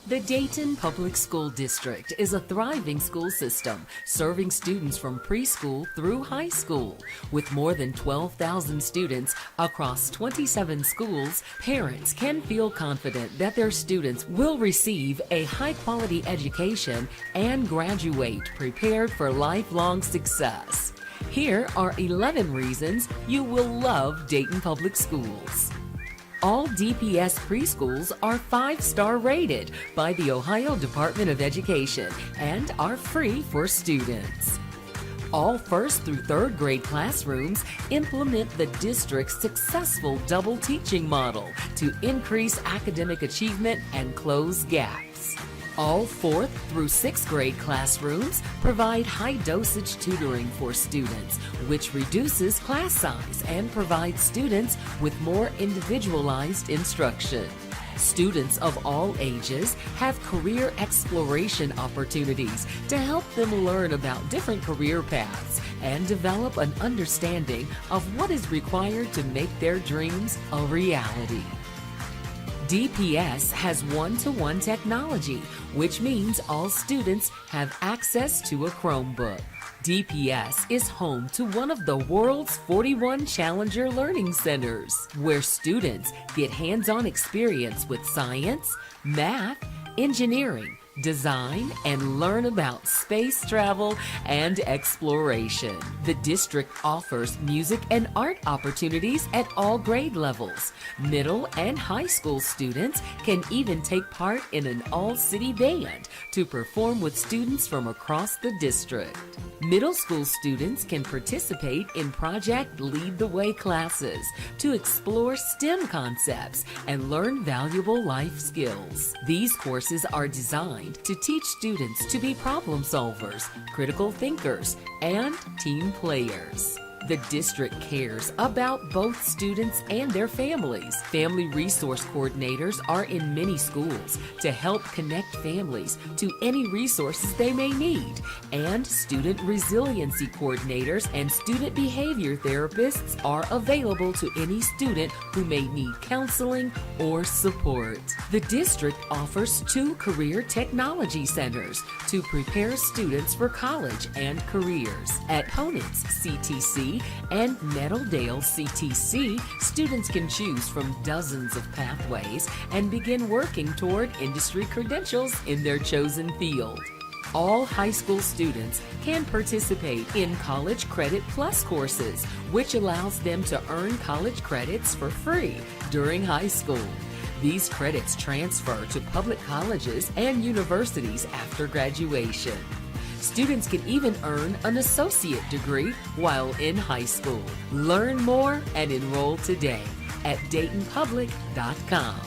The Dayton Public School District is a thriving school system serving students from preschool through high school. With more than 12,000 students across 27 schools, parents can feel confident that their students will receive a high-quality education and graduate prepared for lifelong success. Here are 11 reasons you will love Dayton Public Schools. All DPS preschools are 5-star rated by the Ohio Department of Education and are free for students. All 1st through 3rd grade classrooms implement the district's successful double teaching model to increase academic achievement and close gaps. All 4th through 6th grade classrooms provide high-dosage tutoring for students, which reduces class size and provides students with more individualized instruction. Students of all ages have career exploration opportunities to help them learn about different career paths and develop an understanding of what is required to make their dreams a reality. DPS has one-to-one technology, which means all students have access to a Chromebook. DPS is home to one of the world's 41 Challenger Learning Centers, where students get hands-on experience with science, math, engineering, design, and learn about space travel and exploration. The district offers music and art opportunities at all grade levels. Middle and high school students can even take part in an all-city band to perform with students from across the district. Middle school students can participate in Project Lead the Way classes to explore STEM concepts and learn valuable life skills. These courses are designed to teach students to be problem solvers, critical thinkers, and team players. The district cares about both students and their families. Family resource coordinators are in many schools to help connect families to any resources they may need. And student resiliency coordinators and student behavior therapists are available to any student who may need counseling or support. The district offers 2 career technology centers to prepare students for college and careers. At Ponitz CTC and Meadowdale CTC, students can choose from dozens of pathways and begin working toward industry credentials in their chosen field. All high school students can participate in College Credit Plus courses, which allows them to earn college credits for free during high school. These credits transfer to public colleges and universities after graduation. Students can even earn an associate degree while in high school. Learn more and enroll today at DaytonPublic.com.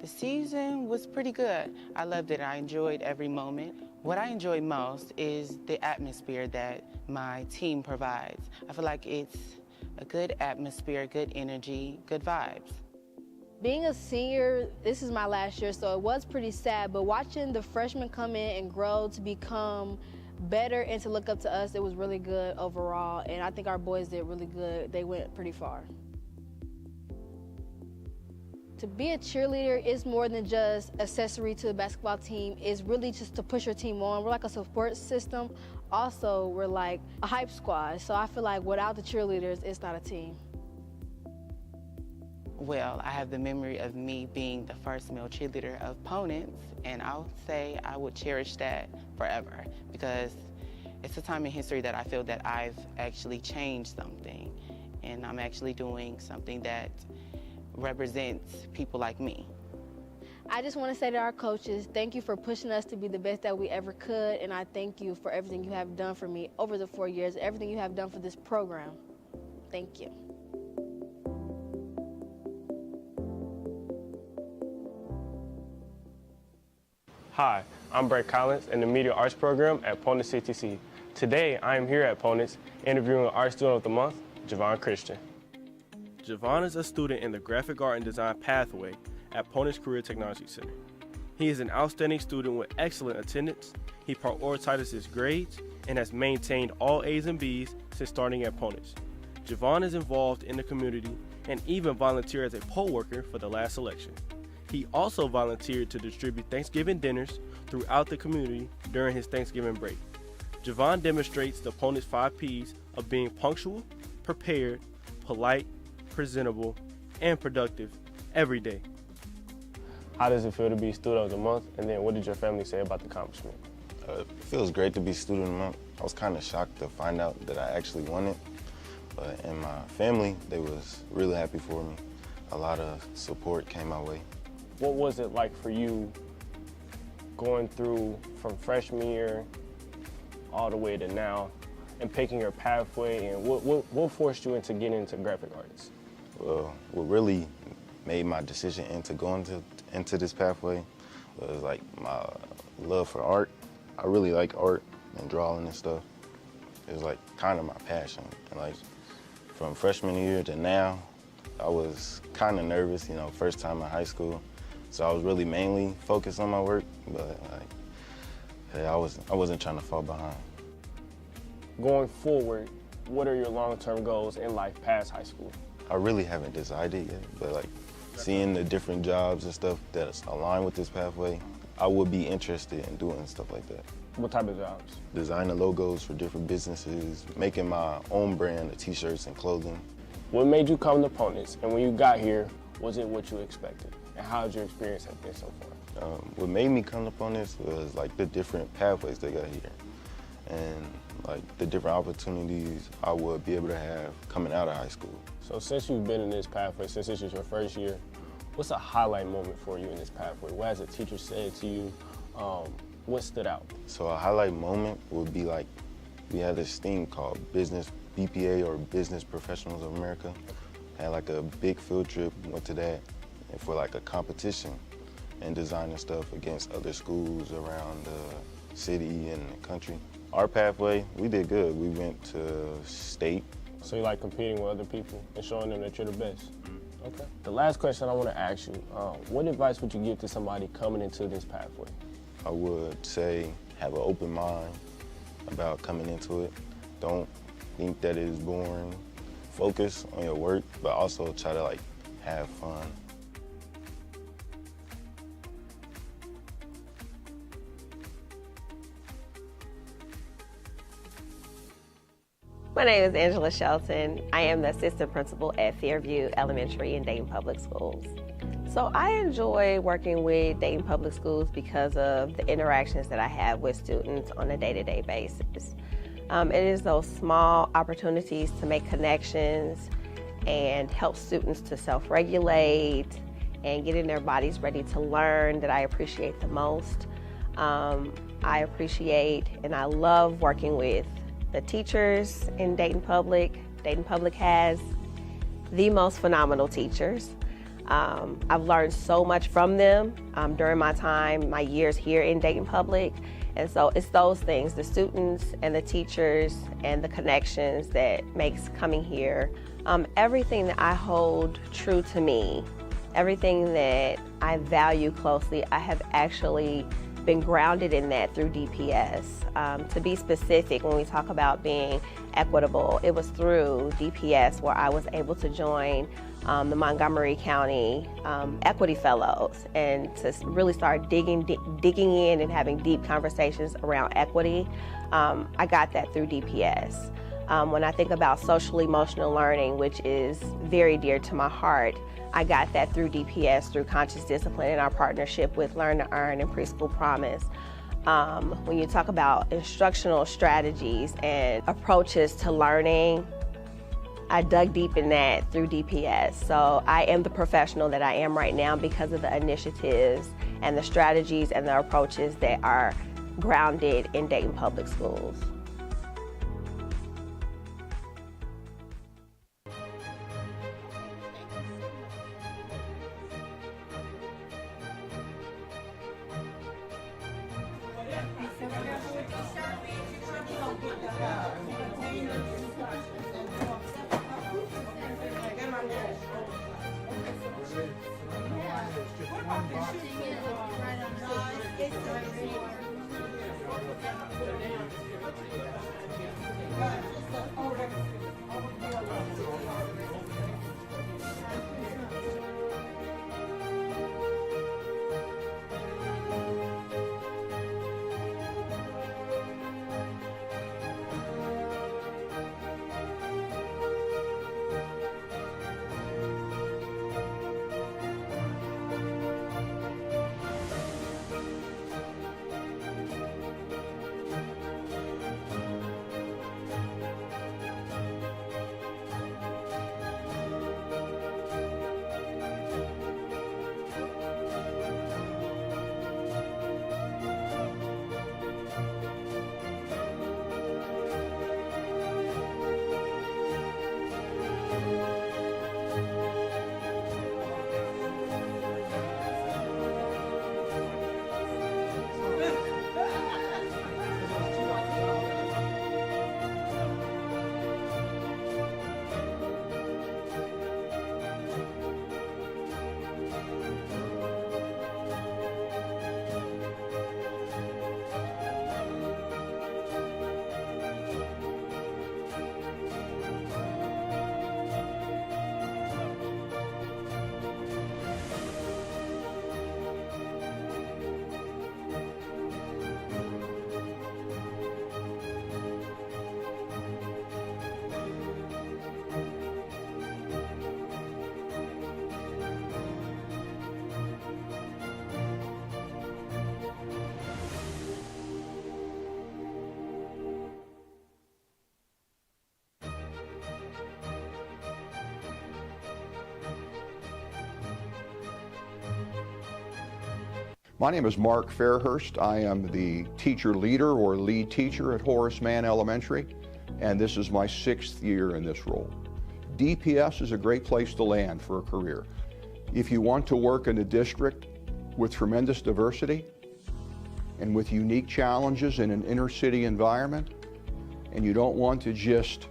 The season was pretty good. I loved it. I enjoyed every moment. What I enjoy most is the atmosphere that my team provides. I feel like it's a good atmosphere, good energy, good vibes. Being a senior, this is my last year, so it was pretty sad, but watching the freshmen come in and grow to become better and to look up to us, it was really good overall, and I think our boys did really good. They went pretty far. To be a cheerleader is more than just accessory to the basketball team. It's really just to push your team on. We're like a support system. Also, we're like a hype squad, so I feel like without the cheerleaders, it's not a team. Well, I have the memory of me being the first male cheerleader of Ponance, and I'll say I would cherish that forever because it's a time in history that I feel that I've actually changed something, and I'm actually doing something that represents people like me. I just want to say to our coaches, thank you for pushing us to be the best that we ever could, and I thank you for everything you have done for me over the 4 years, everything you have done for this program. Thank you. Hi, I'm Brett Collins in the Media Arts program at Ponance CTC. Today, I am here at Ponance interviewing Art Student of the Month, Javon Christian. Javon is a student in the Graphic Art and Design pathway at Ponance Career Technology Center. He is an outstanding student with excellent attendance. He prioritizes his grades and has maintained all A's and B's since starting at Ponance. Javon is involved in the community and even volunteered as a poll worker for the last election. He also volunteered to distribute Thanksgiving dinners throughout the community during his Thanksgiving break. Javon demonstrates the Ponance 5 P's of being punctual, prepared, polite, presentable, and productive every day. How does it feel to be Student of the Month, and then what did your family say about the accomplishment? It feels great to be Student of the Month. I was kind of shocked to find out that I actually won it, but in my family, they was really happy for me. A lot of support came my way. What was it like for you going through from freshman year all the way to now and picking your pathway, and what forced you into getting into graphic arts? Well, what really made my decision into going into this pathway was like my love for art. I really like art and drawing and stuff. It was like kind of my passion. And like from freshman year to now, I was kind of nervous, you know, first time in high school. So I was really mainly focused on my work, but like, hey, I wasn't trying to fall behind. Going forward, what are your long-term goals in life past high school? I really haven't decided yet, but like seeing the different jobs and stuff that's aligned with this pathway, I would be interested in doing stuff like that. What type of jobs? Designing logos for different businesses, making my own brand of t-shirts and clothing. What made you come to Ponance, and when you got here, was it what you expected? And how's your experience have been so far? What made me come up on this was like the different pathways they got here and like the different opportunities I would be able to have coming out of high school. So since you've been in this pathway, since this is your first year, what's a highlight moment for you in this pathway? What has a teacher said to you? What stood out? So a highlight moment would be like, we had this thing called Business BPA or Business Professionals of America. Had like a big field trip, went to that, and for like a competition and designing stuff against other schools around the city and the country. Our pathway, we did good. We went to state. So you like competing with other people and showing them that you're the best? Okay. The last question I want to ask you, what advice would you give to somebody coming into this pathway? I would say have an open mind about coming into it. Don't think that it is boring. Focus on your work, but also try to like have fun. My name is Angela Shelton. I am the assistant principal at Fairview Elementary in Dayton Public Schools. So I enjoy working with Dayton Public Schools because of the interactions that I have with students on a day-to-day basis. It is those small opportunities to make connections and help students to self-regulate and getting their bodies ready to learn that I appreciate the most. I appreciate and I love working with the teachers in Dayton Public. Dayton Public has the most phenomenal teachers. I've learned so much from them during my years here in Dayton Public. And so it's those things, the students and the teachers and the connections that makes coming here. Everything that I hold true to me, everything that I value closely, I have actually been grounded in that through DPS. To be specific, when we talk about being equitable, it was through DPS where I was able to join the Montgomery County Equity Fellows and to really start digging in and having deep conversations around equity. I got that through DPS. When I think about social emotional learning, which is very dear to my heart, I got that through DPS, through Conscious Discipline and our partnership with Learn to Earn and Preschool Promise. When you talk about instructional strategies and approaches to learning, I dug deep in that through DPS. So I am the professional that I am right now because of the initiatives and the strategies and the approaches that are grounded in Dayton Public Schools. My name is Mark Fairhurst. I am the teacher leader or lead teacher at Horace Mann Elementary, and this is my 6th year in this role. DPS is a great place to land for a career. If you want to work in a district with tremendous diversity and with unique challenges in an inner city environment, and you don't want to just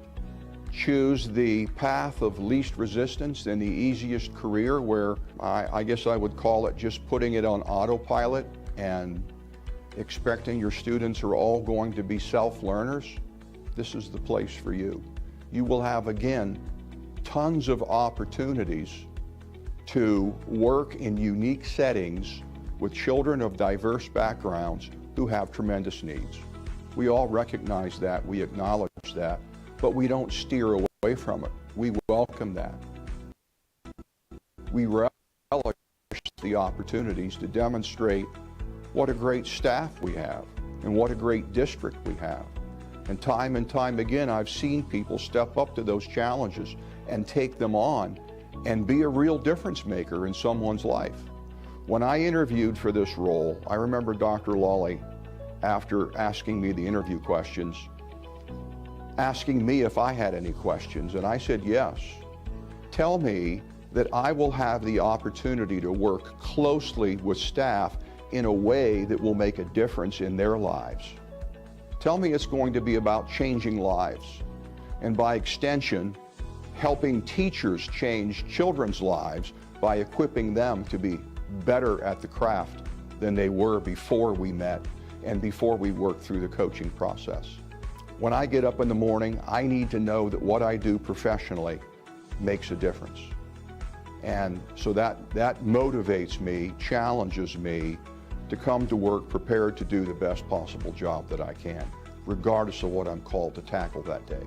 choose the path of least resistance and the easiest career where I guess I would call it just putting it on autopilot and expecting your students are all going to be self-learners, this is the place for you. You will have, again, tons of opportunities to work in unique settings with children of diverse backgrounds who have tremendous needs. We all recognize that, we acknowledge that, but we don't steer away from it. We welcome that. We relish the opportunities to demonstrate what a great staff we have and what a great district we have. And time again, I've seen people step up to those challenges and take them on and be a real difference maker in someone's life. When I interviewed for this role, I remember Dr. Lawley, after asking me the interview questions, asking me if I had any questions, and I said yes. Tell me that I will have the opportunity to work closely with staff in a way that will make a difference in their lives. Tell me it's going to be about changing lives, and by extension, helping teachers change children's lives by equipping them to be better at the craft than they were before we met and before we worked through the coaching process. When I get up in the morning, I need to know that what I do professionally makes a difference. And so that motivates me, challenges me to come to work prepared to do the best possible job that I can, regardless of what I'm called to tackle that day.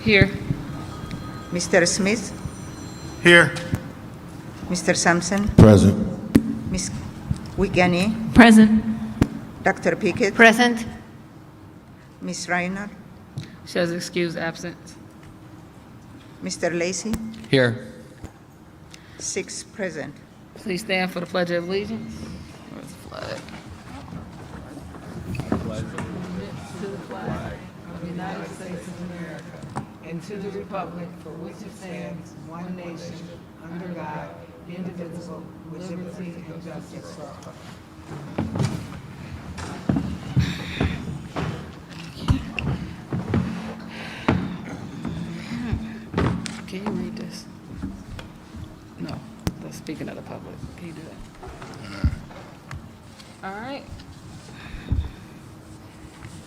Here. Mr. Smith, Here. Mr. Sampson, Present. Ms. Wigani, Present. Dr. Pickett, Present. Ms. Reiner, Shows excused absence. Mr. Lacey, Here. 6 present. Please stand for the Pledge of Allegiance. Where's the flag? To the flag of the United States of America and to the republic for which it stands, one nation, under God, indivisible, with liberty and justice for all. Can you read this? No, that's speaking of the public. Can you do that? All right.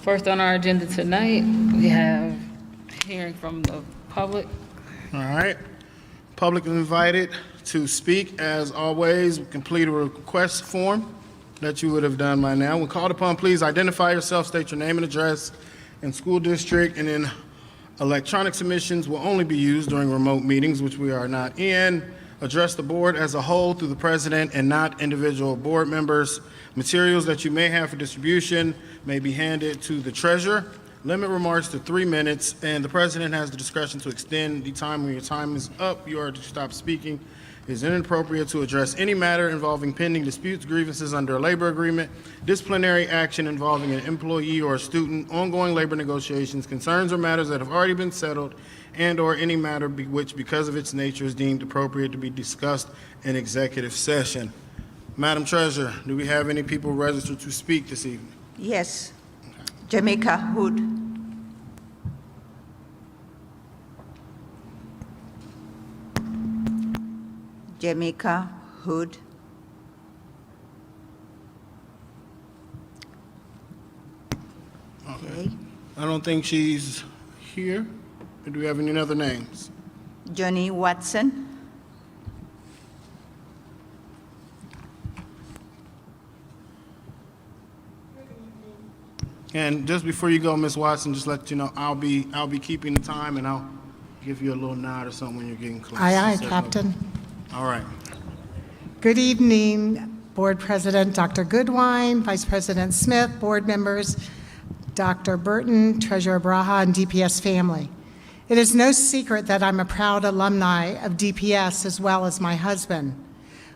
First on our agenda tonight, we have hearing from the public. All right. Public is invited to speak. As always, complete a request form that you would have done by now. When called upon, please identify yourself, state your name and address and school district, and then electronic submissions will only be used during remote meetings, which we are not in. Address the board as a whole through the president and not individual board members. Materials that you may have for distribution may be handed to the treasurer. Limit remarks to 3 minutes, and the president has the discretion to extend the time. When your time is up, you are to stop speaking. It is inappropriate to address any matter involving pending disputes, grievances under a labor agreement, disciplinary action involving an employee or a student, ongoing labor negotiations, concerns or matters that have already been settled, and or any matter which, because of its nature, is deemed appropriate to be discussed in executive session. Madam Treasurer, do we have any people registered to speak this evening? Yes. Jamaica Hood. Jamaica Hood. Okay. I don't think she's here. Do we have any other names? Johnny Watson. And just before you go, Ms. Watson, just let you know I'll be keeping the time, and I'll give you a little nod or something when you're getting close. Aye, aye, Captain. All right. Good evening, Board President Dr. Goodwine, Vice President Smith, board members, Dr. Burton, Treasurer Braha, and DPS family. It is no secret that I'm a proud alumni of DPS as well as my husband.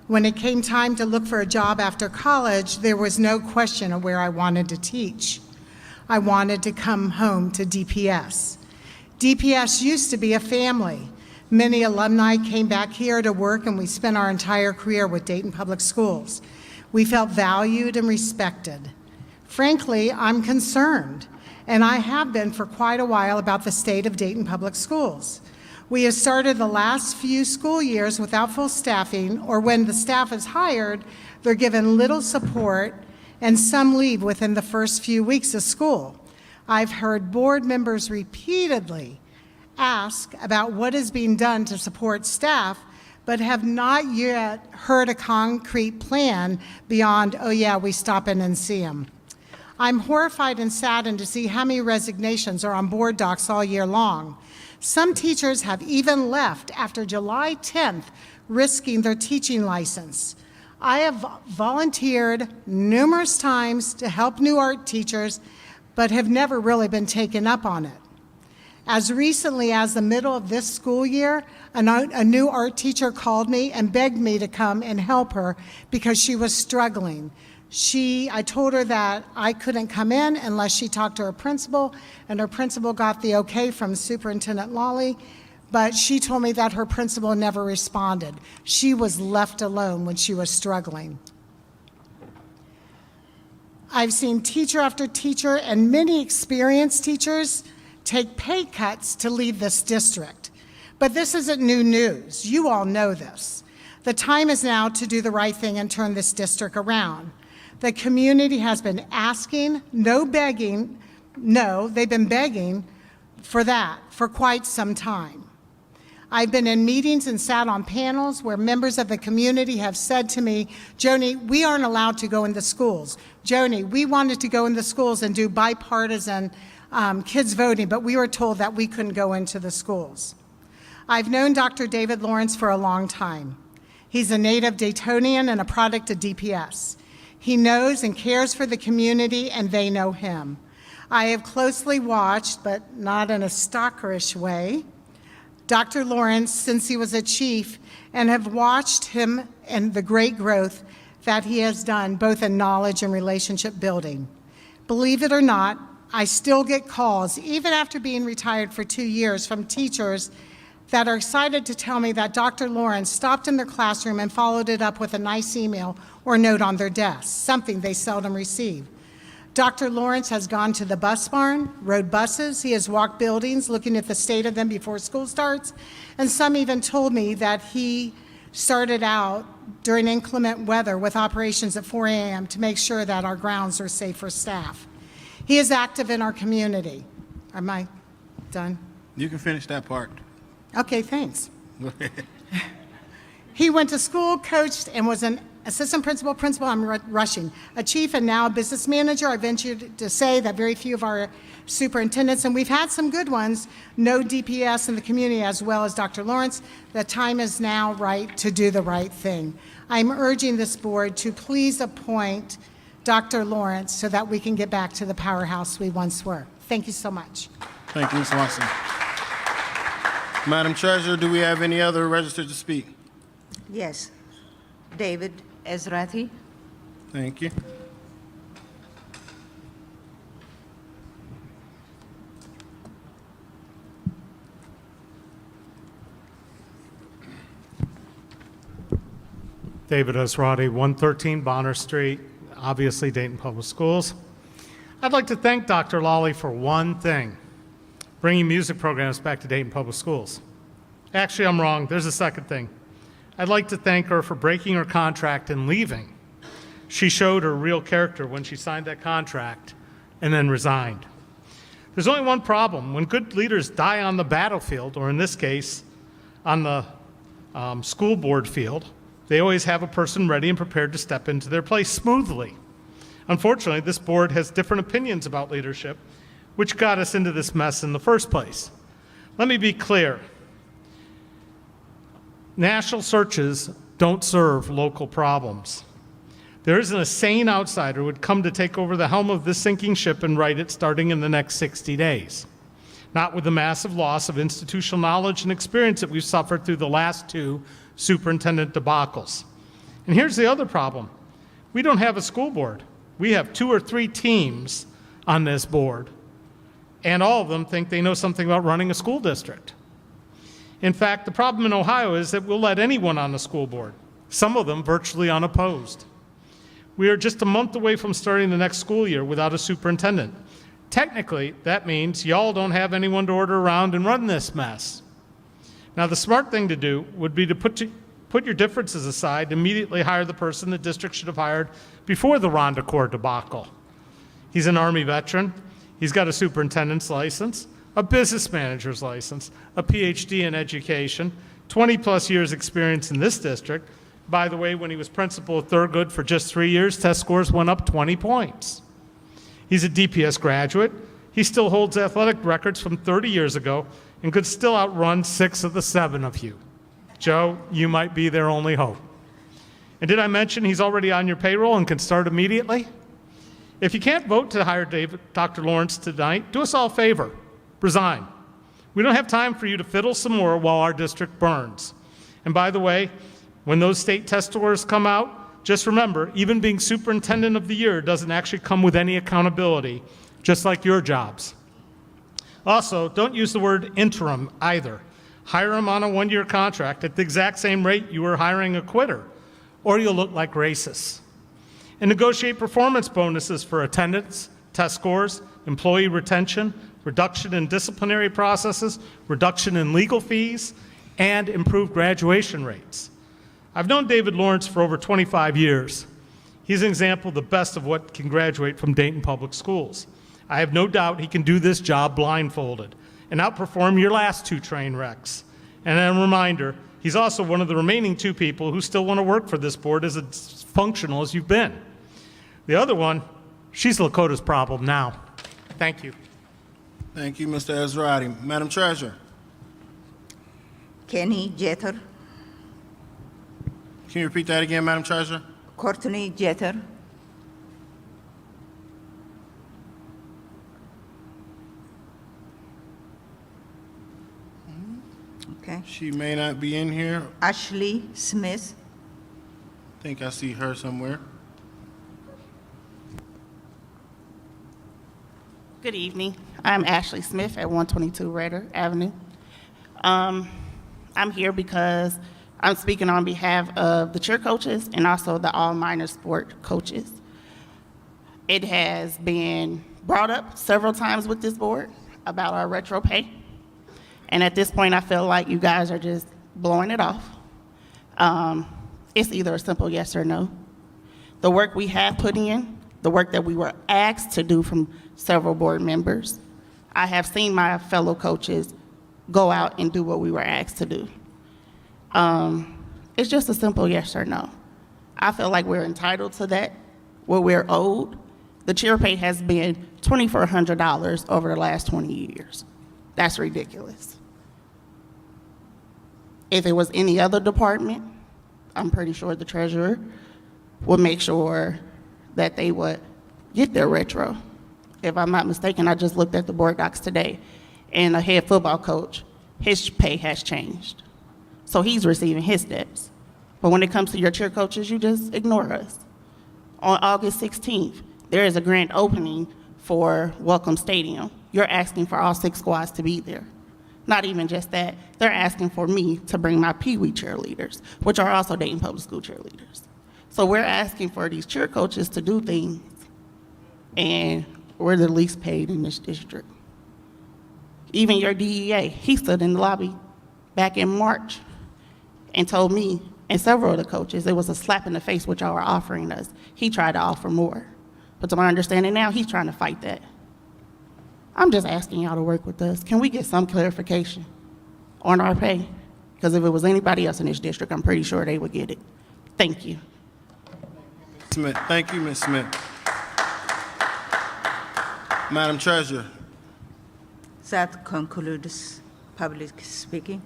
When it came time to look for a job after college, there was no question of where I wanted to teach. I wanted to come home to DPS. DPS used to be a family. Many alumni came back here to work, and we spent our entire career with Dayton Public Schools. We felt valued and respected. Frankly, I'm concerned, and I have been for quite a while, about the state of Dayton Public Schools. We have started the last few school years without full staffing, or when the staff is hired, they're given little support, and some leave within the first few weeks of school. I've heard board members repeatedly ask about what is being done to support staff, but have not yet heard a concrete plan beyond, oh yeah, we stop in and see them. I'm horrified and saddened to see how many resignations are on board docs all year long. Some teachers have even left after July 10th, risking their teaching license. I have volunteered numerous times to help new art teachers, but have never really been taken up on it. As recently as the middle of this school year, a new art teacher called me and begged me to come and help her because she was struggling. I told her that I couldn't come in unless she talked to her principal, and her principal got the okay from Superintendent Lawley, but she told me that her principal never responded. She was left alone when she was struggling. I've seen teacher after teacher and many experienced teachers take pay cuts to leave this district. But this isn't new news. You all know this. The time is now to do the right thing and turn this district around. The community has been asking, no begging, no, they've been begging for that for quite some time. I've been in meetings and sat on panels where members of the community have said to me, Joni, we aren't allowed to go in the schools. Joni, we wanted to go in the schools and do bipartisan kids voting, but we were told that we couldn't go into the schools. I've known Dr. David Lawrence for a long time. He's a native Daytonian and a product of DPS. He knows and cares for the community, and they know him. I have closely watched, but not in a stalkerish way, Dr. Lawrence since he was a chief, and have watched him and the great growth that he has done, both in knowledge and relationship building. Believe it or not, I still get calls, even after being retired for 2 years, from teachers that are excited to tell me that Dr. Lawrence stopped in their classroom and followed it up with a nice email or note on their desk, something they seldom receive. Dr. Lawrence has gone to the bus barn, rode buses, he has walked buildings looking at the state of them before school starts, and some even told me that he started out during inclement weather with operations at 4 a.m. to make sure that our grounds are safe for staff. He is active in our community. Am I done? You can finish that part. Okay, thanks. He went to school, coached, and was an assistant principal, I'm rushing, a chief, and now a business manager. I venture to say that very few of our superintendents, and we've had some good ones, know DPS in the community as well as Dr. Lawrence. The time is now right to do the right thing. I'm urging this board to please appoint Dr. Lawrence so that we can get back to the powerhouse we once were. Thank you so much. Thank you, Ms. Watson. Madam Treasurer, do we have any other registered to speak? Yes. David Ezrathi. Thank you. David Ezrathi, 113 Bonner Street, obviously Dayton Public Schools. I'd like to thank Dr. Lawley for one thing, bringing music programs back to Dayton Public Schools. Actually, I'm wrong. There's a second thing. I'd like to thank her for breaking her contract and leaving. She showed her real character when she signed that contract and then resigned. There's only one problem. When good leaders die on the battlefield, or in this case, on the school board field, they always have a person ready and prepared to step into their place smoothly. Unfortunately, this board has different opinions about leadership, which got us into this mess in the first place. Let me be clear. National searches don't serve local problems. There isn't a sane outsider who would come to take over the helm of this sinking ship and right it starting in the next 60 days. Not with the massive loss of institutional knowledge and experience that we've suffered through the last 2 superintendent debacles. And here's the other problem. We don't have a school board. We have 2 or 3 teams on this board, and all of them think they know something about running a school district. In fact, the problem in Ohio is that we'll let anyone on the school board, some of them virtually unopposed. We are just a month away from starting the next school year without a superintendent. Technically, that means y'all don't have anyone to order around and run this mess. Now, the smart thing to do would be to put your differences aside, immediately hire the person the district should have hired before the Ron DeCour debacle. He's an Army veteran. He's got a superintendent's license, a business manager's license, a PhD in education, 20-plus years experience in this district. By the way, when he was principal at Thurgood for just 3 years, test scores went up 20 points. He's a DPS graduate. He still holds athletic records from 30 years ago and could still outrun 6 of the 7 of you. Joe, you might be their only hope. And did I mention he's already on your payroll and can start immediately? If you can't vote to hire Dr. Lawrence tonight, do us all a favor. Resign. We don't have time for you to fiddle some more while our district burns. And by the way, when those state test scores come out, just remember, even being superintendent of the year doesn't actually come with any accountability, just like your jobs. Also, don't use the word interim either. Hire him on a 1-year contract at the exact same rate you were hiring a quitter, or you'll look like racists. And negotiate performance bonuses for attendance, test scores, employee retention, reduction in disciplinary processes, reduction in legal fees, and improved graduation rates. I've known David Lawrence for over 25 years. He's an example of the best of what can graduate from Dayton Public Schools. I have no doubt he can do this job blindfolded and outperform your last 2 train wrecks. And a reminder, he's also one of the remaining 2 people who still want to work for this board as functional as you've been. The other one, she's Lakota's problem now. Thank you. Thank you, Mr. Ezrati. Madam Treasurer, Kenny Jeter, can you repeat that again, Madam Treasurer? Courtney Jeter, okay, She may not be in here. Ashley Smith, I think I see her somewhere. Good evening. I'm Ashley Smith at 122 Rader Avenue. I'm here because I'm speaking on behalf of the cheer coaches and also the all minor sport coaches. It has been brought up several times with this board about our retro pay. And at this point, I feel like you guys are just blowing it off. It's either a simple yes or no. The work we have put in, the work that we were asked to do from several board members, I have seen my fellow coaches go out and do what we were asked to do. It's just a simple yes or no. I feel like we're entitled to that, what we're owed. The cheer pay has been $2,400 over the last 20 years. That's ridiculous. If it was any other department, I'm pretty sure the treasurer would make sure that they would get their retro. If I'm not mistaken, I just looked at the board docs today, and a head football coach, his pay has changed. So he's receiving his steps. But when it comes to your cheer coaches, you just ignore us. On August 16th, there is a grand opening for Welcome Stadium. You're asking for all 6 squads to be there. Not even just that, they're asking for me to bring my Pee Wee cheerleaders, which are also Dayton Public School cheerleaders. So we're asking for these cheer coaches to do things, and we're the least paid in this district. Even your DEA, he stood in the lobby back in March and told me and several of the coaches it was a slap in the face what y'all were offering us. He tried to offer more. But to my understanding now, he's trying to fight that. I'm just asking y'all to work with us. Can we get some clarification on our pay? Because if it was anybody else in this district, I'm pretty sure they would get it. Thank you. Smith. Thank you, Ms. Smith. Madam Treasurer. that concludes public speaking.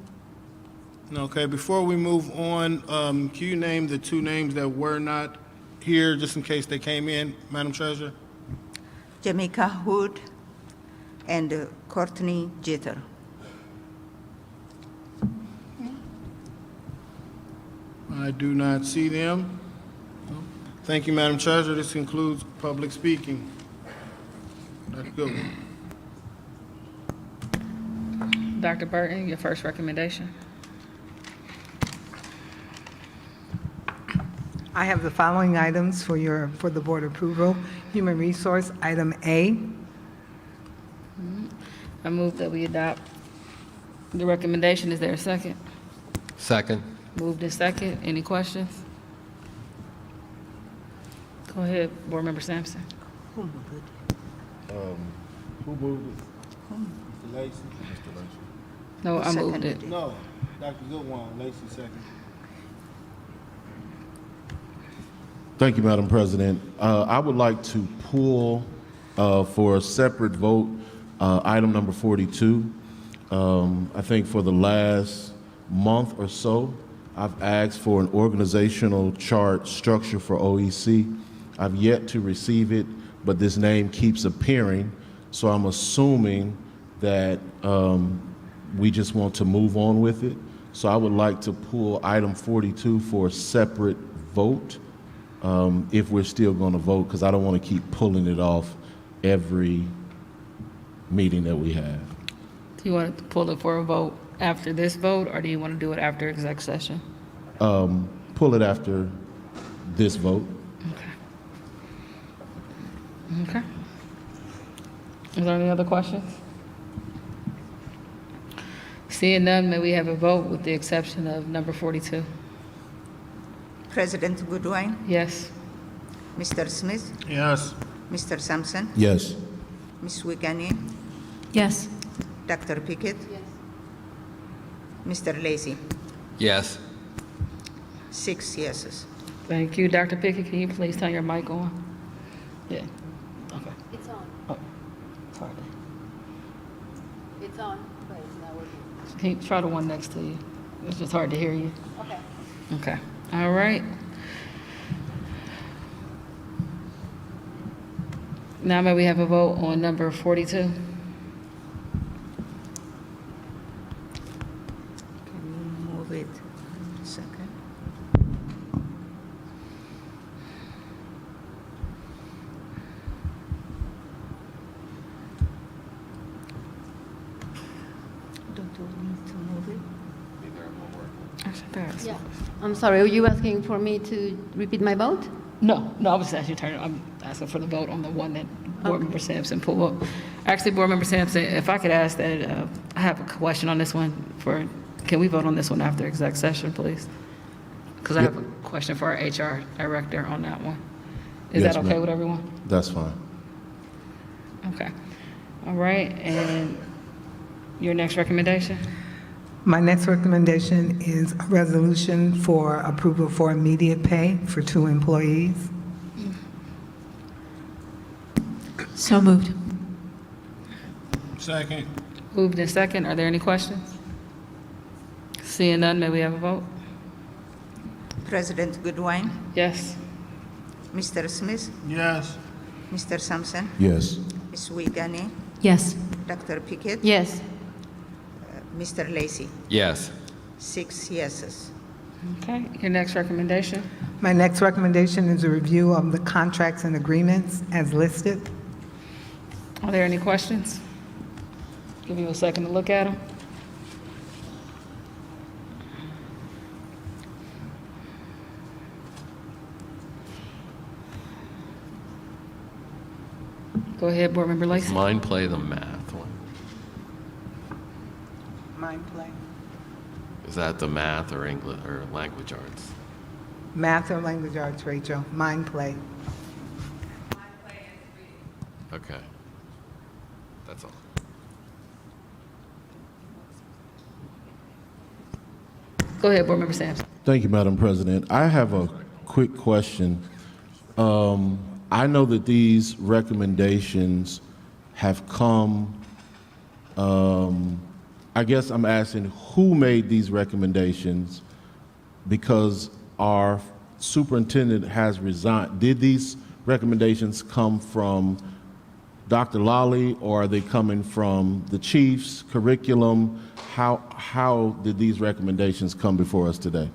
Okay, before we move on, can you name the 2 names that were not here, just in case they came in, Madam Treasurer? Jamaica Hood and Courtney Jeter. I do not see them. Thank you, Madam Treasurer. This concludes public speaking. That's good. Dr. Burton, your first recommendation. I have the following items for the board approval. Human Resource, item A. I move that we adopt the recommendation. Is there a second? Second. Moved in second. Any questions? Go ahead, Board Member Sampson. Who moved it? Mr. Lacy? Mr. Lacy. No, I moved it. No, Dr. Goodwine, Lacy second. Thank you, Madam President. I would like to pull for a separate vote item number 42. I think for the last month or so, I've asked for an organizational chart structure for OEC. I've yet to receive it, but this name keeps appearing, so I'm assuming that we just want to move on with it. So I would like to pull item 42 for a separate vote. If we're still going to vote, because I don't want to keep pulling it off every meeting that we have. Do you want to pull it for a vote after this vote, or do you want to do it after exec session? Pull it after this vote. Okay. Is there any other questions? Seeing none, may we have a vote with the exception of number 42? President Goodwine? Yes. Mr. Smith? Yes. Mr. Sampson? Yes. Ms. Wigani? Yes. Dr. Pickett? Yes. Mr. Lacy? Yes. 6 yeses. Thank you. Dr. Pickett, can you please turn your mic on? Yeah. Okay. It's on. Oh, sorry. It's on, but it's not working. Can you try the one next to you? It's just hard to hear you. Okay. Okay. All right. Now may we have a vote on number 42? Can you move it a second? Don't you need to move it? Yeah. I'm sorry, are you asking for me to repeat my vote? No, I was asking your turn. I'm asking for the vote on the one that Board Member Sampson pulled up. Actually, Board Member Sampson, if I could ask that, I have a question on this one can we vote on this one after exec session, please? Because I have a question for our HR director on that one. Is Yes, that okay ma'am. with everyone? That's fine. Okay. All right, and your next recommendation? My next recommendation is a resolution for approval for immediate pay for 2 employees. So moved. Second. Moved in second. Are there any questions? Seeing none, may we have a vote? President Goodwin, Yes. Mr. Smith, Yes. Mr. Sampson, Yes. Ms. Wiegany, Yes. Dr. Pickett, Yes. Mr. Lacy. Yes. 6 yeses. Okay, your next recommendation? My next recommendation is a review of the contracts and agreements as listed. Are there any questions? Give you a second to look at them. Go ahead, Board Member Lacy. Mine play the math one. Mind play. Is that the math or English or language arts? Math or language arts, Rachel. Mind play. Okay. That's all. Go ahead, Board Member Sampson. Thank you, Madam President. I have a quick question. I know that these recommendations have come, I guess I'm asking who made these recommendations because our superintendent has resigned. Did these recommendations come from Dr. Lally or are they coming from the chiefs, curriculum? How did these recommendations come before us today?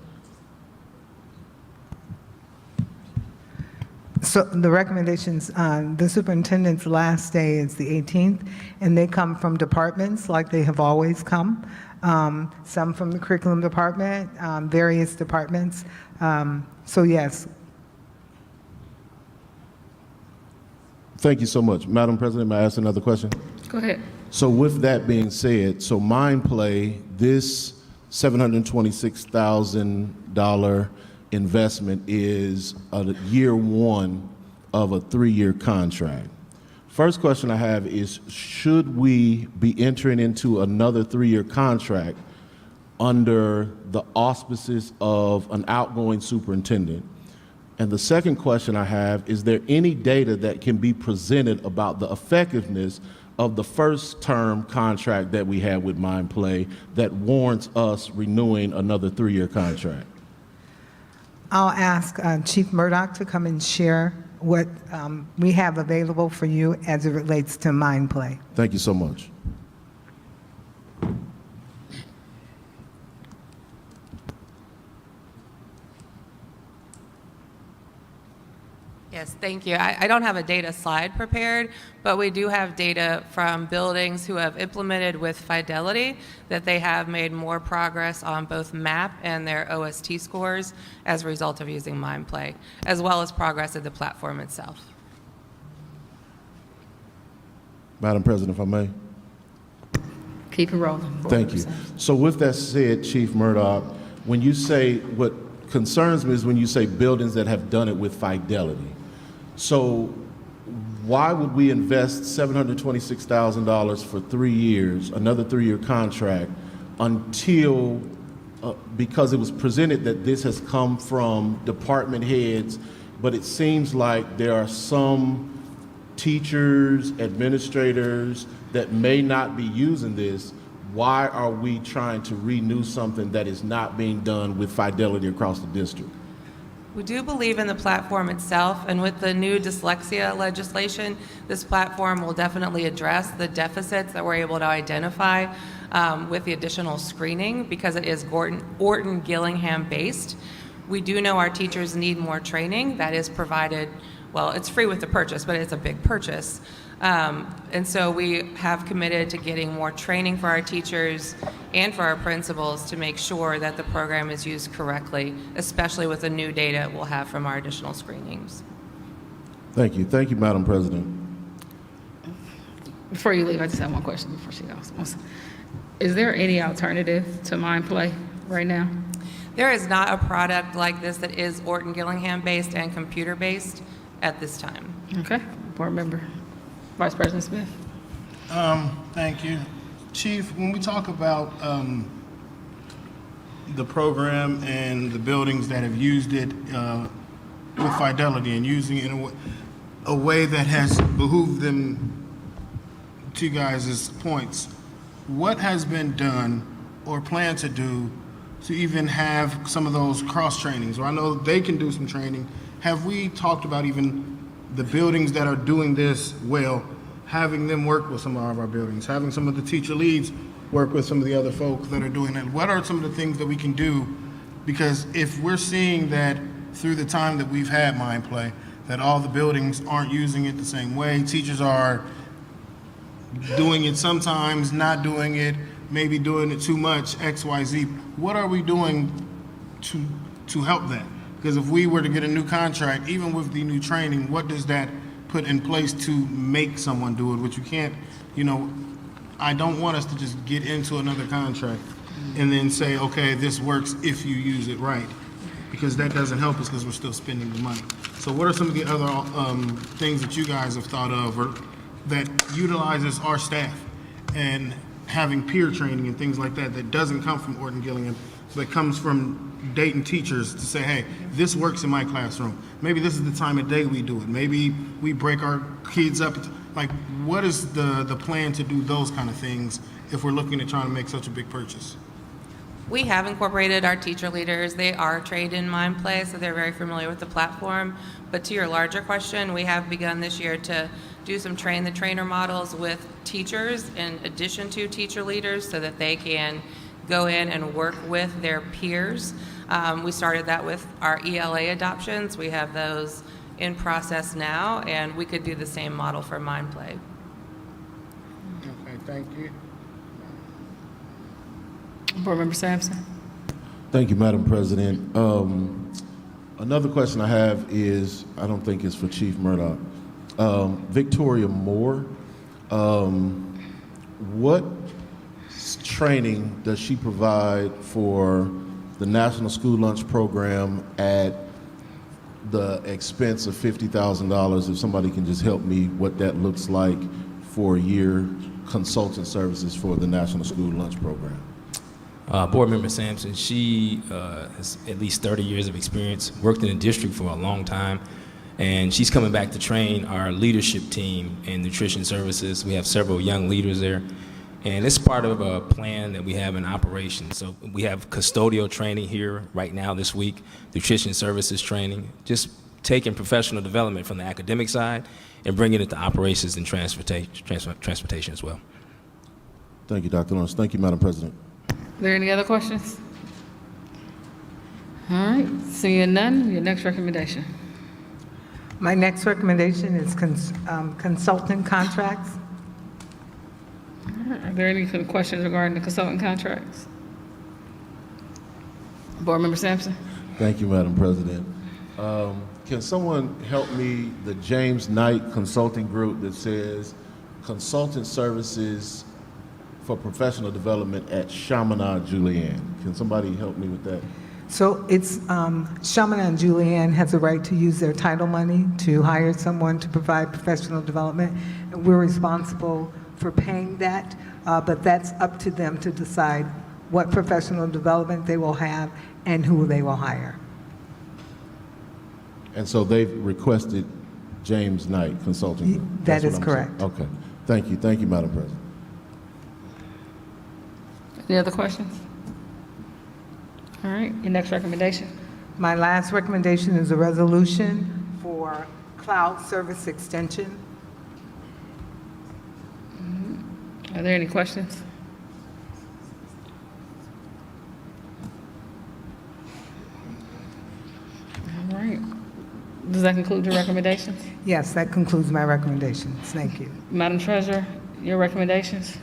So the recommendations, the superintendent's last day is the 18th, and they come from departments like they have always come. Some from the curriculum department, various departments. So yes. Thank you so much. Madam President, may I ask another question? Go ahead. So with that being said, so Mind Play, this $726,000 investment is year one of a 3-year contract. First question I have is, should we be entering into another 3-year contract under the auspices of an outgoing superintendent? And the second question I have, is there any data that can be presented about the effectiveness of the first term contract that we had with Mind Play that warrants us renewing another 3-year contract? I'll ask Chief Murdoch to come and share what we have available for you as it relates to Mind Play. Thank you so much. Yes, thank you. I don't have a data slide prepared, but we do have data from buildings who have implemented with Fidelity that they have made more progress on both MAP and their OST scores as a result of using MindPlay, as well as progress of the platform itself. Madam President, if I may. Keep it rolling. Thank you. So with that said, Chief Murdoch, when you say, what concerns me is when you say buildings that have done it with Fidelity. So why would we invest $726,000 for 3 years, another 3-year contract, until, because it was presented that this has come from department heads, but it seems like there are some teachers, administrators that may not be using this, why are we trying to renew something that is not being done with fidelity across the district? We do believe in the platform itself, and with the new dyslexia legislation, this platform will definitely address the deficits that we're able to identify with the additional screening, because it is Orton-Gillingham based. We do know our teachers need more training. That is provided, well, it's free with the purchase, but it's a big purchase. And so we have committed to getting more training for our teachers and for our principals to make sure that the program is used correctly, especially with the new data we'll have from our additional screenings. Thank you. Thank you, Madam President. Before you leave, I just have one question before she goes. Is there any alternative to MindPlay right now? There is not a product like this that is Orton-Gillingham based and computer based at this time. Okay, board member. Vice President Smith. Thank you. Chief, when we talk about the program and the buildings that have used it with fidelity and using it in a way that has behooved them, to you guys' points, what has been done or planned to do to even have some of those cross trainings? Or I know they can do some training. Have we talked about even the buildings that are doing this well, having them work with some of our buildings, having some of the teacher leads work with some of the other folks that are doing it? What are some of the things that we can do? Because if we're seeing that through the time that we've had MindPlay, that all the buildings aren't using it the same way, teachers are doing it sometimes, not doing it, maybe doing it too much, X, Y, Z. What are we doing to help that? Because if we were to get a new contract, even with the new training, what does that put in place to make someone do it? Which you can't, I don't want us to just get into another contract and then say, okay, this works if you use it right. Because that doesn't help us because we're still spending the money. So what are some of the other things that you guys have thought of or that utilizes our staff and having peer training and things like that that doesn't come from Orton-Gillingham, but comes from Dayton teachers to say, hey, this works in my classroom. Maybe this is the time of day we do it. Maybe we break our kids up. Like, what is the plan to do those kind of things if we're looking at trying to make such a big purchase? We have incorporated our teacher leaders. They are trained in MindPlay, so they're very familiar with the platform. But to your larger question, we have begun this year to do some train the trainer models with teachers in addition to teacher leaders so that they can go in and work with their peers. We started that with our ELA adoptions. We have those in process now, and we could do the same model for MindPlay. Okay, thank you. Board Member Sampson. Thank you, Madam President. Another question I have is, I don't think it's for Chief Murdoch. Victoria Moore, what training does she provide for the National School Lunch Program at the expense of $50,000? If somebody can just help me what that looks like for a year, consultant services for the National School Lunch Program. Board Member Sampson, she has at least 30 years of experience, worked in the district for a long time, and she's coming back to train our leadership team in nutrition services. We have several young leaders there, and it's part of a plan that we have in operation. So we have custodial training here right now this week, nutrition services training, just taking professional development from the academic side and bringing it to operations and transportation as well. Thank you, Dr. Lawrence. Thank you, Madam President. Are there any other questions? All right, seeing none, your next recommendation. My next recommendation is consultant contracts. Are there any questions regarding the consultant contracts? Board Member Sampson. Thank you, Madam President. Can someone help me, the James Knight Consulting Group that says consultant services for professional development at Chaminade Julienne? Can somebody help me with that? So it's Chaminade Julienne has a right to use their title money to hire someone to provide professional development, and we're responsible for paying that, but that's up to them to decide what professional development they will have and who they will hire. And so they've requested James Knight Consulting Group. That That's is what I'm correct. saying. Okay. Thank you. Thank you, Madam President. Any other questions? All right, your next recommendation. My last recommendation is a resolution for cloud service extension. Are there any questions? All right. Does that conclude your recommendations? Yes, that concludes my recommendations. Thank you. Madam Treasurer, your recommendations?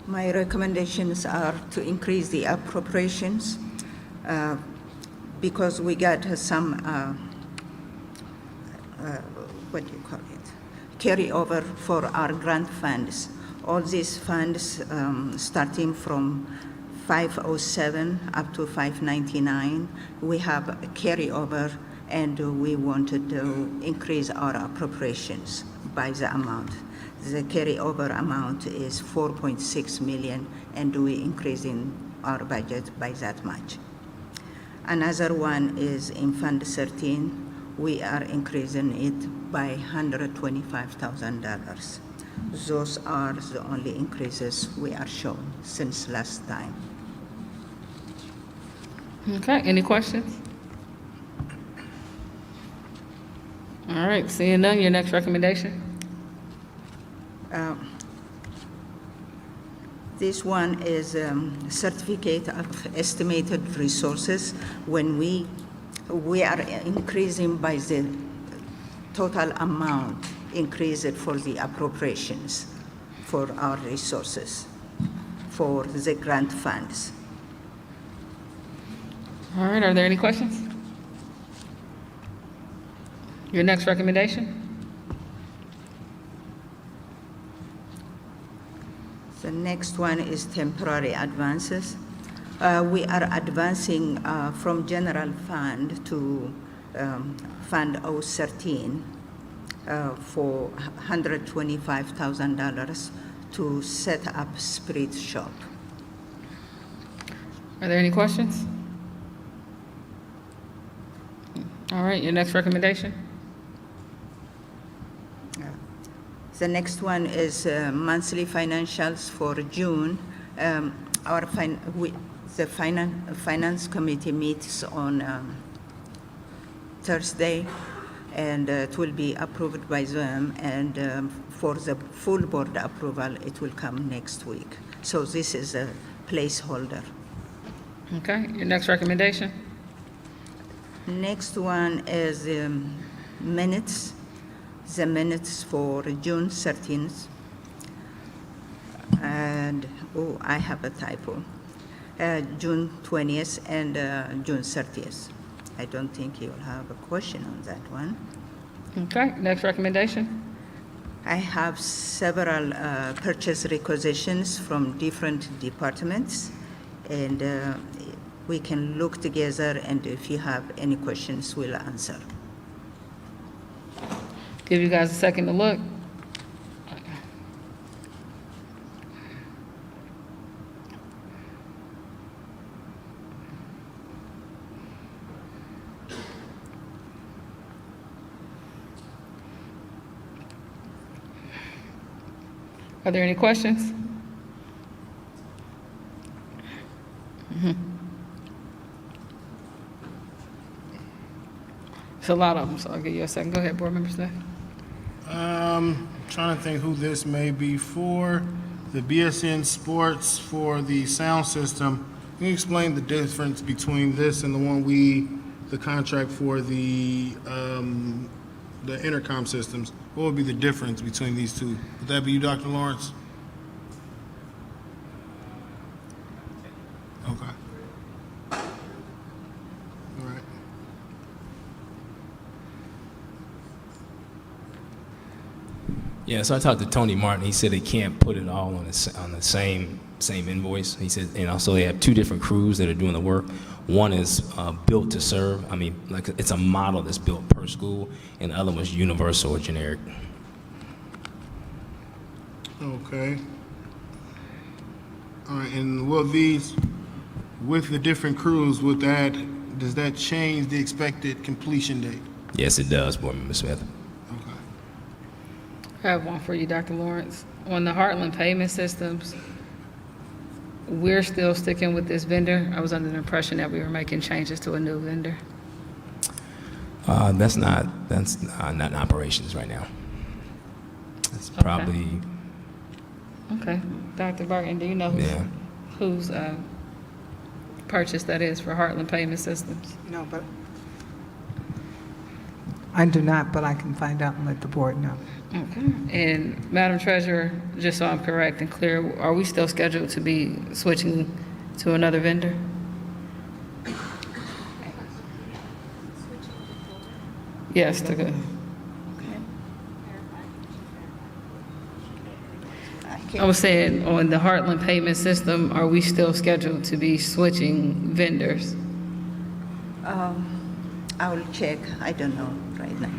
My recommendations are to increase the appropriations because we got some, what do you call it, carryover for our grant funds. All these funds, starting from 507 up to 599, we have a carryover, and we wanted to increase our appropriations by the amount. The carryover amount is 4.6 million, and we increasing our budget by that much. Another one is in Fund 13. We are increasing it by $125,000. Those are the only increases we are shown since last time. Okay, any questions? All right, seeing none, your next recommendation? This one is certificate of estimated resources. When we are increasing by the total amount increased for the appropriations for our resources for the grant funds. All right, are there any questions? Your next recommendation? The next one is temporary advances. We are advancing from general fund to Fund 013 for $125,000 to set up spirit shop. Are there any questions? All right, your next recommendation? The next one is monthly financials for June. The finance committee meets on Thursday, and it will be approved by them, and for the full board approval, it will come next week. So this is a placeholder. Okay, your next recommendation? Next one is minutes. The minutes for June 13th. And, oh, I have a typo. June 20th and June 30th. I don't think you'll have a question on that one. Okay, next recommendation? I have several purchase requisitions from different departments, and we can look together, and if you have any questions, we'll answer. Give you guys a second to look. Are there any questions? It's a lot of them, so I'll give you a second. Go ahead, board member Smith. Trying to think who this may be for. The BSN Sports for the sound system. Can you explain the difference between this and the one the contract for the intercom systems? What would be the difference between these two? Would that be you, Dr. Lawrence? Okay. All right. Yeah, so I talked to Tony Martin. He said they can't put it all on the same invoice. He said, and also they have two different crews that are doing the work. One is built to serve. I mean, like it's a model that's built per school, and the other one's universal or generic. Okay. All right, and will these, with the different crews, does that change the expected completion date? Yes, it does, Board Member Smith. I have one for you, Dr. Lawrence. On the Heartland payment systems, we're still sticking with this vendor. I was under the impression that we were making changes to a new vendor. That's not in operations right now. It's probably, Okay. Dr. Burton, do you know whose purchase that is for Heartland Payment Systems? No, but I do not, but I can find out and let the board know. Okay. And Madam Treasurer, just so I'm correct and clear, are we still scheduled to be switching to another vendor? Yes, to go. I was saying, on the Heartland payment system, are we still scheduled to be switching vendors? I will check. I don't know right now.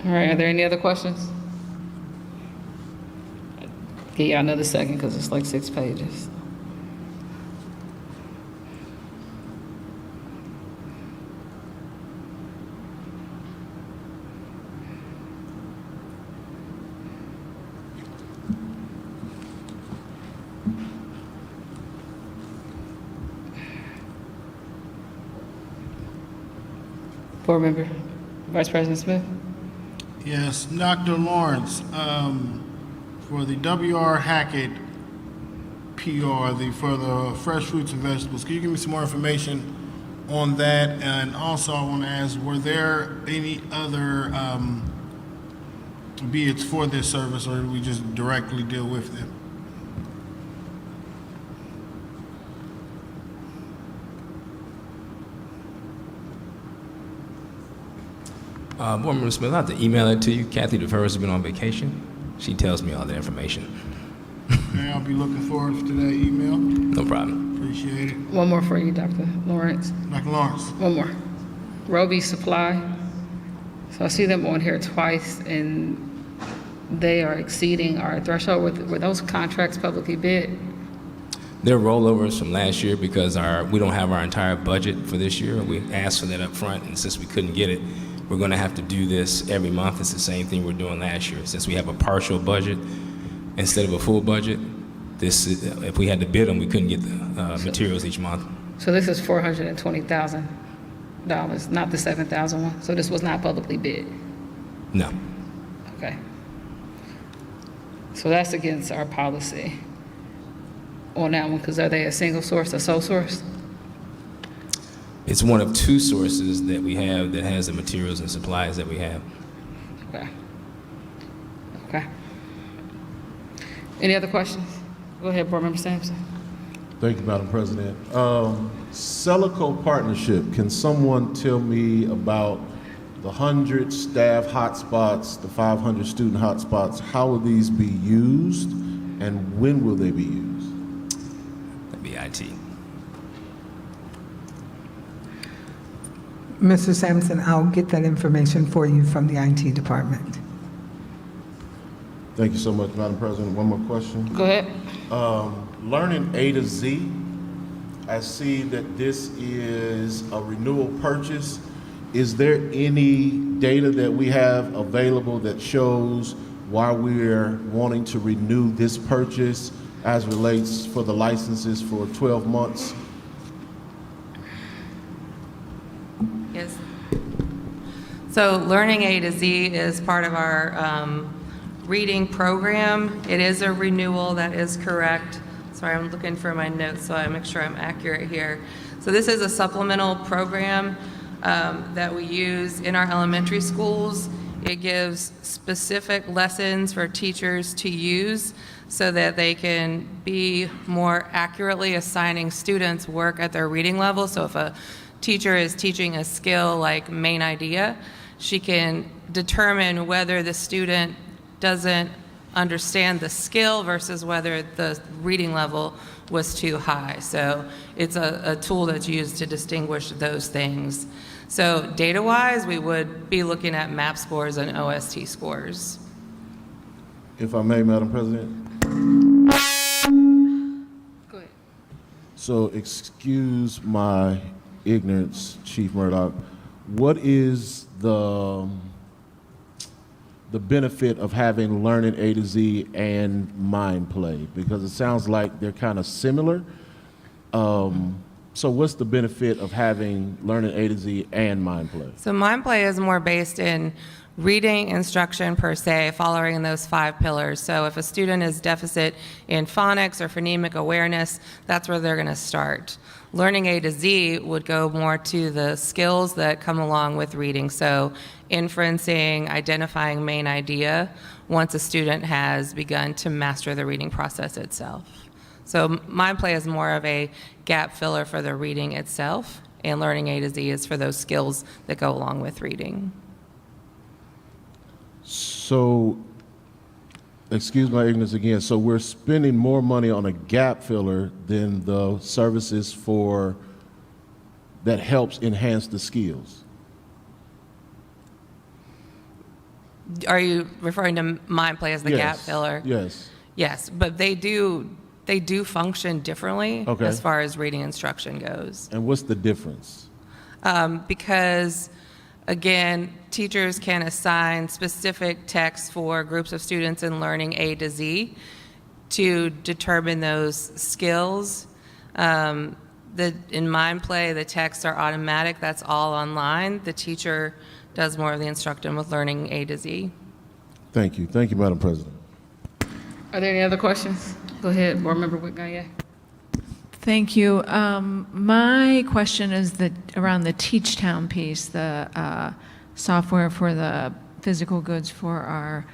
All right, are there any other questions? Give y'all another second because it's like 6 pages. Board Member, Vice President Smith. Yes, Dr. Lawrence, for the W.R. Hackett PR, for the fresh fruits and vegetables, can you give me some more information on that? And also, I want to ask, were there any other bids for this service, or did we just directly deal with them? Board Member Smith, I'll have to email it to you. Kathy DeFerris has been on vacation. She tells me all the information. Okay, I'll be looking forward to that email. No problem. Appreciate it. One more for you, Dr. Lawrence. Dr. Lawrence. One more. Roby Supply. So I see them on here twice, and they are exceeding our threshold. Were those contracts publicly bid? They're rollovers from last year because we don't have our entire budget for this year. We asked for that up front, and since we couldn't get it, we're going to have to do this every month. It's the same thing we're doing last year. Since we have a partial budget instead of a full budget, if we had to bid them, we couldn't get the materials each month. So this is $420,000, not the $7,000 one. So this was not publicly bid. No. Okay. So that's against our policy on that one, because are they a single source, a sole source? It's one of 2 sources that we have that has the materials and supplies that we have. Okay. Okay. Any other questions? Go ahead, Board Member Sampson. Thank you, Madam President. Celico Partnership, can someone tell me about the 100 staff hotspots, the 500 student hotspots? How will these be used, and when will they be used? That'd be IT. Mr. Sampson, I'll get that information for you from the IT department. Thank you so much, Madam President. One more question. Go ahead. Learning A to Z, I see that this is a renewal purchase. Is there any data that we have available that shows why we're wanting to renew this purchase as relates for the licenses for 12 months? Yes. So Learning A to Z is part of our reading program. It is a renewal, that is correct. Sorry, I'm looking for my notes so I make sure I'm accurate here. So this is a supplemental program that we use in our elementary schools. It gives specific lessons for teachers to use so that they can be more accurately assigning students work at their reading level. So if a teacher is teaching a skill like main idea, she can determine whether the student doesn't understand the skill versus whether the reading level was too high. So it's a tool that's used to distinguish those things. So data-wise, we would be looking at MAP scores and OST scores. If I may, Madam President. So excuse my ignorance, Chief Murdoch. What is the benefit of having Learning A to Z and Mind Play? Because it sounds like they're kind of similar. So what's the benefit of having Learning A to Z and Mind Play? So Mind Play is more based in reading instruction per se, following those 5 pillars. So if a student is deficit in phonics or phonemic awareness, that's where they're going to start. Learning A to Z would go more to the skills that come along with reading. So inferencing, identifying main idea, once a student has begun to master the reading process itself. So Mind Play is more of a gap filler for the reading itself, and Learning A to Z is for those skills that go along with reading. So, excuse my ignorance again, so we're spending more money on a gap filler than the services for that helps enhance the skills? Are you referring to Mind Play as the Yes. gap filler? Yes. Yes, but they do function differently Okay. as far as reading instruction goes. And what's the difference? Because, again, teachers can assign specific texts for groups of students in Learning A to Z to determine those skills. In Mind Play, the texts are automatic. That's all online. The teacher does more of the instruction with Learning A to Z. Thank you. Thank you, Madam President. Are there any other questions? Go ahead, Board Member Witt-Gagne. Thank you. My question is around the TeachTown piece, the software for the physical goods for our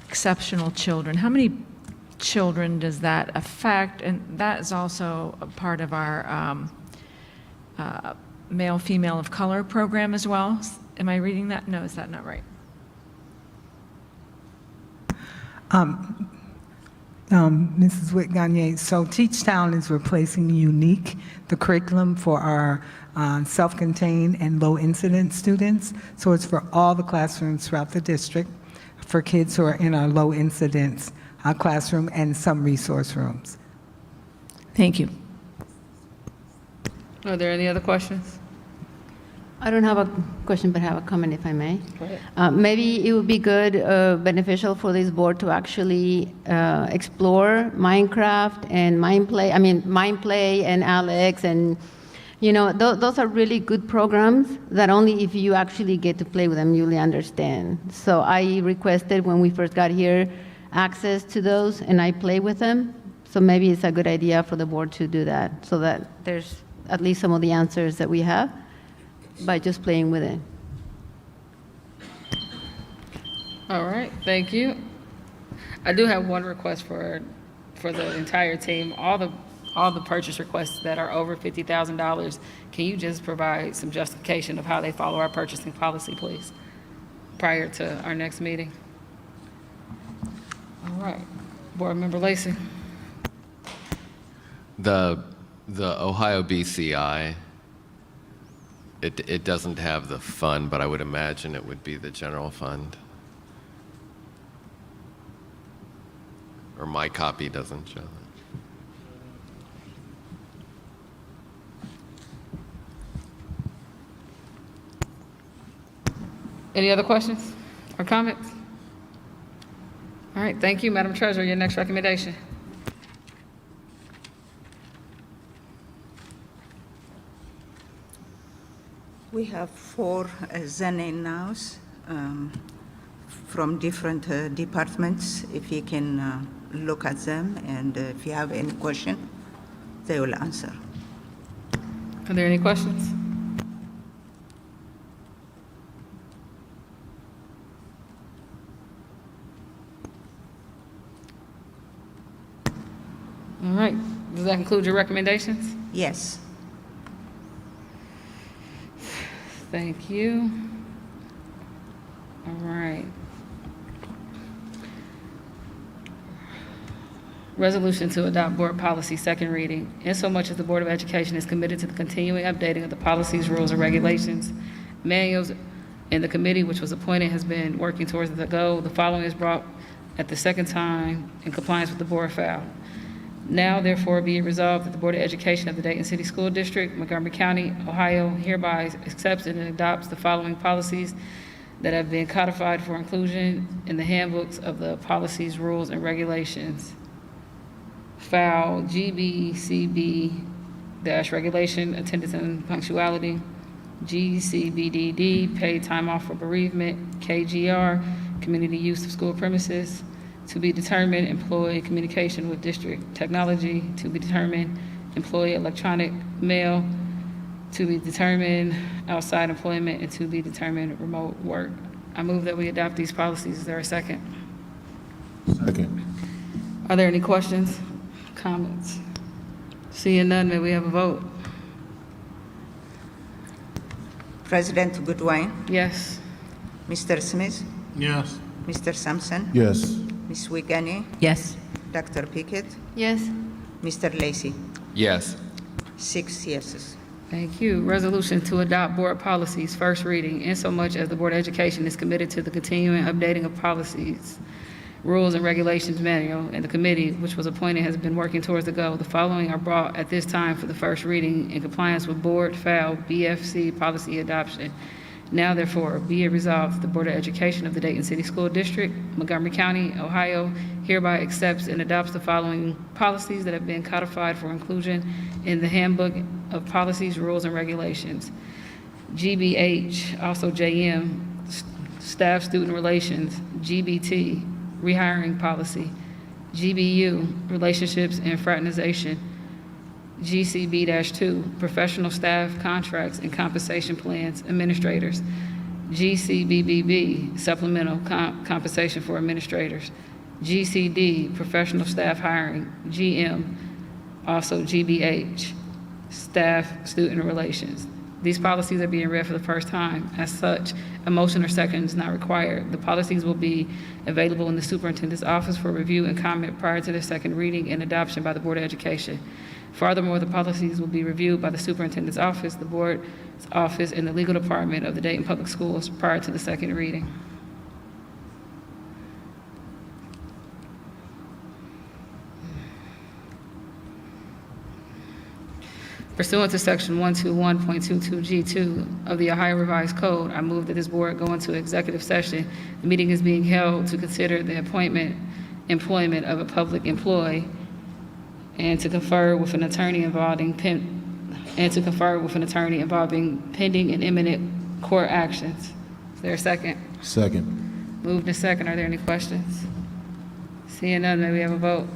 exceptional children. How many children does that affect? And that is also a part of our male-female of color program as well. Am I reading that? No, is that not right? Mrs. Witt-Gagne, so TeachTown is replacing Unique, the curriculum for our self-contained and low-incident students. So it's for all the classrooms throughout the district for kids who are in our low-incidence classroom and some resource rooms. Thank you. Are there any other questions? I don't have a question, but I have a comment if I may. Go ahead. Maybe it would be good, beneficial for this board to actually explore Minecraft and Mind Play and Alex, and those are really good programs that only if you actually get to play with them you really understand. So I requested when we first got here access to those, and I play with them. So maybe it's a good idea for the board to do that, so that there's at least some of the answers that we have by just playing with it. All right, thank you. I do have one request for the entire team. All the purchase requests that are over $50,000, can you just provide some justification of how they follow our purchasing policy, please, prior to our next meeting? All right, Board Member Lacy. The Ohio BCI, it doesn't have the fund, but I would imagine it would be the general fund. Or my copy doesn't show that. Any other questions or comments? All right, thank you, Madam Treasurer. Your next recommendation. We have 4 ZNA nows from different departments. If you can look at them, and if you have any question, they will answer. Are there any questions? All right, does that conclude your recommendations? Yes. Thank you. All right. Resolution to adopt board policy, second reading. Insomuch as the Board of Education is committed to the continuing updating of the policies, rules, and regulations, manuals, and the committee which was appointed has been working towards the goal. The following is brought at the second time in compliance with the board file. Now, therefore, be it resolved that the Board of Education of the Dayton City School District, Montgomery County, Ohio, hereby accepts and adopts the following policies that have been codified for inclusion in the handbooks of the policies, rules, and regulations. FOUL GBCB-regulation, attendance and punctuality. GCBDD, paid time off for bereavement. KGR, community use of school premises. To be determined, employee communication with district technology. To be determined, employee electronic mail. To be determined, outside employment. And to be determined, remote work. I move that we adopt these policies. Is there a second? Second. Are there any questions, comments? Seeing none, may we have a vote? President Goodwin, Yes. Mr. Smith, Yes. Mr. Sampson, Yes. Ms. Wigani, Yes. Dr. Pickett, Yes. Mr. Lacey. Yes. 6 yeses. Thank you. Resolution to adopt board policies, first reading, insomuch as the Board of Education is committed to the continuing updating of policies, rules, and regulations manual, and the committee, which was appointed, has been working towards the goal. The following are brought at this time for the first reading in compliance with Board FOUL BFC policy adoption. Now, therefore, be it resolved that the Board of Education of the Dayton City School District, Montgomery County, Ohio, hereby accepts and adopts the following policies that have been codified for inclusion in the handbook of policies, rules, and regulations. GBH, also JM, staff student relations. GBT, rehiring policy. GBU, relationships and fraternization. GCB-2, professional staff contracts and compensation plans, administrators. GCBBB, supplemental compensation for administrators. GCD, professional staff hiring. GM, also GBH, staff student relations. These policies are being read for the first time. As such, a motion or second is not required. The policies will be available in the superintendent's office for review and comment prior to their second reading and adoption by the Board of Education. Furthermore, the policies will be reviewed by the superintendent's office, the board's office, and the legal department of the Dayton Public Schools prior to the second reading. Pursuant to Section 121.22G2 of the Ohio Revised Code, I move that this board go into executive session. The meeting is being held to consider the employment of a public employee and to confer with an attorney involving pending and imminent court actions. Is there a second? Second. Moved and second. Are there any questions? Seeing none, may we have a vote?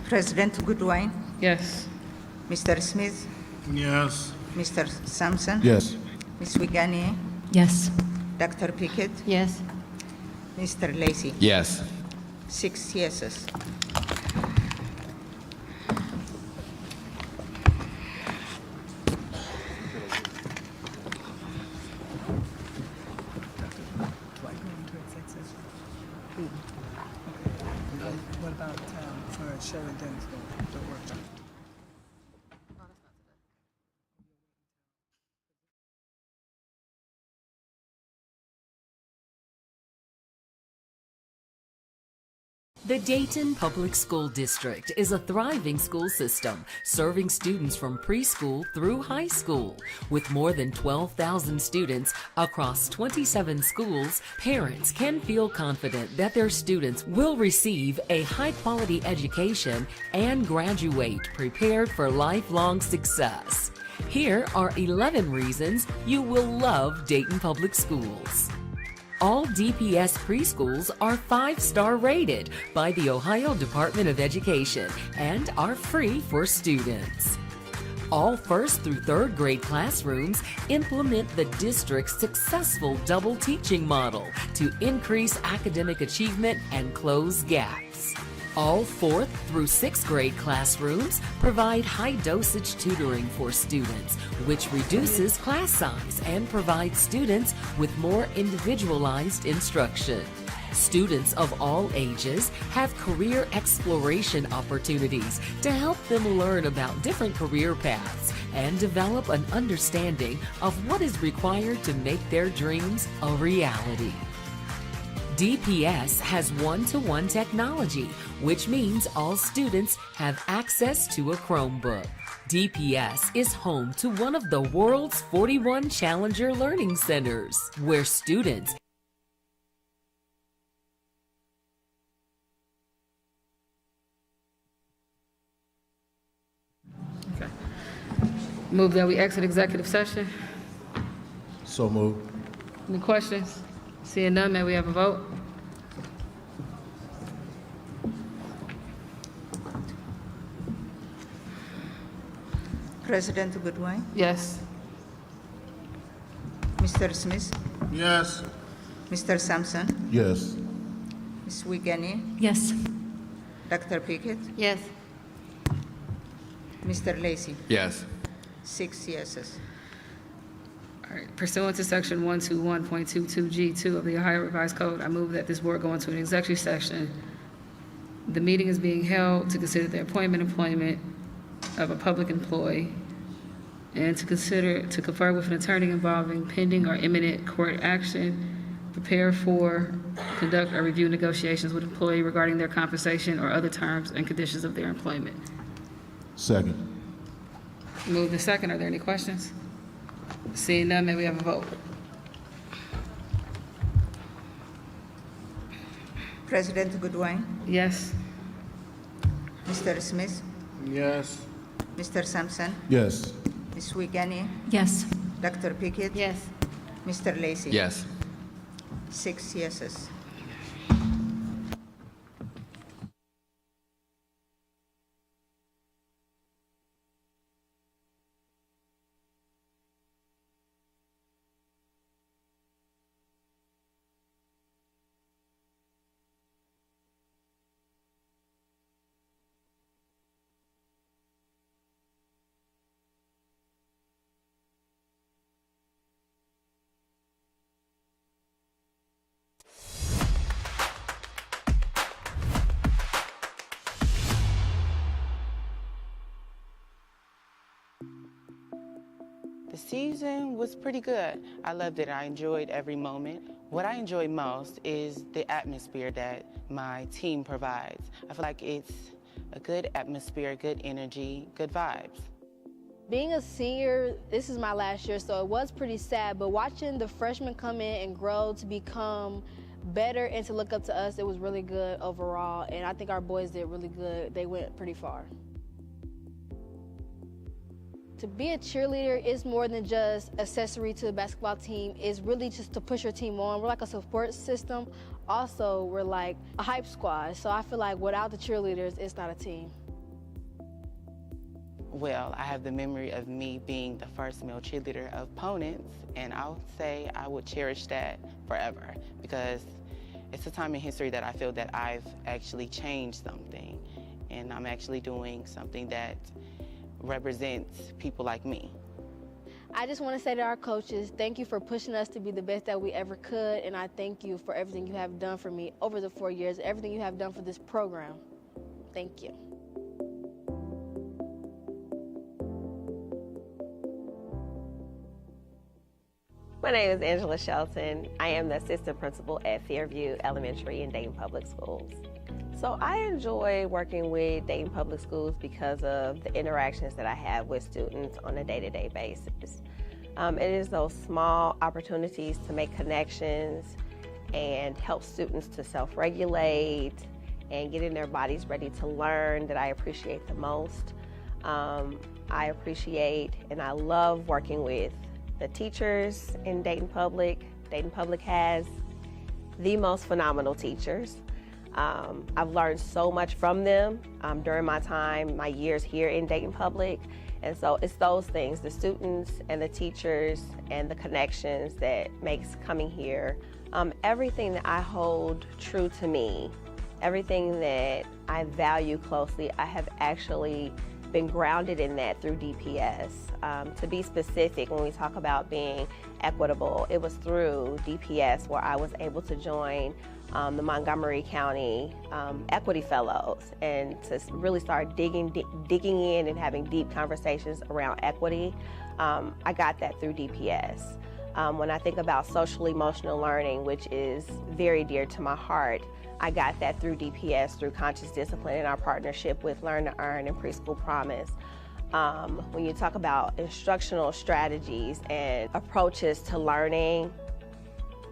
President Goodwin, Yes. Mr. Smith, Yes. Mr. Sampson, Yes. Ms. Wigani, Yes. Dr. Pickett, Yes. Mr. Lacey. Yes. 6 yeses. What about for Sheridan's the workshop? The Dayton Public School District is a thriving school system serving students from preschool through high school. With more than 12,000 students across 27 schools, parents can feel confident that their students will receive a high-quality education and graduate prepared for lifelong success. Here are 11 reasons you will love Dayton Public Schools. All DPS preschools are 5-star rated by the Ohio Department of Education and are free for students. All 1st through 3rd grade classrooms implement the district's successful double teaching model to increase academic achievement and close gaps. All 4th through 6th grade classrooms provide high-dosage tutoring for students, which reduces class size and provides students with more individualized instruction. Students of all ages have career exploration opportunities to help them learn about different career paths and develop an understanding of what is required to make their dreams a reality. DPS has one-to-one technology, which means all students have access to a Chromebook. DPS is home to one of the world's 41 Challenger Learning Centers, where students Move that we exit executive session. So moved. Any questions? Seeing none, may we have a vote? President Goodwin, Yes. Mr. Smith, Yes. Mr. Sampson, Yes. Ms. Wigani, Yes. Dr. Pickett, Yes. Mr. Lacy. Yes. 6 yeses. All right. Pursuant to section 121.22G2 of the Ohio Revised Code, I move that this board go into an executive session. The meeting is being held to consider the employment of a public employee and to confer with an attorney involving pending or imminent court action, prepare for, conduct or review negotiations with employee regarding their compensation or other terms and conditions of their employment. Second. Move the second. Are there any questions? Seeing none, may we have a vote? President Goodwin, Yes. Mr. Smith, Yes. Mr. Sampson, Yes. Ms. Wigani, Yes. Dr. Pickett, Yes. Mr. Lacy. Yes. 6 yeses. The season was pretty good. I loved it. I enjoyed every moment. What I enjoyed most is the atmosphere that my team provides. I feel like it's a good atmosphere, good energy, good vibes. Being a senior, this is my last year, so it was pretty sad, but watching the freshmen come in and grow to become better and to look up to us, it was really good overall, and I think our boys did really good. They went pretty far. To be a cheerleader is more than just accessory to the basketball team. It's really just to push your team on. We're like a support system. Also, we're like a hype squad. So I feel like without the cheerleaders, it's not a team. Well, I have the memory of me being the first male cheerleader of Ponents, and I'll say I would cherish that forever because it's a time in history that I feel that I've actually changed something, and I'm actually doing something that represents people like me. I just want to say to our coaches, thank you for pushing us to be the best that we ever could, and I thank you for everything you have done for me over the 4 years, everything you have done for this program. Thank you. My name is Angela Shelton. I am the assistant principal at Fairview Elementary in Dayton Public Schools. So I enjoy working with Dayton Public Schools because of the interactions that I have with students on a day-to-day basis. It is those small opportunities to make connections and help students to self-regulate and getting their bodies ready to learn that I appreciate the most. I appreciate and I love working with the teachers in Dayton Public. Dayton Public has the most phenomenal teachers. I've learned so much from them during my years here in Dayton Public. And so it's those things, the students and the teachers and the connections that makes coming here. Everything that I hold true to me, everything that I value closely, I have actually been grounded in that through DPS. To be specific, when we talk about being equitable, it was through DPS where I was able to join the Montgomery County Equity Fellows and to really start digging in and having deep conversations around equity. I got that through DPS. When I think about social emotional learning, which is very dear to my heart, I got that through DPS, through Conscious Discipline in our partnership with Learn to Earn and Preschool Promise. When you talk about instructional strategies and approaches to learning,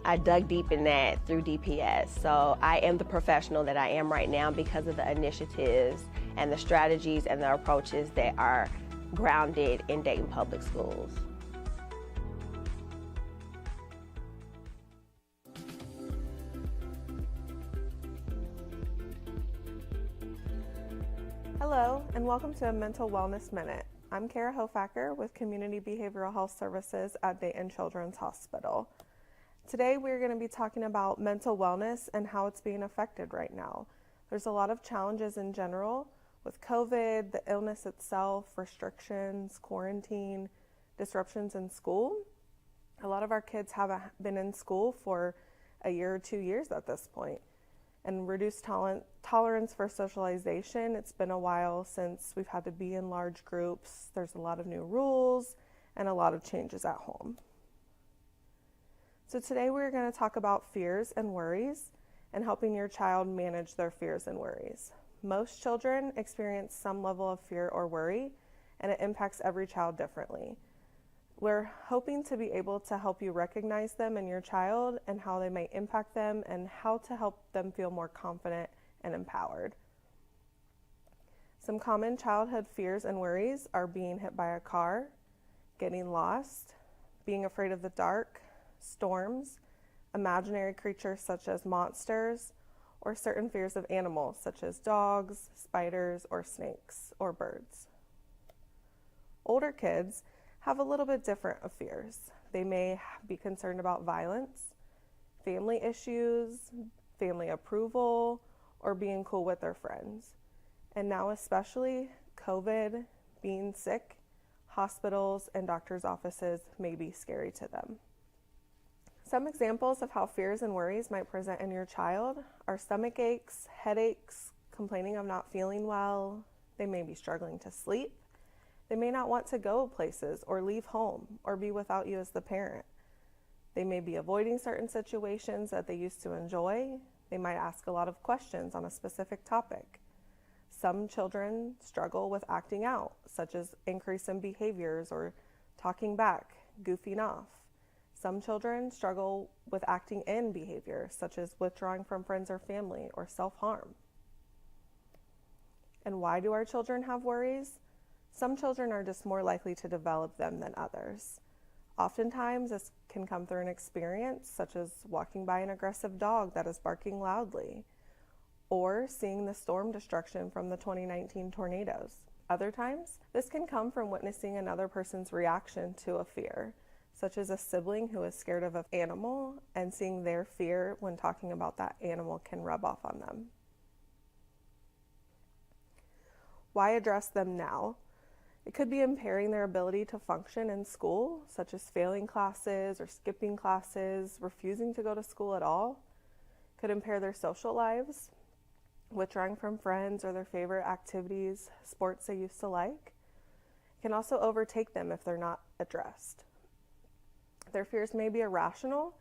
I dug deep in that through DPS. So I am the professional that I am right now because of the initiatives and the strategies and the approaches that are grounded in Dayton Public Schools. Hello, and welcome to a Mental Wellness Minute. I'm Kara Hofacker with Community Behavioral Health Services at Dayton Children's Hospital. Today we're going to be talking about mental wellness and how it's being affected right now. There's a lot of challenges in general with COVID, the illness itself, restrictions, quarantine, disruptions in school. A lot of our kids haven't been in school for a year or 2 years at this point. And reduced tolerance for socialization. It's been a while since we've had to be in large groups. There's a lot of new rules and a lot of changes at home. So today we're going to talk about fears and worries and helping your child manage their fears and worries. Most children experience some level of fear or worry, and it impacts every child differently. We're hoping to be able to help you recognize them in your child and how they may impact them and how to help them feel more confident and empowered. Some common childhood fears and worries are being hit by a car, getting lost, being afraid of the dark, storms, imaginary creatures such as monsters, or certain fears of animals such as dogs, spiders, or snakes, or birds. Older kids have a little bit different of fears. They may be concerned about violence, family issues, family approval, or being cool with their friends. And now especially COVID, being sick, hospitals and doctors' offices may be scary to them. Some examples of how fears and worries might present in your child are stomach aches, headaches, complaining of not feeling well. They may be struggling to sleep. They may not want to go places or leave home or be without you as the parent. They may be avoiding certain situations that they used to enjoy. They might ask a lot of questions on a specific topic. Some children struggle with acting out, such as increase in behaviors or talking back, goofing off. Some children struggle with acting in behavior, such as withdrawing from friends or family or self-harm. And why do our children have worries? Some children are just more likely to develop them than others. Oftentimes, this can come through an experience, such as walking by an aggressive dog that is barking loudly, or seeing the storm destruction from the 2019 tornadoes. Other times, this can come from witnessing another person's reaction to a fear, such as a sibling who is scared of an animal and seeing their fear when talking about that animal can rub off on them. Why address them now? It could be impairing their ability to function in school, such as failing classes or skipping classes, refusing to go to school at all. It could impair their social lives, withdrawing from friends or their favorite activities, sports they used to like. It can also overtake them if they're not addressed. Their fears may be irrational,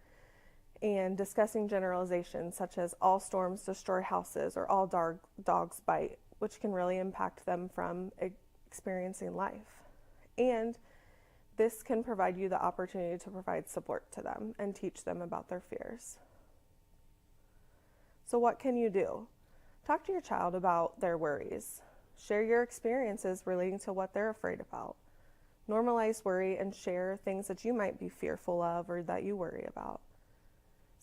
and discussing generalizations such as all storms destroy houses or all dogs bite, which can really impact them from experiencing life. And this can provide you the opportunity to provide support to them and teach them about their fears. So what can you do? Talk to your child about their worries. Share your experiences relating to what they're afraid about. Normalize worry and share things that you might be fearful of or that you worry about.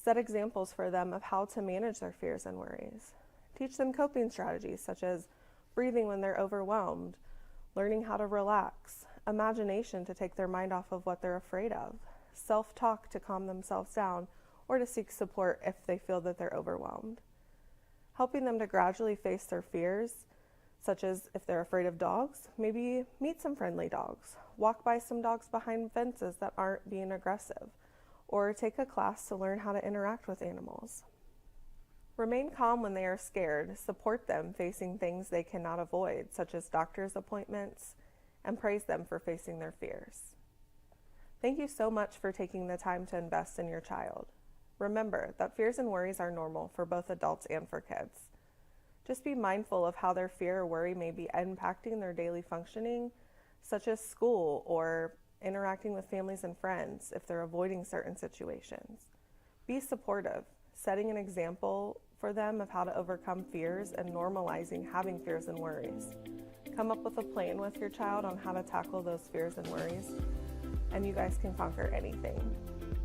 Set examples for them of how to manage their fears and worries. Teach them coping strategies such as breathing when they're overwhelmed, learning how to relax, imagination to take their mind off of what they're afraid of, self-talk to calm themselves down, or to seek support if they feel that they're overwhelmed. Helping them to gradually face their fears, such as if they're afraid of dogs, maybe meet some friendly dogs, walk by some dogs behind fences that aren't being aggressive, or take a class to learn how to interact with animals. Remain calm when they are scared, support them facing things they cannot avoid, such as doctor's appointments, and praise them for facing their fears. Thank you so much for taking the time to invest in your child. Remember that fears and worries are normal for both adults and for kids. Just be mindful of how their fear or worry may be impacting their daily functioning, such as school or interacting with families and friends if they're avoiding certain situations. Be supportive, setting an example for them of how to overcome fears and normalizing having fears and worries. Come up with a plan with your child on how to tackle those fears and worries, and you guys can conquer anything.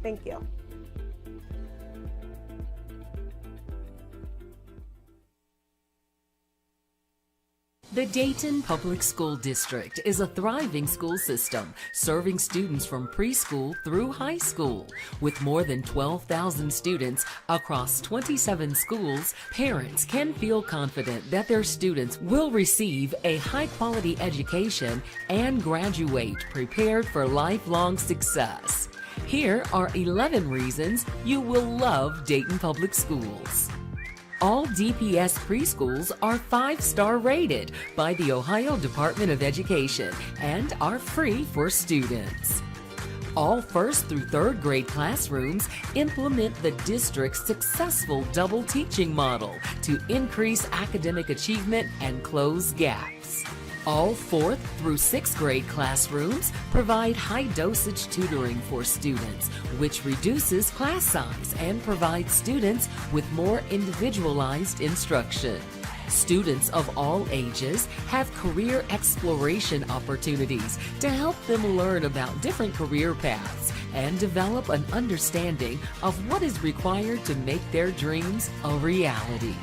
Thank you. The Dayton Public School District is a thriving school system serving students from preschool through high school. With more than 12,000 students across 27 schools, parents can feel confident that their students will receive a high-quality education and graduate prepared for lifelong success. Here are 11 reasons you will love Dayton Public Schools. All DPS preschools are 5-star rated by the Ohio Department of Education and are free for students. All 1st through 3rd grade classrooms implement the district's successful double teaching model to increase academic achievement and close gaps. All 4th through 6th grade classrooms provide high-dosage tutoring for students, which reduces class size and provides students with more individualized instruction. Students of all ages have career exploration opportunities to help them learn about different career paths and develop an understanding of what is required to make their dreams a reality.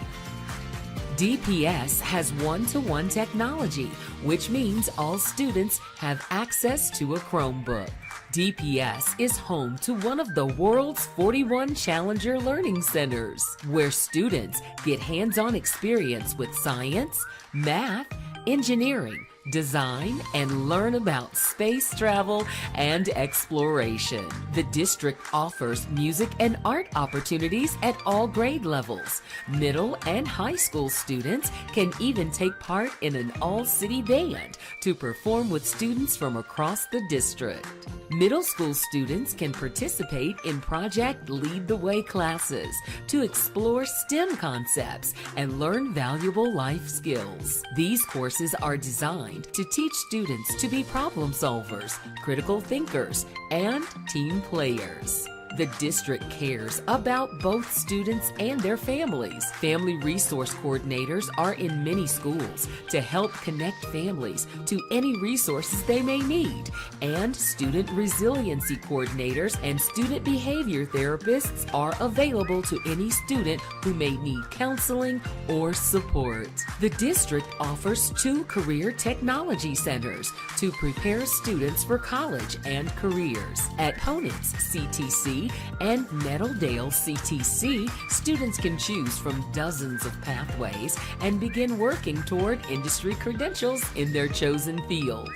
DPS has one-to-one technology, which means all students have access to a Chromebook. DPS is home to one of the world's 41 Challenger Learning Centers, where students get hands-on experience with science, math, engineering, design, and learn about space travel and exploration. The district offers music and art opportunities at all grade levels. Middle and high school students can even take part in an all-city band to perform with students from across the district. Middle school students can participate in Project Lead the Way classes to explore STEM concepts and learn valuable life skills. These courses are designed to teach students to be problem solvers, critical thinkers, and team players. The district cares about both students and their families. Family resource coordinators are in many schools to help connect families to any resources they may need. And student resiliency coordinators and student behavior therapists are available to any student who may need counseling or support. The district offers 2 career technology centers to prepare students for college and careers. At Ponitz CTC and Meadowdale CTC, students can choose from dozens of pathways and begin working toward industry credentials in their chosen field.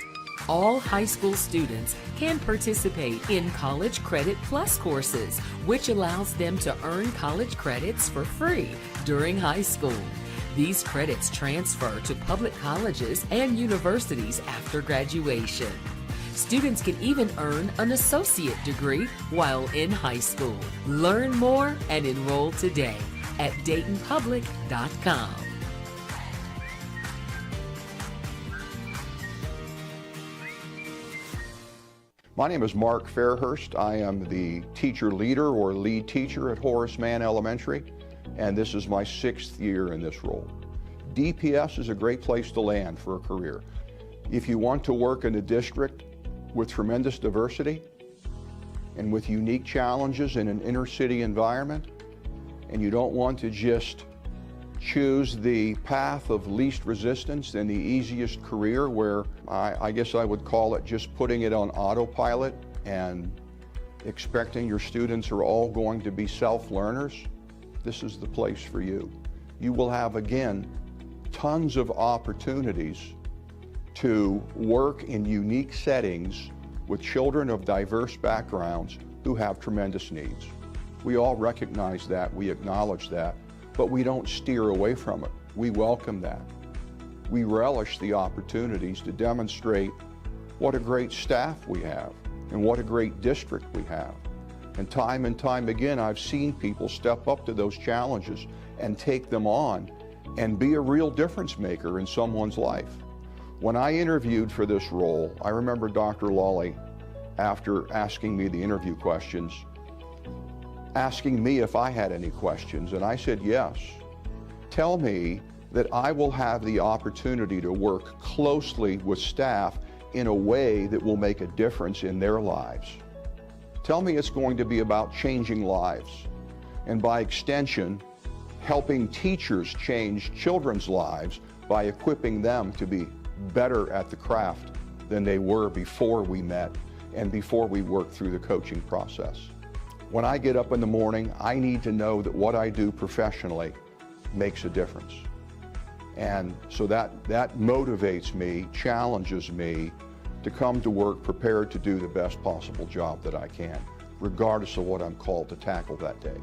All high school students can participate in College Credit Plus courses, which allows them to earn college credits for free during high school. These credits transfer to public colleges and universities after graduation. Students can even earn an associate degree while in high school. Learn more and enroll today at DaytonPublic.com. My name is Mark Fairhurst. I am the teacher leader or lead teacher at Horace Mann Elementary, and this is my 6th year in this role. DPS is a great place to land for a career. If you want to work in a district with tremendous diversity and with unique challenges in an inner city environment, and you don't want to just choose the path of least resistance and the easiest career where I guess I would call it just putting it on autopilot and expecting your students are all going to be self-learners, this is the place for you. You will have, again, tons of opportunities to work in unique settings with children of diverse backgrounds who have tremendous needs. We all recognize that, we acknowledge that, but we don't steer away from it. We welcome that. We relish the opportunities to demonstrate what a great staff we have, and what a great district we have. And time again, I've seen people step up to those challenges and take them on and be a real difference maker in someone's life. When I interviewed for this role, I remember Dr. Lawley, after asking me the interview questions, asking me if I had any questions, and I said yes. Tell me that I will have the opportunity to work closely with staff in a way that will make a difference in their lives. Tell me it's going to be about changing lives, and by extension, helping teachers change children's lives by equipping them to be better at the craft than they were before we met and before we worked through the coaching process. When I get up in the morning, I need to know that what I do professionally makes a difference. And so that motivates me, challenges me to come to work prepared to do the best possible job that I can, regardless of what I'm called to tackle that day.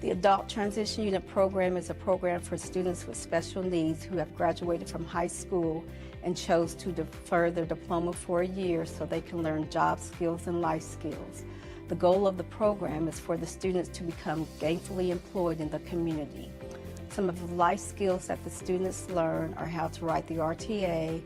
The Adult Transition Unit program is a program for students with special needs who have graduated from high school and chose to defer their diploma for a year so they can learn job skills and life skills. The goal of the program is for the students to become gainfully employed in the community. Some of the life skills that the students learn are how to write the RTA,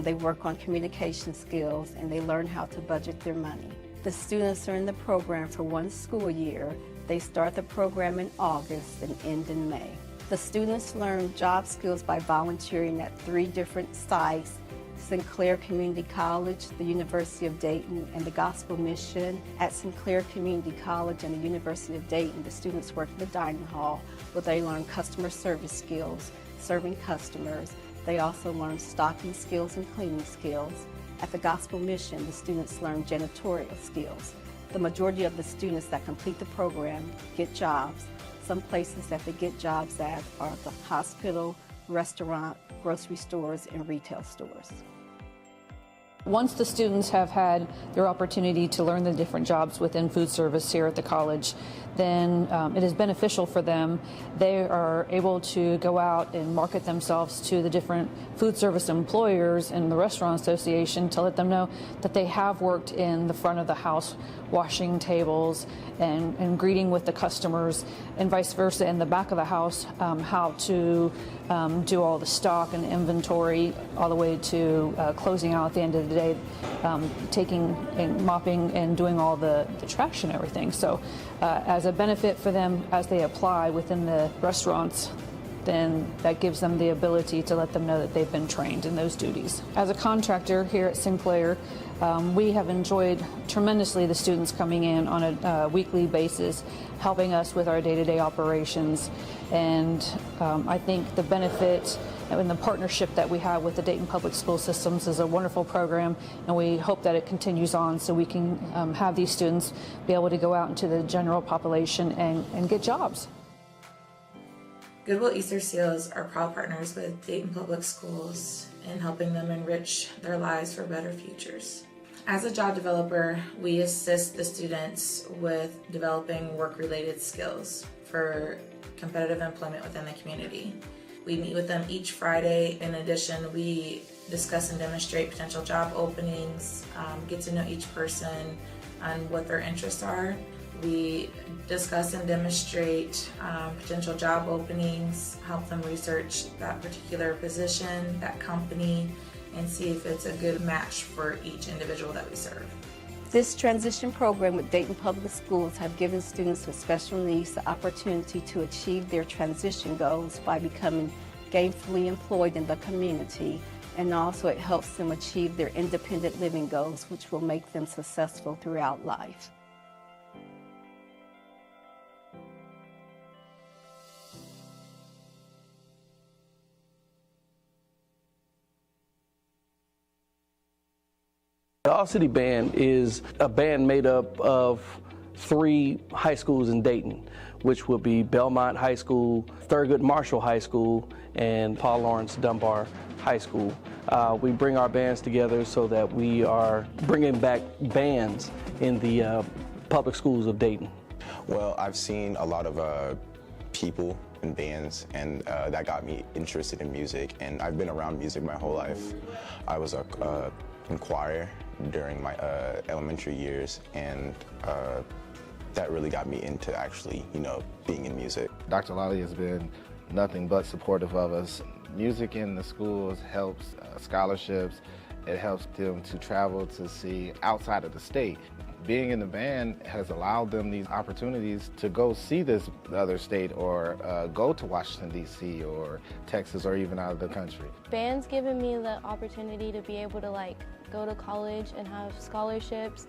they work on communication skills, and they learn how to budget their money. The students are in the program for 1 school year. They start the program in August and end in May. The students learn job skills by volunteering at 3 different sites: Sinclair Community College, the University of Dayton, and the Gospel Mission. At Sinclair Community College and the University of Dayton, the students work in the dining hall where they learn customer service skills, serving customers. They also learn stocking skills and cleaning skills. At the Gospel Mission, the students learn janitorial skills. The majority of the students that complete the program get jobs. Some places that they get jobs at are the hospital, restaurant, grocery stores, and retail stores. Once the students have had their opportunity to learn the different jobs within food service here at the college, then it is beneficial for them. They are able to go out and market themselves to the different food service employers and the Restaurant Association to let them know that they have worked in the front of the house, washing tables and greeting with the customers, and vice versa in the back of the house, how to do all the stock and inventory all the way to closing out at the end of the day, taking and mopping and doing all the trash and everything. So as a benefit for them as they apply within the restaurants, then that gives them the ability to let them know that they've been trained in those duties. As a contractor here at Sinclair, we have enjoyed tremendously the students coming in on a weekly basis, helping us with our day-to-day operations. And I think the benefit and the partnership that we have with the Dayton Public School Systems is a wonderful program, and we hope that it continues on so we can have these students be able to go out into the general population and get jobs. Goodwill Easter Seals are proud partners with Dayton Public Schools in helping them enrich their lives for better futures. As a job developer, we assist the students with developing work-related skills for competitive employment within the community. We meet with them each Friday. In addition, we discuss and demonstrate potential job openings, get to know each person and what their interests are. We discuss and demonstrate potential job openings, help them research that particular position, that company, and see if it's a good match for each individual that we serve. This transition program with Dayton Public Schools have given students with special needs the opportunity to achieve their transition goals by becoming gainfully employed in the community, and also it helps them achieve their independent living goals, which will make them successful throughout life. The All City Band is a band made up of 3 high schools in Dayton, which would be Belmont High School, Thurgood Marshall High School, and Paul Laurence Dunbar High School. We bring our bands together so that we are bringing back bands in the public schools of Dayton. Well, I've seen a lot of people and bands, and that got me interested in music. And I've been around music my whole life. I was in choir during my elementary years, and that really got me into actually, being in music. Dr. Lally has been nothing but supportive of us. Music in the schools helps scholarships. It helps them to travel to see outside of the state. Being in the band has allowed them these opportunities to go see this other state or go to Washington, D.C. or Texas or even out of the country. Band's given me the opportunity to be able to go to college and have scholarships,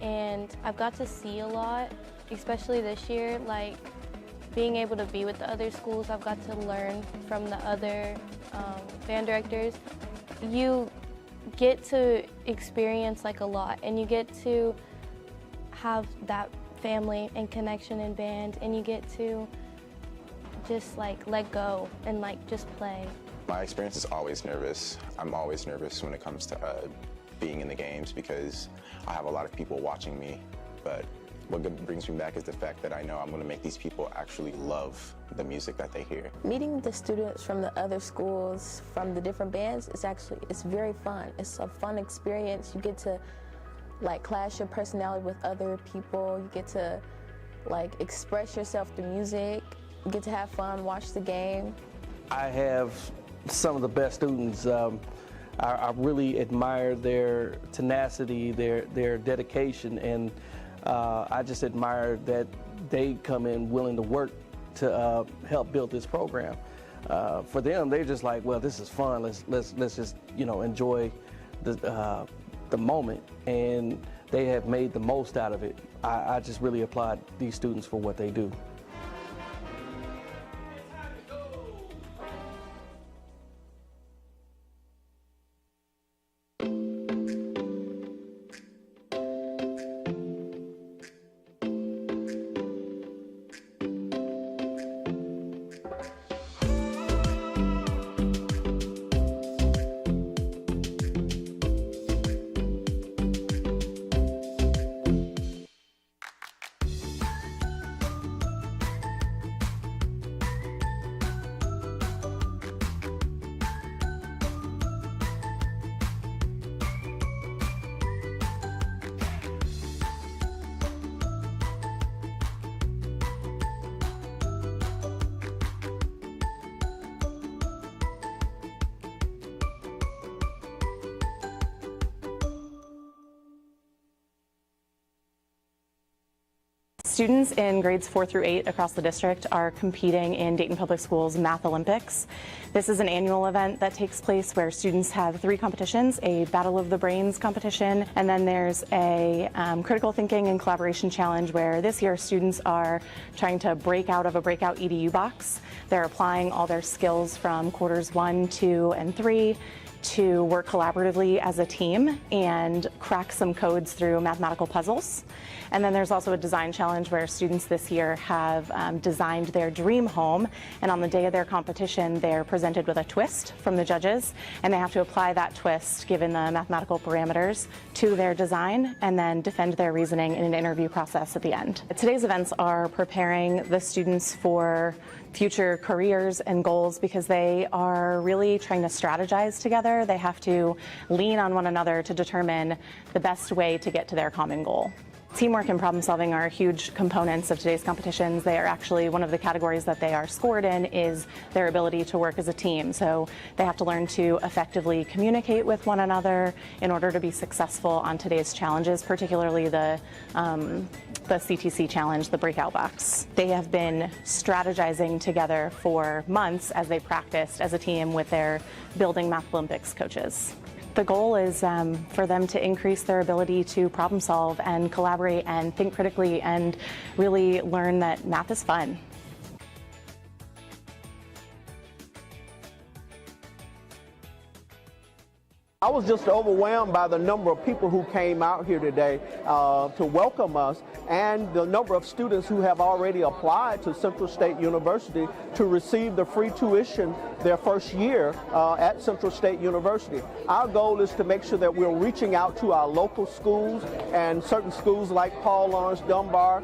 and I've got to see a lot, especially this year, being able to be with the other schools. I've got to learn from the other band directors. You get to experience a lot, and you get to have that family and connection in band, and you get to just let go and just play. My experience is always nervous. I'm always nervous when it comes to being in the games because I have a lot of people watching me, but what brings me back is the fact that I know I'm going to make these people actually love the music that they hear. Meeting the students from the other schools, from the different bands, it's very fun. It's a fun experience. You get to clash your personality with other people. You get to express yourself through music. You get to have fun, watch the game. I have some of the best students. I really admire their tenacity, their dedication, and I just admire that they come in willing to work to help build this program. For them, they're just well, this is fun. Let's just enjoy the moment, and they have made the most out of it. I just really applaud these students for what they do. Students in grades 4 through 8 across the district are competing in Dayton Public Schools Math Olympics. This is an annual event that takes place where students have 3 competitions, a Battle of the Brains competition, and then there's a critical thinking and collaboration challenge where this year students are trying to break out of a breakout EDU box. They're applying all their skills from quarters 1, 2, and 3 to work collaboratively as a team and crack some codes through mathematical puzzles. And then there's also a design challenge where students this year have designed their dream home, and on the day of their competition they're presented with a twist from the judges, and they have to apply that twist given the mathematical parameters to their design and then defend their reasoning in an interview process at the end. Today's events are preparing the students for future careers and goals because they are really trying to strategize together. They have to lean on one another to determine the best way to get to their common goal. Teamwork and problem solving are huge components of today's competitions. They are actually one of the categories that they are scored in is their ability to work as a team. So they have to learn to effectively communicate with one another in order to be successful on today's challenges, particularly the CTC challenge, the breakout box. They have been strategizing together for months as they practiced as a team with their Building Math Olympics coaches. The goal is for them to increase their ability to problem solve and collaborate and think critically and really learn that math is fun. I was just overwhelmed by the number of people who came out here today to welcome us and the number of students who have already applied to Central State University to receive the free tuition their first year at Central State University. Our goal is to make sure that we're reaching out to our local schools and certain schools like Paul Laurence Dunbar,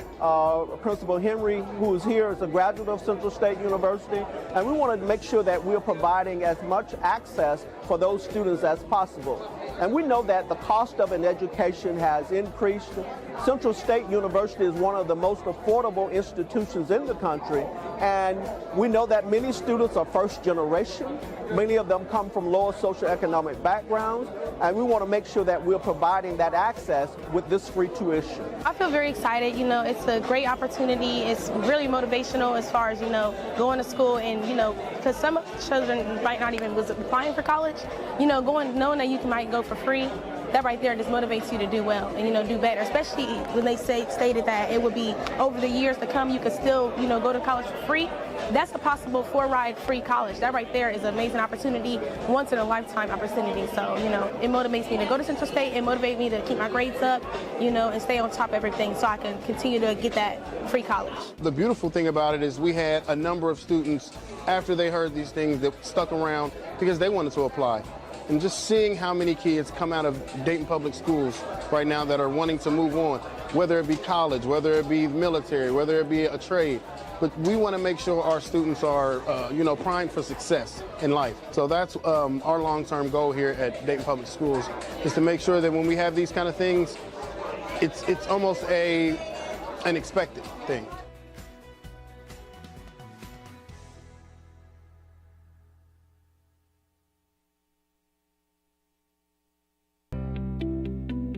Principal Henry, who is here as a graduate of Central State University, and we want to make sure that we're providing as much access for those students as possible. And we know that the cost of an education has increased. Central State University is one of the most affordable institutions in the country, and we know that many students are first generation. Many of them come from lower socioeconomic backgrounds, and we want to make sure that we're providing that access with this free tuition. I feel very excited. You know, it's a great opportunity. It's really motivational as far as, you know, going to school and, you know, because some children might not even was applying for college, you know, knowing that you might go for free. That right there just motivates you to do well and, you know, do better, especially when they stated that it would be over the years to come, you could still, you know, go to college for free. That's a possible 4-ride free college. That right there is an amazing opportunity, once in a lifetime opportunity. So, you know, it motivates me to go to Central State. It motivates me to keep my grades up, you know, and stay on top of everything so I can continue to get that free college. The beautiful thing about it is we had a number of students after they heard these things that stuck around because they wanted to apply. And just seeing how many kids come out of Dayton Public Schools right now that are wanting to move on, whether it be college, whether it be military, whether it be a trade. But we want to make sure our students are, you know, primed for success in life. So that's our long-term goal here at Dayton Public Schools, is to make sure that when we have these kind of things, it's almost an expected thing.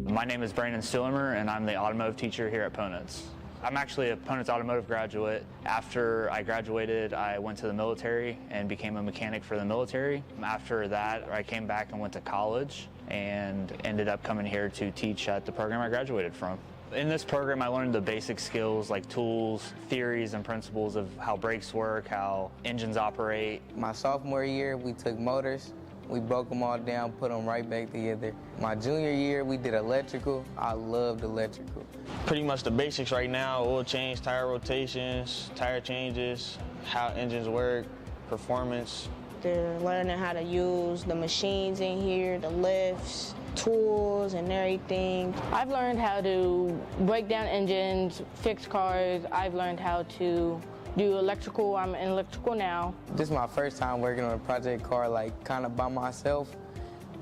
My name is Brandon Stillemer, and I'm the automotive teacher here at Ponitz. I'm actually a Ponitz automotive graduate. After I graduated, I went to the military and became a mechanic for the military. After that, I came back and went to college and ended up coming here to teach at the program I graduated from. In this program, I learned the basic skills like tools, theories, and principles of how brakes work, how engines operate. My sophomore year, we took motors. We broke them all down, put them right back together. My junior year, we did electrical. I loved electrical. Pretty much the basics right now: oil change, tire rotations, tire changes, how engines work, performance. They're learning how to use the machines in here, the lifts, tools, and everything. I've learned how to break down engines, fix cars. I've learned how to do electrical. I'm in electrical now. This is my first time working on a project car, like kind of by myself,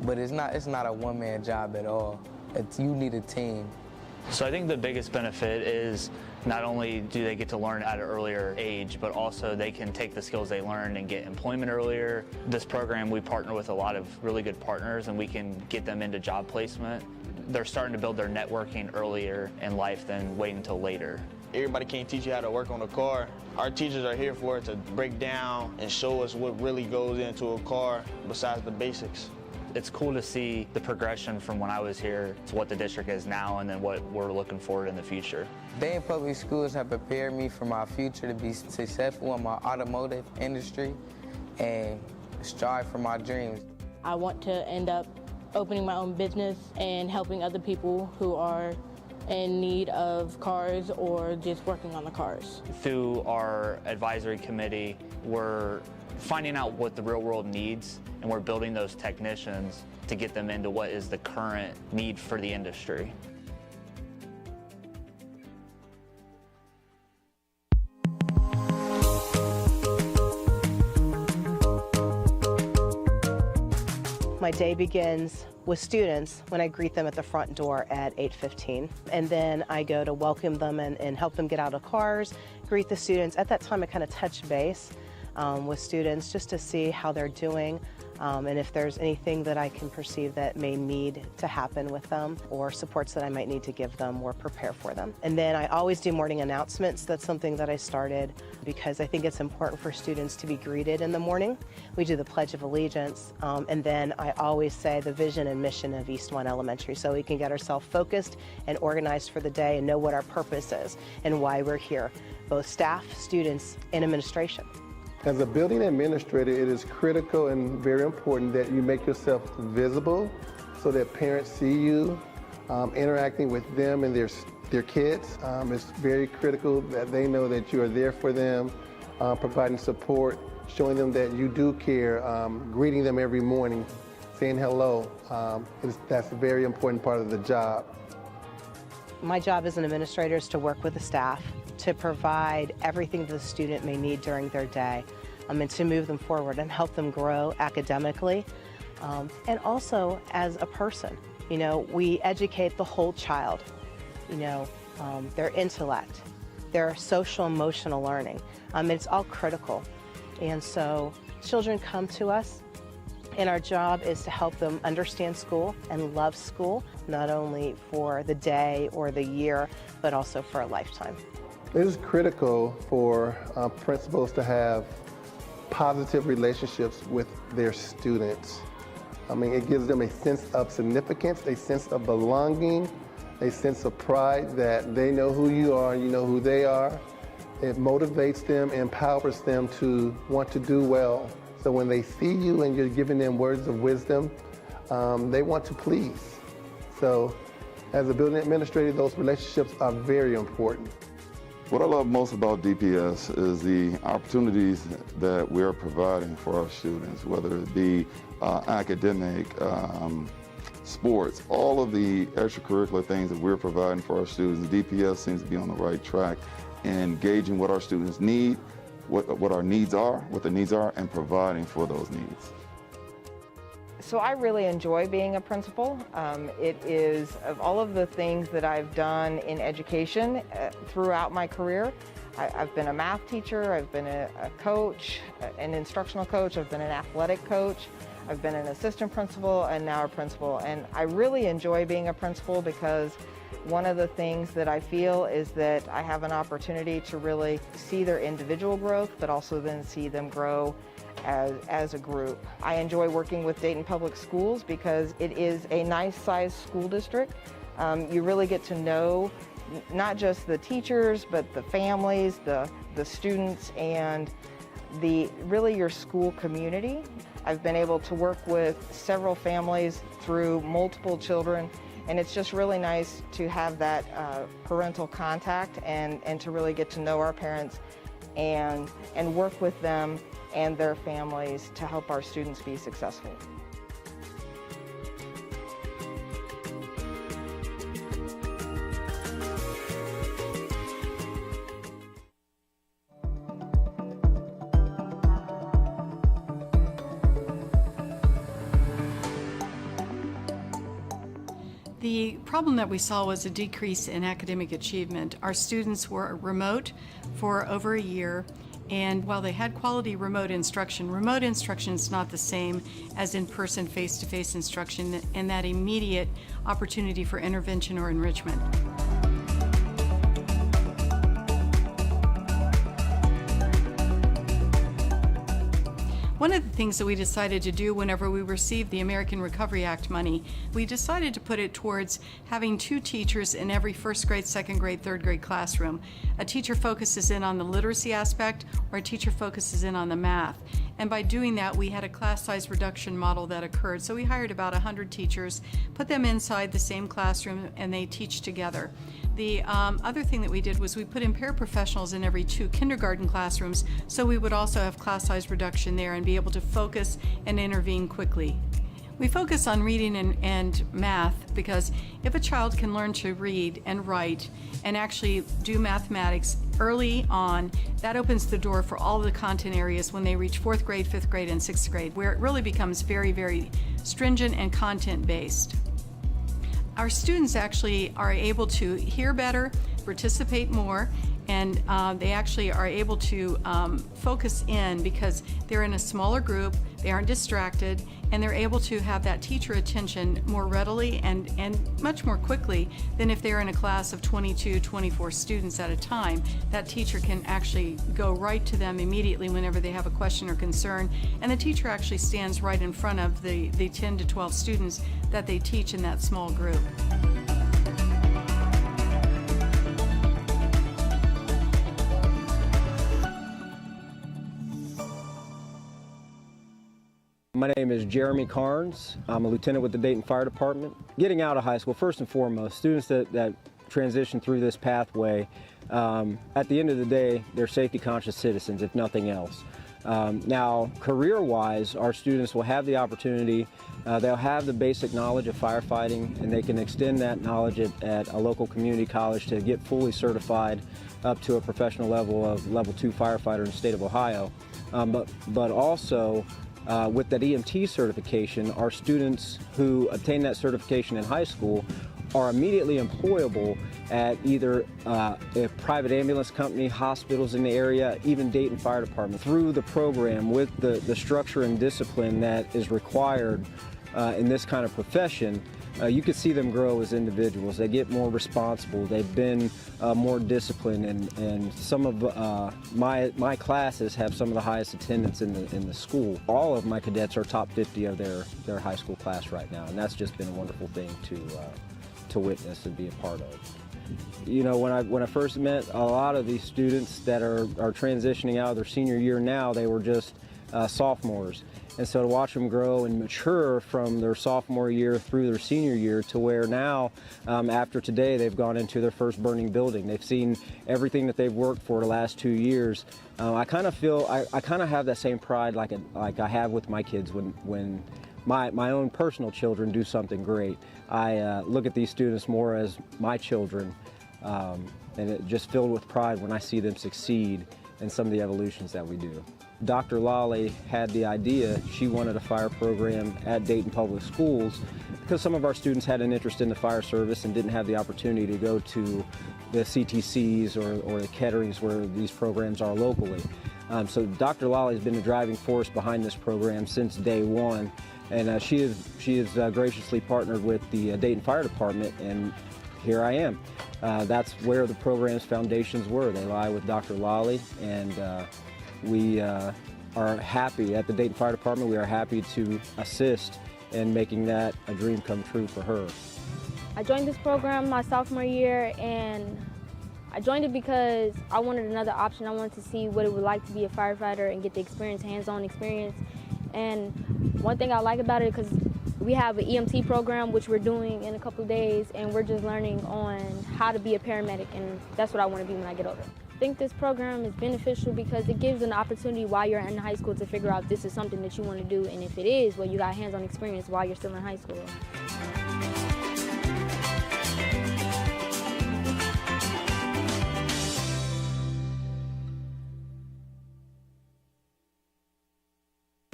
but it's not a one-man job at all. You need a team. So I think the biggest benefit is not only do they get to learn at an earlier age, but also they can take the skills they learned and get employment earlier. This program, we partner with a lot of really good partners, and we can get them into job placement. They're starting to build their networking earlier in life than wait until later. Everybody can't teach you how to work on a car. Our teachers are here for it to break down and show us what really goes into a car besides the basics. It's cool to see the progression from when I was here to what the district is now and then what we're looking forward in the future. Dayton Public Schools have prepared me for my future to be successful in my automotive industry and strive for my dreams. I want to end up opening my own business and helping other people who are in need of cars or just working on the cars. Through our advisory committee, we're finding out what the real world needs, and we're building those technicians to get them into what is the current need for the industry. My day begins with students when I greet them at the front door at 8:15. And then I go to welcome them and help them get out of cars, greet the students. At that time, I kind of touch base with students just to see how they're doing and if there's anything that I can perceive that may need to happen with them or supports that I might need to give them or prepare for them. And then I always do morning announcements. That's something that I started because I think it's important for students to be greeted in the morning. We do the Pledge of Allegiance, and then I always say the vision and mission of East One Elementary so we can get ourselves focused and organized for the day and know what our purpose is and why we're here, both staff, students, and administration. As a building administrator, it is critical and very important that you make yourself visible so that parents see you, interacting with them and their their kids. It's very critical that they know that you are there for them, providing support, showing them that you do care, greeting them every morning, saying hello. That's a very important part of the job. My job as an administrator is to work with the staff to provide everything the student may need during their day, and to move them forward and help them grow academically, and also as a person. You know, we educate the whole child, you know, their intellect, their social emotional learning. It's all critical. And so children come to us, and our job is to help them understand school and love school, not only for the day or the year, but also for a lifetime. It is critical for principals to have positive relationships with their students. I mean, it gives them a sense of significance, a sense of belonging, a sense of pride that they know who you are and you know who they are. It motivates them, empowers them to want to do well. So when they see you and you're giving them words of wisdom, they want to please. So as a building administrator, those relationships are very important. What I love most about DPS is the opportunities that we're providing for our students, whether it be academic, sports, all of the extracurricular things that we're providing for our students. DPS seems to be on the right track in engaging what our students need, what our needs are, what the needs are, and providing for those needs. So I really enjoy being a principal. It is, of all of the things that I've done in education throughout my career, I've been a math teacher, I've been a coach, an instructional coach, I've been an athletic coach, I've been an assistant principal, and now a principal. And I really enjoy being a principal because one of the things that I feel is that I have an opportunity to really see their individual growth, but also then see them grow as a group. I enjoy working with Dayton Public Schools because it is a nice sized school district. You really get to know not just the teachers, but the families, the students, and really your school community. I've been able to work with several families through multiple children, and it's just really nice to have that parental contact and to really get to know our parents and work with them and their families to help our students be successful. The problem that we saw was a decrease in academic achievement. Our students were remote for over a year, and while they had quality remote instruction is not the same as in-person face-to-face instruction and that immediate opportunity for intervention or enrichment. One of the things that we decided to do whenever we received the American Recovery Act money, we decided to put it towards having 2 teachers in every first grade, second grade, third grade classroom. A teacher focuses in on the literacy aspect, or a teacher focuses in on the math. And by doing that, we had a class size reduction model that occurred. So we hired about 100 teachers, put them inside the same classroom, and they teach together. The other thing that we did was we put in paraprofessionals in every 2 kindergarten classrooms, so we would also have class size reduction there and be able to focus and intervene quickly. We focus on reading and math because if a child can learn to read and write and actually do mathematics early on, that opens the door for all the content areas when they reach 4th grade, 5th grade, and 6th grade, where it really becomes very, very stringent and content-based. Our students actually are able to hear better, participate more, and they actually are able to focus in because they're in a smaller group, they aren't distracted, and they're able to have that teacher attention more readily and much more quickly than if they're in a class of 22, 24 students at a time. That teacher can actually go right to them immediately whenever they have a question or concern, and the teacher actually stands right in front of the 10 to 12 students that they teach in that small group. My name is Jeremy Carnes. I'm a lieutenant with the Dayton Fire Department. Getting out of high school, first and foremost, students that transition through this pathway, at the end of the day, they're safety-conscious citizens, if nothing else. Now, career-wise, our students will have the opportunity, they'll have the basic knowledge of firefighting, and they can extend that knowledge at a local community college to get fully certified up to a professional level of level 2 firefighter in the state of Ohio. But also, with that EMT certification, our students who obtain that certification in high school are immediately employable at either a private ambulance company, hospitals in the area, even Dayton Fire Department. Through the program, with the structure and discipline that is required in this kind of profession, you could see them grow as individuals. They get more responsible. They've been more disciplined, and some of my classes have some of the highest attendance in the school. All of my cadets are top 50 of their high school class right now, and that's just been a wonderful thing to witness and be a part of. You know, when I first met a lot of these students that are transitioning out of their senior year now, they were just sophomores. And so to watch them grow and mature from their sophomore year through their senior year to where now, after today, they've gone into their first burning building. They've seen everything that they've worked for the last 2 years. I kind of feel, I kind of have that same pride like I have with my kids when my own personal children do something great. I look at these students more as my children, and it just filled with pride when I see them succeed in some of the evolutions that we do. Dr. Lally had the idea. She wanted a fire program at Dayton Public Schools because some of our students had an interest in the fire service and didn't have the opportunity to go to the CTCs or the Ketterings where these programs are locally. So Dr. Lally has been the driving force behind this program since day one, and she has graciously partnered with the Dayton Fire Department, and here I am. That's where the program's foundations were. They lie with Dr. Lally, and we are happy at the Dayton Fire Department. We are happy to assist in making that a dream come true for her. I joined this program my sophomore year, and I joined it because I wanted another option. I wanted to see what it would like to be a firefighter and get the experience, hands-on experience. And one thing I like about it, because we have an EMT program, which we're doing in a couple of days, and we're just learning on how to be a paramedic, and that's what I want to be when I get older. I think this program is beneficial because it gives an opportunity while you're in high school to figure out if this is something that you want to do, and if it is, well, you got hands-on experience while you're still in high school.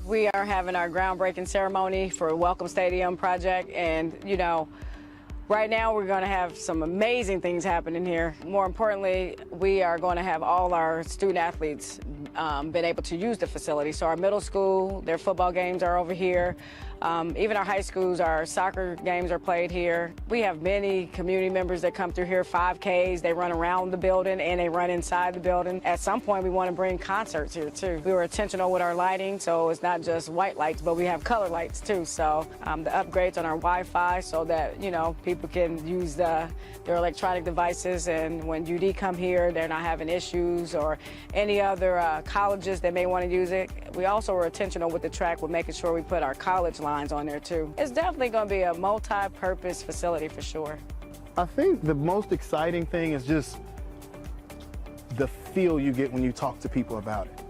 We are having our groundbreaking ceremony for Welcome Stadium project, and you know, right now we're going to have some amazing things happening here. More importantly, we are going to have all our student athletes been able to use the facility. So our middle school, their football games are over here. Even our high schools, our soccer games are played here. We have many community members that come through here, 5Ks, they run around the building and they run inside the building. At some point, we want to bring concerts here too. We were intentional with our lighting, so it's not just white lights, but we have color lights too. So the upgrades on our Wi-Fi so that, you know, people can use their electronic devices, and when UD come here, they're not having issues, or any other colleges that may want to use it. We also were intentional with the track with making sure we put our college lines on there too. It's definitely going to be a multi-purpose facility for sure. I think the most exciting thing is just the feel you get when you talk to people about it.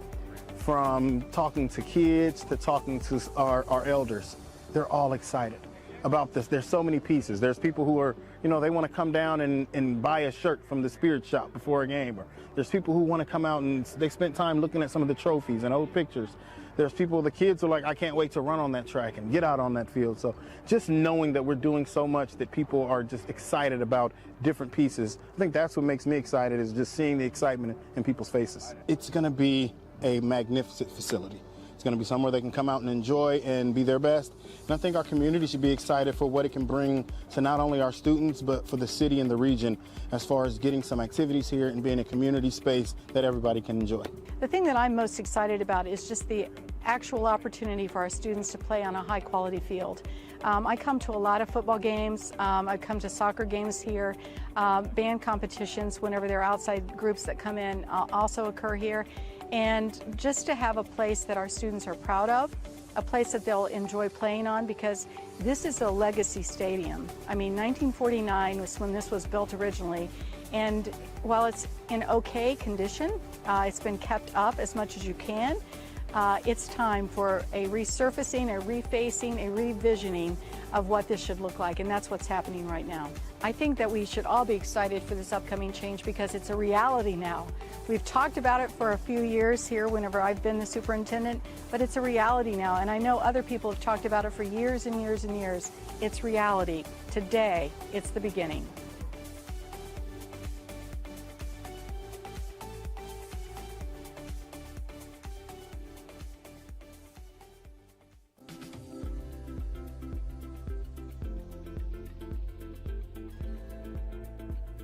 From talking to kids to talking to our elders, they're all excited about this. There's so many pieces. There's people who are, you know, they want to come down and buy a shirt from the Spirit Shop before a game. Or there's people who want to come out and they spent time looking at some of the trophies and old pictures. There's people, the kids are like, I can't wait to run on that track and get out on that field. So just knowing that we're doing so much that people are just excited about different pieces, I think that's what makes me excited, is just seeing the excitement in people's faces. It's going to be a magnificent facility. It's going to be somewhere they can come out and enjoy and be their best. And I think our community should be excited for what it can bring to not only our students, but for the city and the region, as far as getting some activities here and being a community space that everybody can enjoy. The thing that I'm most excited about is just the actual opportunity for our students to play on a high quality field. I come to a lot of football games. I come to soccer games here. Band competitions, whenever there are outside groups that come in, also occur here. and just to have a place that our students are proud of, a place that they'll enjoy playing on, because this is a legacy stadium. I mean, 1949 was when this was built originally, and while it's in okay condition, it's been kept up as much as you can. It's time for a resurfacing, a refacing, a revisioning of what this should look like, and that's what's happening right now. I think that we should all be excited for this upcoming change because it's a reality now. We've talked about it for a few years here whenever I've been the superintendent, but it's a reality now, and I know other people have talked about it for years and years and years. It's reality. Today, it's the beginning.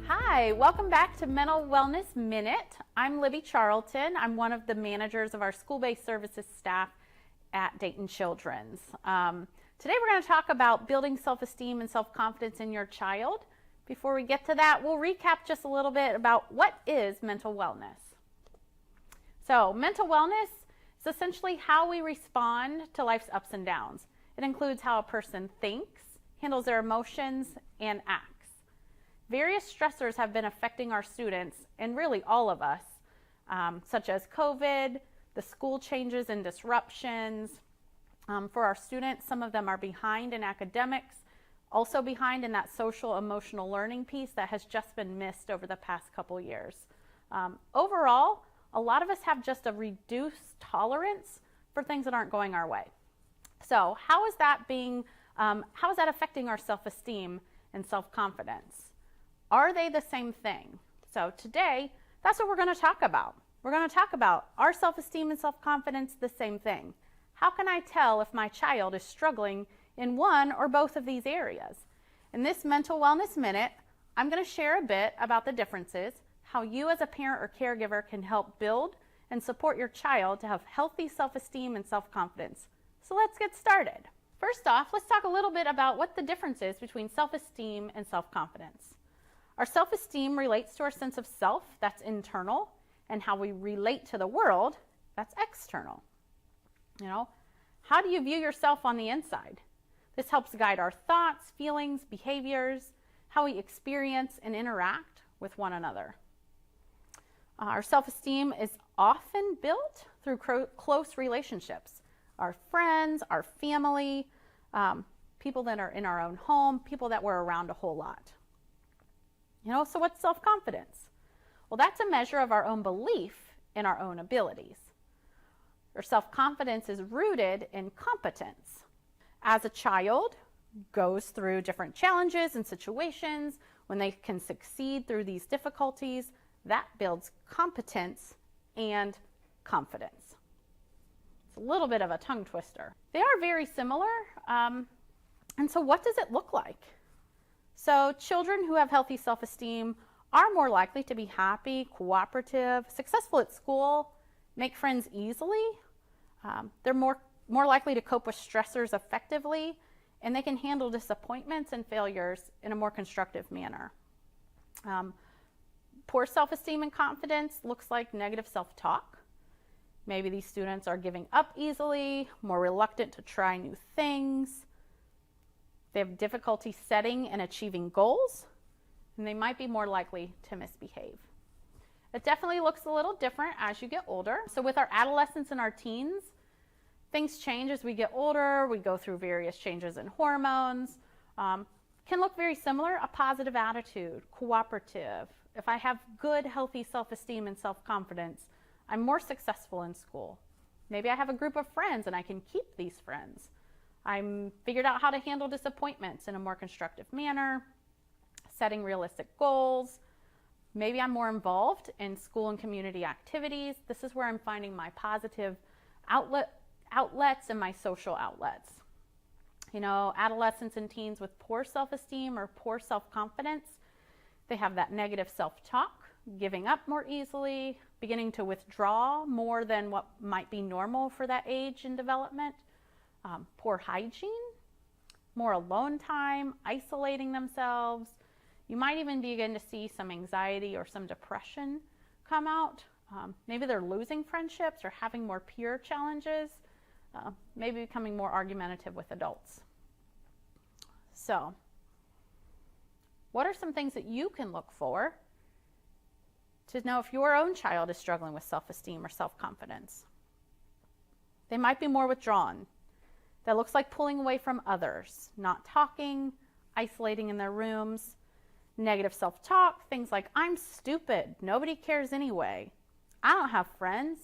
Hi, welcome back to Mental Wellness Minute. I'm Libby Charlton. I'm one of the managers of our school-based services staff at Dayton Children's. Today we're going to talk about building self-esteem and self-confidence in your child. Before we get to that, we'll recap just a little bit about what is mental wellness. So, mental wellness is essentially how we respond to life's ups and downs. It includes how a person thinks, handles their emotions, and acts. Various stressors have been affecting our students, and really all of us, such as COVID, the school changes and disruptions. For our students, some of them are behind in academics, also behind in that social emotional learning piece that has just been missed over the past couple years. Overall, a lot of us have just a reduced tolerance for things that aren't going our way. So how is that affecting our self-esteem and self-confidence? Are they the same thing? So today, that's what we're going to talk about. We're going to talk about, are self-esteem and self-confidence the same thing? How can I tell if my child is struggling in one or both of these areas? In this Mental Wellness Minute, I'm going to share a bit about the differences, how you as a parent or caregiver can help build and support your child to have healthy self-esteem and self-confidence. So let's get started. First off, let's talk a little bit about what the difference is between self-esteem and self-confidence. Our self-esteem relates to our sense of self, that's internal, and how we relate to the world, that's external. You know, how do you view yourself on the inside? This helps guide our thoughts, feelings, behaviors, how we experience and interact with one another. Our self-esteem is often built through close relationships. Our friends, our family, people that are in our own home, people that we're around a whole lot. You know, so what's self-confidence? Well, that's a measure of our own belief in our own abilities. Our self-confidence is rooted in competence. As a child goes through different challenges and situations, when they can succeed through these difficulties, that builds competence and confidence. It's a little bit of a tongue twister. They are very similar, and so what does it look like? So children who have healthy self-esteem are more likely to be happy, cooperative, successful at school, make friends easily. They're more likely to cope with stressors effectively, and they can handle disappointments and failures in a more constructive manner. Poor self-esteem and confidence looks like negative self-talk. Maybe these students are giving up easily, more reluctant to try new things. They have difficulty setting and achieving goals, and they might be more likely to misbehave. It definitely looks a little different as you get older. So with our adolescents and our teens, things change as we get older. We go through various changes in hormones. Can look very similar, a positive attitude, cooperative. If I have good, healthy self-esteem and self-confidence, I'm more successful in school. Maybe I have a group of friends and I can keep these friends. I'm figured out how to handle disappointments in a more constructive manner, setting realistic goals. Maybe I'm more involved in school and community activities. This is where I'm finding my positive outlets and my social outlets. You know, adolescents and teens with poor self-esteem or poor self-confidence, they have that negative self-talk, giving up more easily, beginning to withdraw more than what might be normal for that age and development. Poor hygiene, more alone time, isolating themselves. You might even begin to see some anxiety or some depression come out. Maybe they're losing friendships or having more peer challenges, maybe becoming more argumentative with adults. So, what are some things that you can look for to know if your own child is struggling with self-esteem or self-confidence? They might be more withdrawn. That looks like pulling away from others, not talking, isolating in their rooms, negative self-talk, things like, I'm stupid, nobody cares anyway, I don't have friends,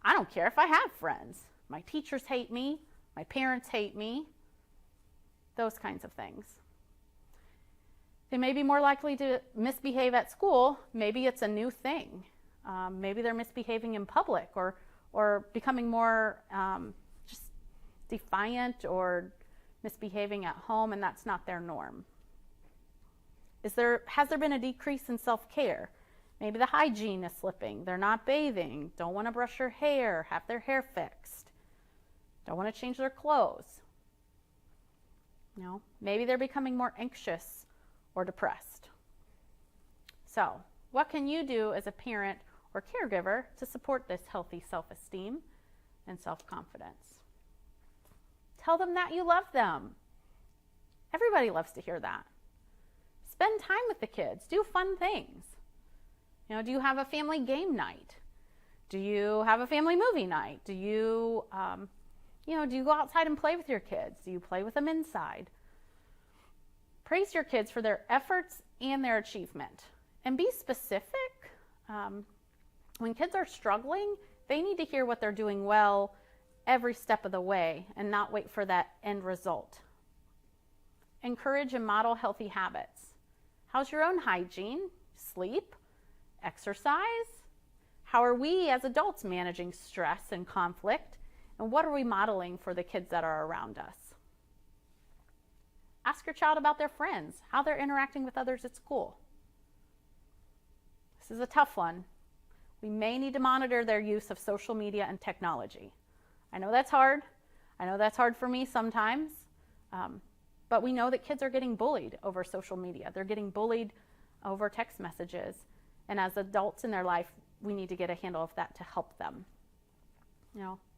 I don't care if I have friends, my teachers hate me, my parents hate me, those kinds of things. They may be more likely to misbehave at school. Maybe it's a new thing. Maybe they're misbehaving in public or becoming more just defiant or misbehaving at home, and that's not their norm. Has there been a decrease in self-care? Maybe the hygiene is slipping. They're not bathing, don't want to brush their hair, have their hair fixed, don't want to change their clothes. Maybe they're becoming more anxious or depressed. So, what can you do as a parent or caregiver to support this healthy self-esteem and self-confidence? Tell them that you love them. Everybody loves to hear that. Spend time with the kids. Do fun things. Do you have a family game night? Do you have a family movie night? Do you, do you go outside and play with your kids? Do you play with them inside? Praise your kids for their efforts and their achievement. And be specific. When kids are struggling, they need to hear what they're doing well every step of the way and not wait for that end result. Encourage and model healthy habits. How's your own hygiene? Sleep? Exercise? How are we as adults managing stress and conflict? And what are we modeling for the kids that are around us? Ask your child about their friends, how they're interacting with others at school. This is a tough one. We may need to monitor their use of social media and technology. I know that's hard. I know that's hard for me sometimes. But we know that kids are getting bullied over social media. They're getting bullied over text messages. And as adults in their life, we need to get a handle of that to help them.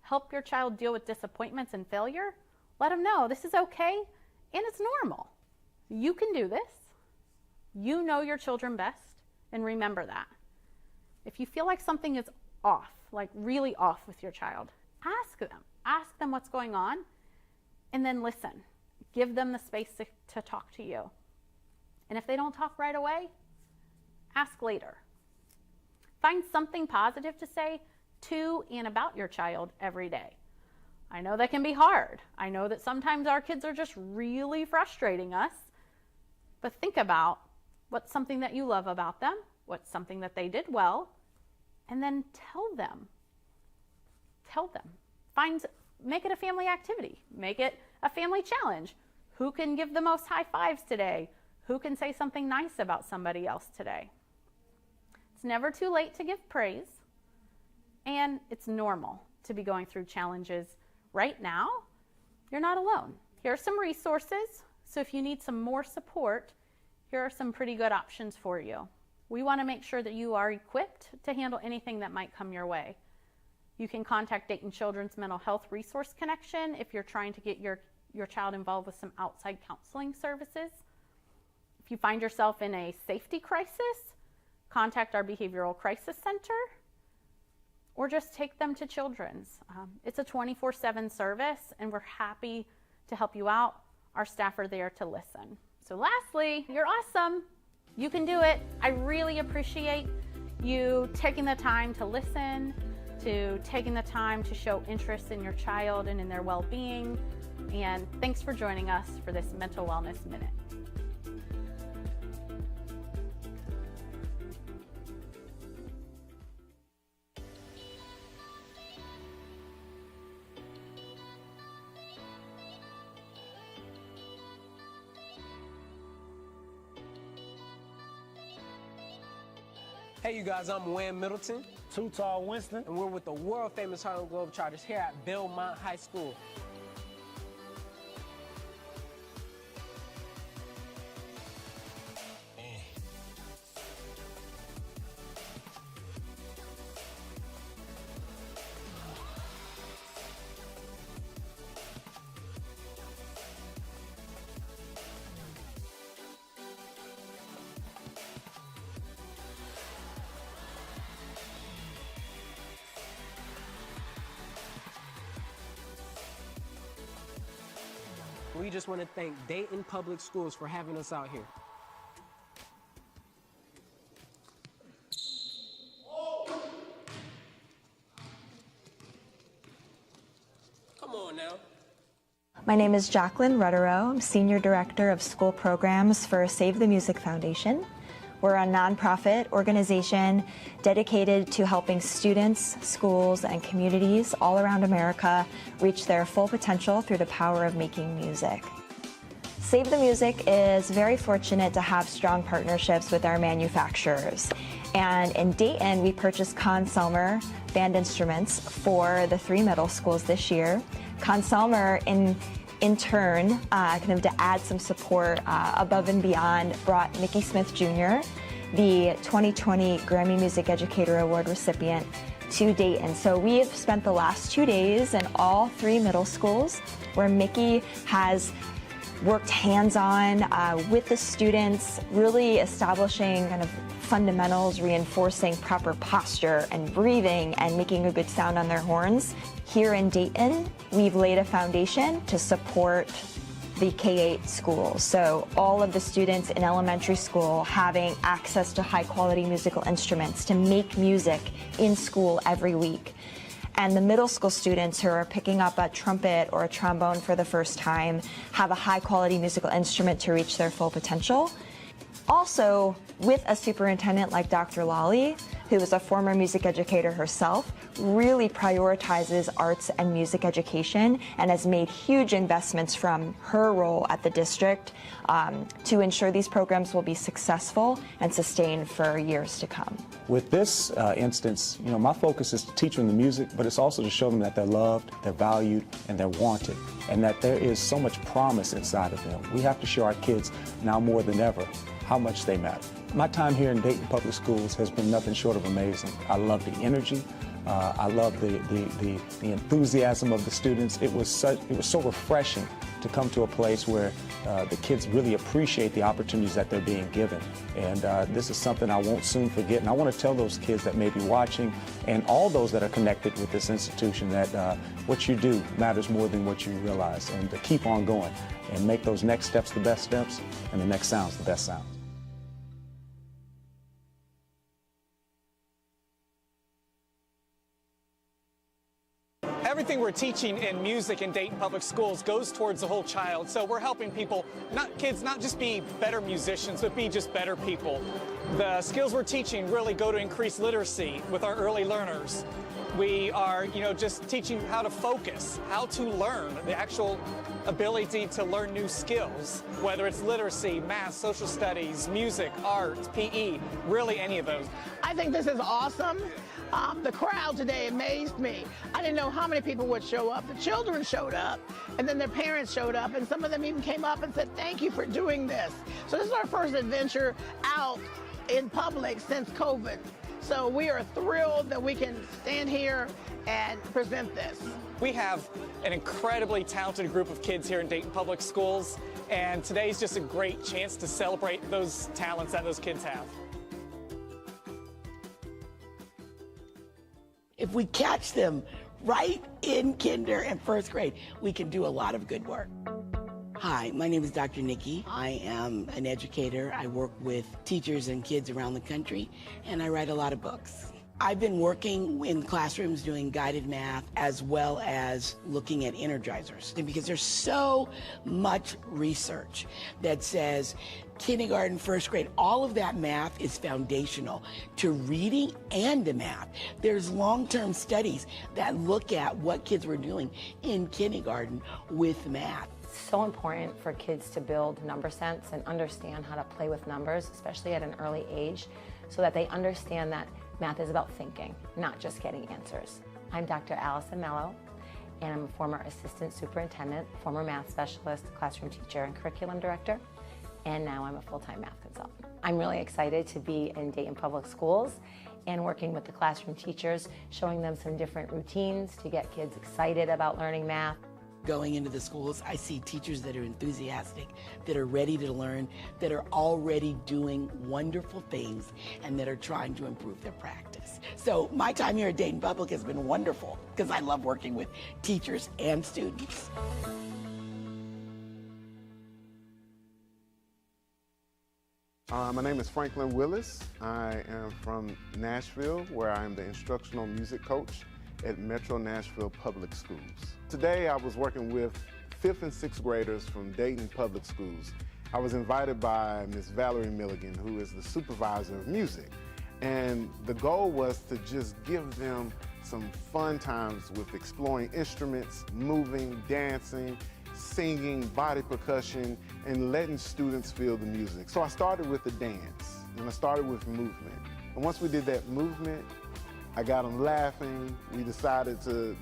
Help your child deal with disappointments and failure. Let them know this is okay and it's normal. You can do this. You know your children best, and remember that. If you feel like something is off, like really off with your child, ask them what's going on, and then listen. Give them the space to talk to you. And if they don't talk right away, ask later. Find something positive to say to and about your child every day. I know that can be hard. I know that sometimes our kids are just really frustrating us. But think about what's something that you love about them, what's something that they did well, and then tell them. Tell them. Make it a family activity. Make it a family challenge. Who can give the most high fives today? Who can say something nice about somebody else today? It's never too late to give praise, and it's normal to be going through challenges right now. You're not alone. Here are some resources. So if you need some more support, here are some pretty good options for you. We want to make sure that you are equipped to handle anything that might come your way. You can contact Dayton Children's Mental Health Resource Connection if you're trying to get your child involved with some outside counseling services. If you find yourself in a safety crisis, contact our Behavioral Crisis Center, or just take them to Children's. It's a 24/7 service, and we're happy to help you out. Our staff are there to listen. So lastly, you're awesome. You can do it. I really appreciate you taking the time to listen, to taking the time to show interest in your child and in their well-being. And thanks for joining us for this Mental Wellness Minute. Hey you guys, I'm Wham Middleton. Too Tall Winston. And we're with the world famous Harlem Globetrotters here at Belmont High School. We just want to thank Dayton Public Schools for having us out here. Come on now. My name is Jacqueline Rutterow. I'm Senior Director of School Programs for Save the Music Foundation. We're a nonprofit organization dedicated to helping students, schools, and communities all around America reach their full potential through the power of making music. Save the Music is very fortunate to have strong partnerships with our manufacturers. And in Dayton, we purchased Conn-Selmer band instruments for the 3 middle schools this year. Conn-Selmer, in turn, kind of to add some support above and beyond, brought Mickey Smith Jr., the 2020 Grammy Music Educator Award recipient, to Dayton. So we have spent the last 2 days in all 3 middle schools where Mickey has worked hands-on with the students, really establishing kind of fundamentals, reinforcing proper posture and breathing and making a good sound on their horns. Here in Dayton, we've laid a foundation to support the K-8 schools. So all of the students in elementary school having access to high-quality musical instruments to make music in school every week. And the middle school students who are picking up a trumpet or a trombone for the first time have a high-quality musical instrument to reach their full potential. Also, with a superintendent like Dr. Lally, who is a former music educator herself, really prioritizes arts and music education and has made huge investments from her role at the district to ensure these programs will be successful and sustained for years to come. With this instance, my focus is to teach them the music, but it's also to show them that they're loved, they're valued, and they're wanted, and that there is so much promise inside of them. We have to show our kids now more than ever how much they matter. My time here in Dayton Public Schools has been nothing short of amazing. I love the energy. I love the enthusiasm of the students. It was so refreshing to come to a place where the kids really appreciate the opportunities that they're being given. And this is something I won't soon forget. And I want to tell those kids that may be watching and all those that are connected with this institution that what you do matters more than what you realize. And to keep on going and make those next steps the best steps and the next sounds the best sounds. Everything we're teaching in music in Dayton Public Schools goes towards the whole child. So we're helping people, kids not just be better musicians, but be just better people. The skills we're teaching really go to increase literacy with our early learners. We are, just teaching how to focus, how to learn, the actual ability to learn new skills, whether it's literacy, math, social studies, music, art, PE, really any of those. I think this is awesome. The crowd today amazed me. I didn't know how many people would show up. The children showed up, and then their parents showed up, and some of them even came up and said, thank you for doing this. So this is our first adventure out in public since COVID. So we are thrilled that we can stand here and present this. We have an incredibly talented group of kids here in Dayton Public Schools, and today's just a great chance to celebrate those talents that those kids have. If we catch them right in kinder and first grade, we can do a lot of good work. Hi, my name is Dr. Nikki. I am an educator. I work with teachers and kids around the country, and I write a lot of books. I've been working in classrooms doing guided math as well as looking at energizers. And because there's so much research that says kindergarten, first grade, all of that math is foundational to reading and to math. There's long-term studies that look at what kids were doing in kindergarten with math. It's so important for kids to build number sense and understand how to play with numbers, especially at an early age, so that they understand that math is about thinking, not just getting answers. I'm Dr. Allison Mello, and I'm a former assistant superintendent, former math specialist, classroom teacher, and curriculum director, and now I'm a full-time math consultant. I'm really excited to be in Dayton Public Schools and working with the classroom teachers, showing them some different routines to get kids excited about learning math. Going into the schools, I see teachers that are enthusiastic, that are ready to learn, that are already doing wonderful things, and that are trying to improve their practice. So my time here at Dayton Public has been wonderful because I love working with teachers and students. My name is Franklin Willis. I am from Nashville, where I am the instructional music coach at Metro Nashville Public Schools. Today I was working with 5th and 6th graders from Dayton Public Schools. I was invited by Ms. Valerie Milligan, who is the supervisor of music. And the goal was to just give them some fun times with exploring instruments, moving, dancing, singing, body percussion, and letting students feel the music. So I started with the dance, and I started with movement. And once we did that movement, I got them laughing. We decided to,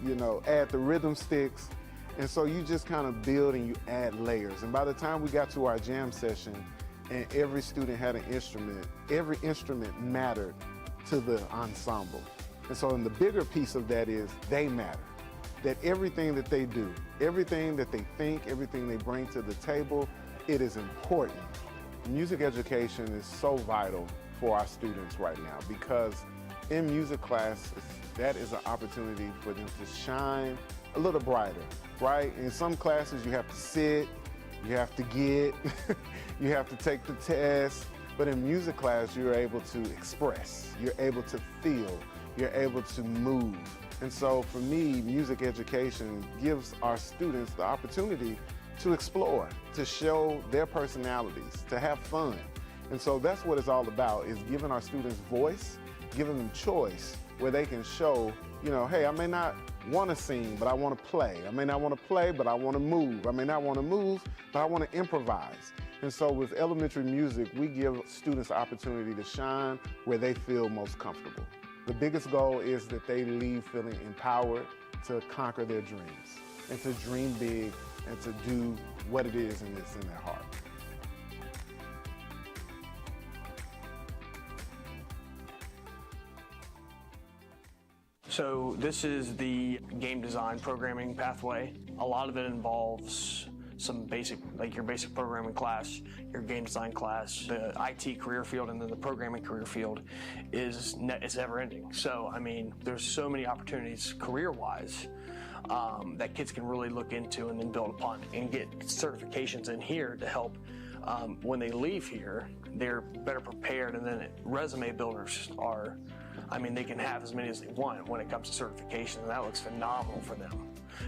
add the rhythm sticks. And so you just kind of build and you add layers. And by the time we got to our jam session and every student had an instrument, every instrument mattered to the ensemble. And so the bigger piece of that is they matter. That everything that they do, everything that they think, everything they bring to the table, it is important. Music education is so vital for our students right now because in music class, that is an opportunity for them to shine a little brighter, right? In some classes, you have to sit, you have to get, you have to take the test, but in music class, you're able to express, you're able to feel, you're able to move. And so for me, music education gives our students the opportunity to explore, to show their personalities, to have fun. And so that's what it's all about, is giving our students voice, giving them choice, where they can show, hey, I may not want to sing, but I want to play. I may not want to play, but I want to move. I may not want to move, but I want to improvise. And so with elementary music, we give students the opportunity to shine where they feel most comfortable. The biggest goal is that they leave feeling empowered to conquer their dreams and to dream big and to do what it is and it's in their heart. So this is the game design programming pathway. A lot of it involves some basic, like your basic programming class, your game design class, the IT career field, and then the programming career field is never ending. So, I mean, there's so many opportunities career-wise that kids can really look into and then build upon and get certifications in here to help when they leave here, they're better prepared, and then resume builders are, I mean, they can have as many as they want when it comes to certification, and that looks phenomenal for them.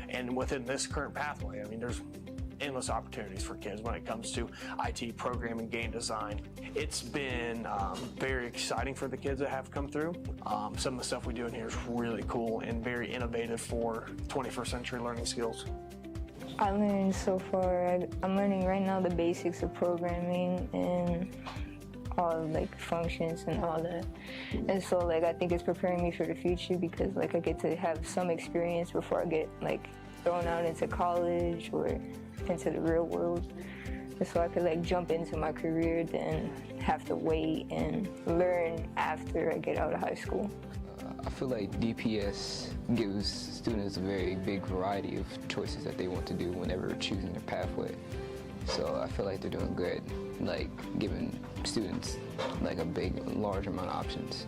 And within this current pathway, I mean, there's endless opportunities for kids when it comes to IT, programming, game design. It's been very exciting for the kids that have come through. Some of the stuff we do in here is really cool and very innovative for 21st century learning skills. I learned so far, I'm learning right now the basics of programming and all like functions and all that. And so I think it's preparing me for the future because I get to have some experience before I get thrown out into college or into the real world. And so I could jump into my career than have to wait and learn after I get out of high school. I feel like DPS gives students a very big variety of choices that they want to do whenever choosing their pathway. So I feel like they're doing good, giving students a large amount of options.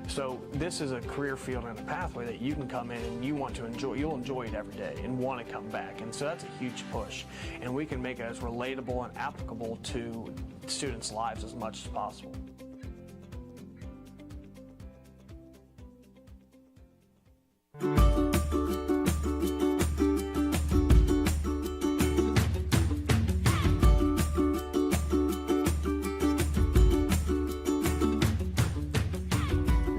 So this is a career field and a pathway that you can come in and you want to enjoy. You'll enjoy it every day and want to come back. And so that's a huge push. And we can make it as relatable and applicable to students' lives as much as possible.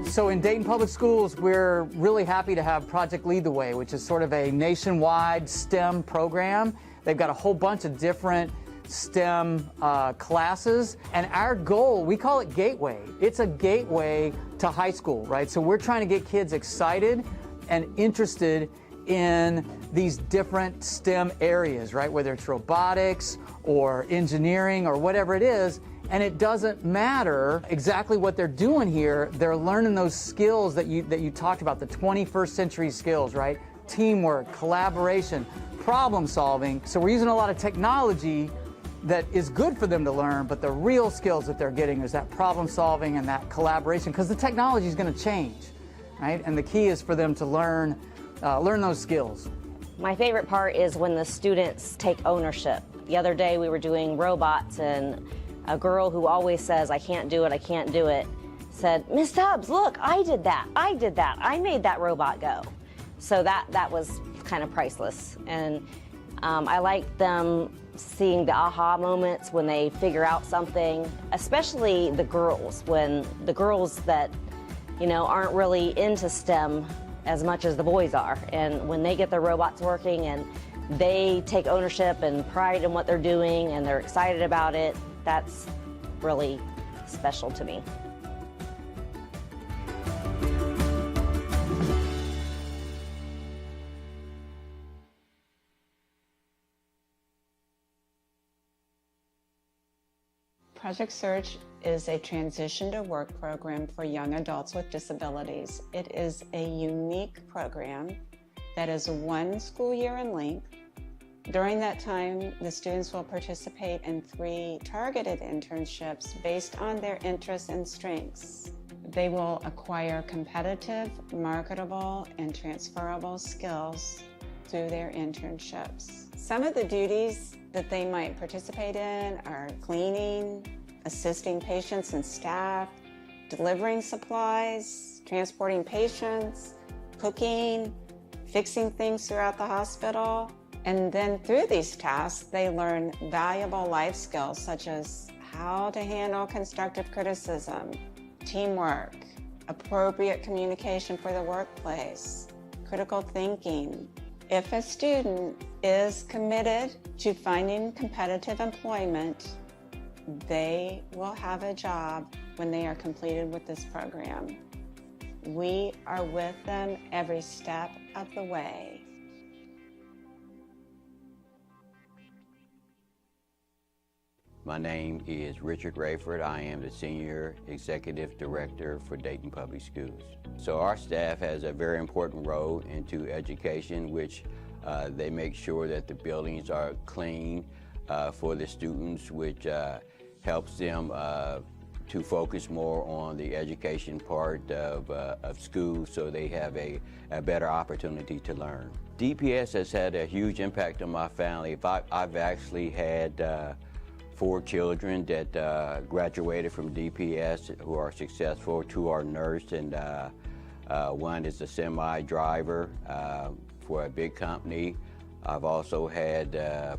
So in Dayton Public Schools, we're really happy to have Project Lead the Way, which is sort of a nationwide STEM program. They've got a whole bunch of different STEM classes, and our goal, we call it Gateway. It's a gateway to high school, right? So we're trying to get kids excited and interested in these different STEM areas, right? Whether it's robotics or engineering or whatever it is. And it doesn't matter exactly what they're doing here. They're learning those skills that you talked about, the 21st century skills, right? Teamwork, collaboration, problem solving. So we're using a lot of technology that is good for them to learn, but the real skills that they're getting is that problem solving and that collaboration, because the technology is going to change, right? And the key is for them to learn those skills. My favorite part is when the students take ownership. The other day we were doing robots, and A girl who always says, I can't do it, said, Miss Tubbs, look, I did that, I made that robot go. So that was kind of priceless. And I like them seeing the aha moments when they figure out something, especially the girls, when the girls that, aren't really into STEM as much as the boys are. And when they get their robots working and they take ownership and pride in what they're doing and they're excited about it, that's really special to me. Project Surge is a transition to work program for young adults with disabilities. It is a unique program that is 1 school year in length. During that time, the students will participate in 3 targeted internships based on their interests and strengths. They will acquire competitive, marketable, and transferable skills through their internships. Some of the duties that they might participate in are cleaning, assisting patients and staff, delivering supplies, transporting patients, cooking, fixing things throughout the hospital. And then through these tasks, they learn valuable life skills such as how to handle constructive criticism, teamwork, appropriate communication for the workplace, critical thinking. If a student is committed to finding competitive employment, they will have a job when they are completed with this program. We are with them every step of the way. My name is Richard Rayford. I am the Senior Executive Director for Dayton Public Schools. So our staff has a very important role into education, which they make sure that the buildings are clean for the students, which helps them to focus more on the education part of school, so they have a better opportunity to learn. DPS has had a huge impact on my family. I've actually had 4 children that graduated from DPS who are successful. 2 are nursed, and 1 is a semi-driver for a big company. I've also had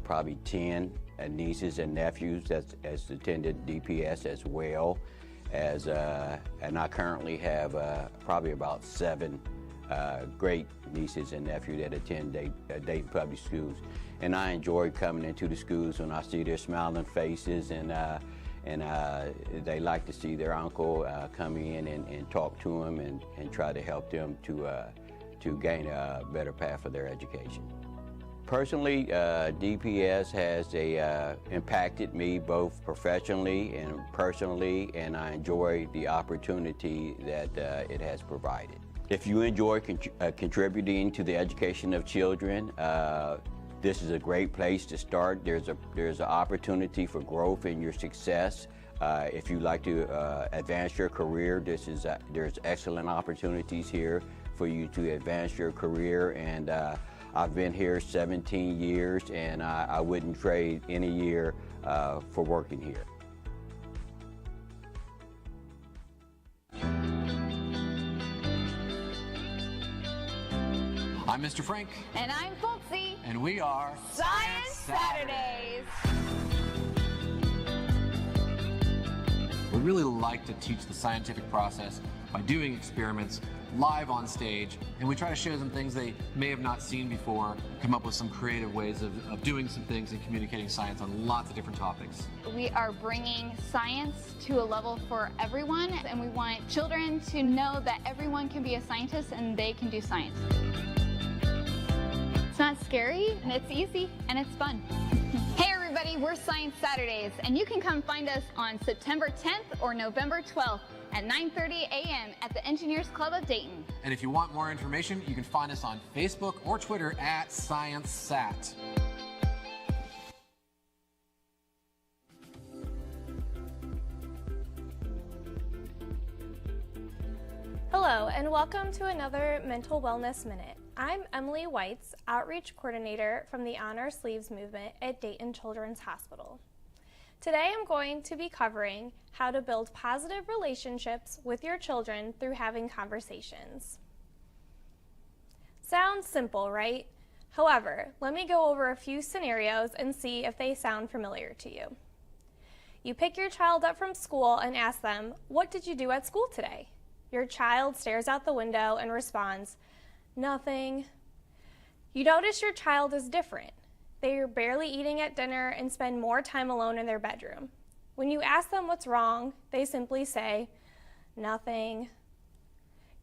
probably 10 nieces and nephews that has attended DPS as well, and I currently have probably about 7 great nieces and nephews that attend Dayton Public Schools. And I enjoy coming into the schools when I see their smiling faces, and they like to see their uncle come in and talk to them and try to help them to gain a better path for their education. Personally, DPS has impacted me both professionally and personally, and I enjoy the opportunity that it has provided. If you enjoy contributing to the education of children, this is a great place to start. There's an opportunity for growth in your success. If you like to advance your career, there's excellent opportunities here for you to advance your career, and I've been here 17 years, and I wouldn't trade any year for working here. I'm Mr. Frank. And I'm Folksy. And we are Science Saturdays. We really like to teach the scientific process by doing experiments live on stage, and we try to show them things they may have not seen before, come up with some creative ways of doing some things and communicating science on lots of different topics. We are bringing science to a level for everyone, and we want children to know that everyone can be a scientist and they can do science. It's not scary, and it's easy, and it's fun. Hey everybody, we're Science Saturdays, and you can come find us on September 10th or November 12th at 9:30 a.m. at the Engineers Club of Dayton. And if you want more information, you can find us on Facebook or Twitter at ScienceSat. Hello, and welcome to another Mental Wellness Minute. I'm Emily Weitz, Outreach Coordinator from the On Our Sleeves movement at Dayton Children's Hospital. Today I'm going to be covering how to build positive relationships with your children through having conversations. Sounds simple, right? However, let me go over a few scenarios and see if they sound familiar to you. You pick your child up from school and ask them, "What did you do at school today?" Your child stares out the window and responds, "Nothing." You notice your child is different. They are barely eating at dinner and spend more time alone in their bedroom. When you ask them what's wrong, they simply say, "Nothing."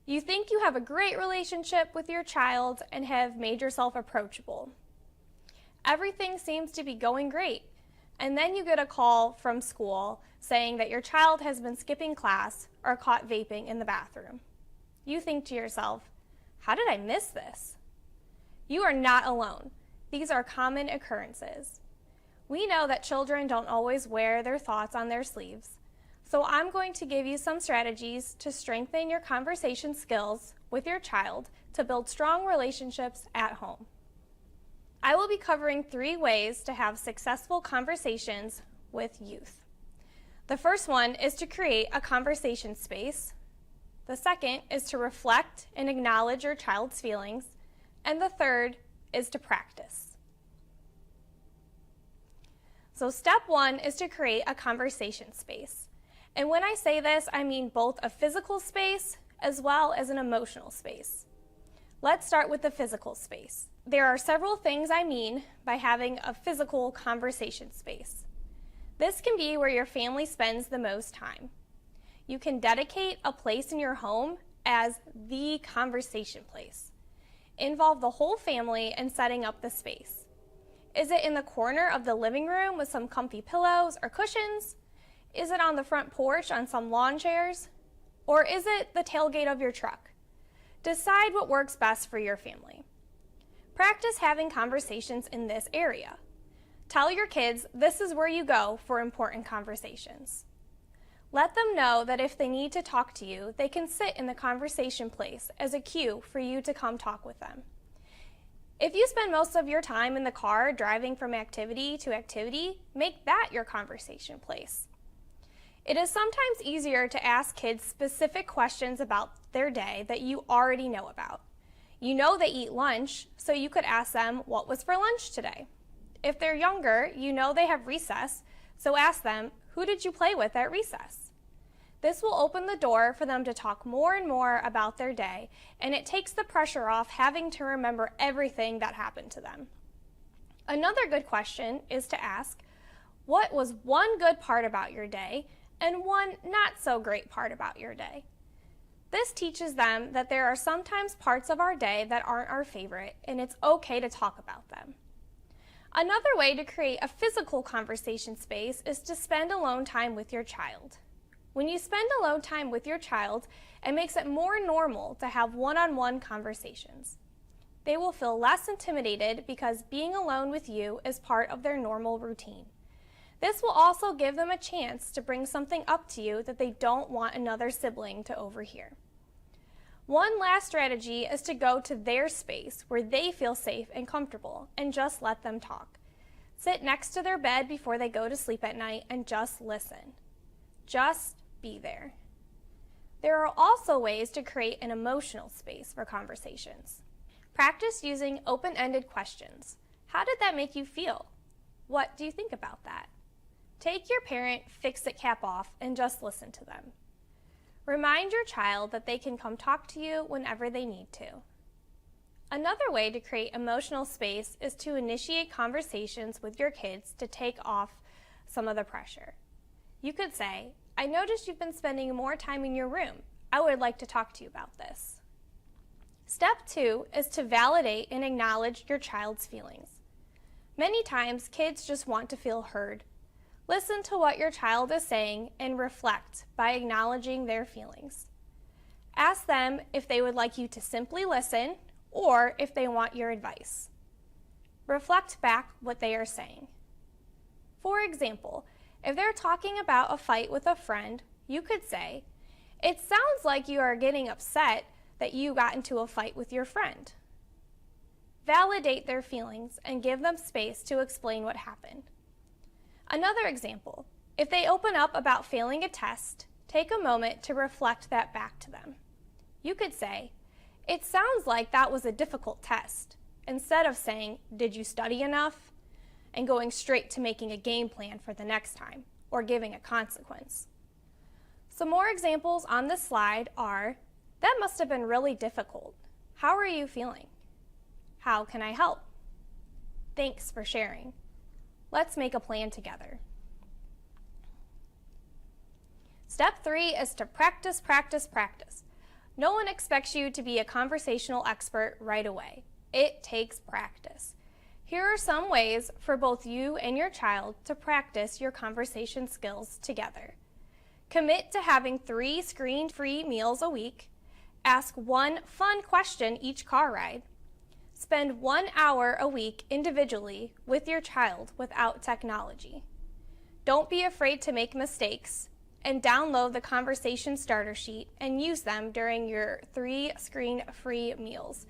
You think you have a great relationship with your child and have made yourself approachable. Everything seems to be going great, and then you get a call from school saying that your child has been skipping class or caught vaping in the bathroom. You think to yourself, "How did I miss this?" You are not alone. These are common occurrences. We know that children don't always wear their thoughts on their sleeves, so I'm going to give you some strategies to strengthen your conversation skills with your child to build strong relationships at home. I will be covering 3 ways to have successful conversations with youth. The first one is to create a conversation space. The second is to reflect and acknowledge your child's feelings. And the third is to practice. So step 1 is to create a conversation space. And when I say this, I mean both a physical space as well as an emotional space. Let's start with the physical space. There are several things I mean by having a physical conversation space. This can be where your family spends the most time. You can dedicate a place in your home as the conversation place. Involve the whole family in setting up the space. Is it in the corner of the living room with some comfy pillows or cushions? Is it on the front porch on some lawn chairs? Or is it the tailgate of your truck? Decide what works best for your family. Practice having conversations in this area. Tell your kids this is where you go for important conversations. Let them know that if they need to talk to you, they can sit in the conversation place as a cue for you to come talk with them. If you spend most of your time in the car driving from activity to activity, make that your conversation place. It is sometimes easier to ask kids specific questions about their day that you already know about. You know they eat lunch, so you could ask them, "What was for lunch today?" If they're younger, you know they have recess, so ask them, "Who did you play with at recess?" This will open the door for them to talk more and more about their day, and it takes the pressure off having to remember everything that happened to them. Another good question is to ask, what was one good part about your day and one not so great part about your day? This teaches them that there are sometimes parts of our day that aren't our favorite, and it's okay to talk about them. Another way to create a physical conversation space is to spend alone time with your child. When you spend alone time with your child, it makes it more normal to have one-on-one conversations. They will feel less intimidated because being alone with you is part of their normal routine. This will also give them a chance to bring something up to you that they don't want another sibling to overhear. One last strategy is to go to their space where they feel safe and comfortable and just let them talk. Sit next to their bed before they go to sleep at night and just listen. Just be there. There are also ways to create an emotional space for conversations. Practice using open-ended questions. How did that make you feel? What do you think about that? Take your parent fix-it cap off and just listen to them. Remind your child that they can come talk to you whenever they need to. Another way to create emotional space is to initiate conversations with your kids to take off some of the pressure. You could say, "I noticed you've been spending more time in your room. I would like to talk to you about this." Step 2 is to validate and acknowledge your child's feelings. Many times, kids just want to feel heard. Listen to what your child is saying and reflect by acknowledging their feelings. Ask them if they would like you to simply listen or if they want your advice. Reflect back what they are saying. For example, if they're talking about a fight with a friend, you could say, "It sounds like you are getting upset that you got into a fight with your friend." Validate their feelings and give them space to explain what happened. Another example, if they open up about failing a test, take a moment to reflect that back to them. You could say, "It sounds like that was a difficult test," instead of saying, "Did you study enough?" and going straight to making a game plan for the next time or giving a consequence. Some more examples on this slide are, "That must have been really difficult. How are you feeling?" "How can I help?" "Thanks for sharing. Let's make a plan together." Step 3 is to practice, practice, practice. No one expects you to be a conversational expert right away. It takes practice. Here are some ways for both you and your child to practice your conversation skills together. Commit to having 3 screen-free meals a week. Ask 1 fun question each car ride. Spend 1 hour a week individually with your child without technology. Don't be afraid to make mistakes, and download the conversation starter sheet and use them during your 3 screen-free meals.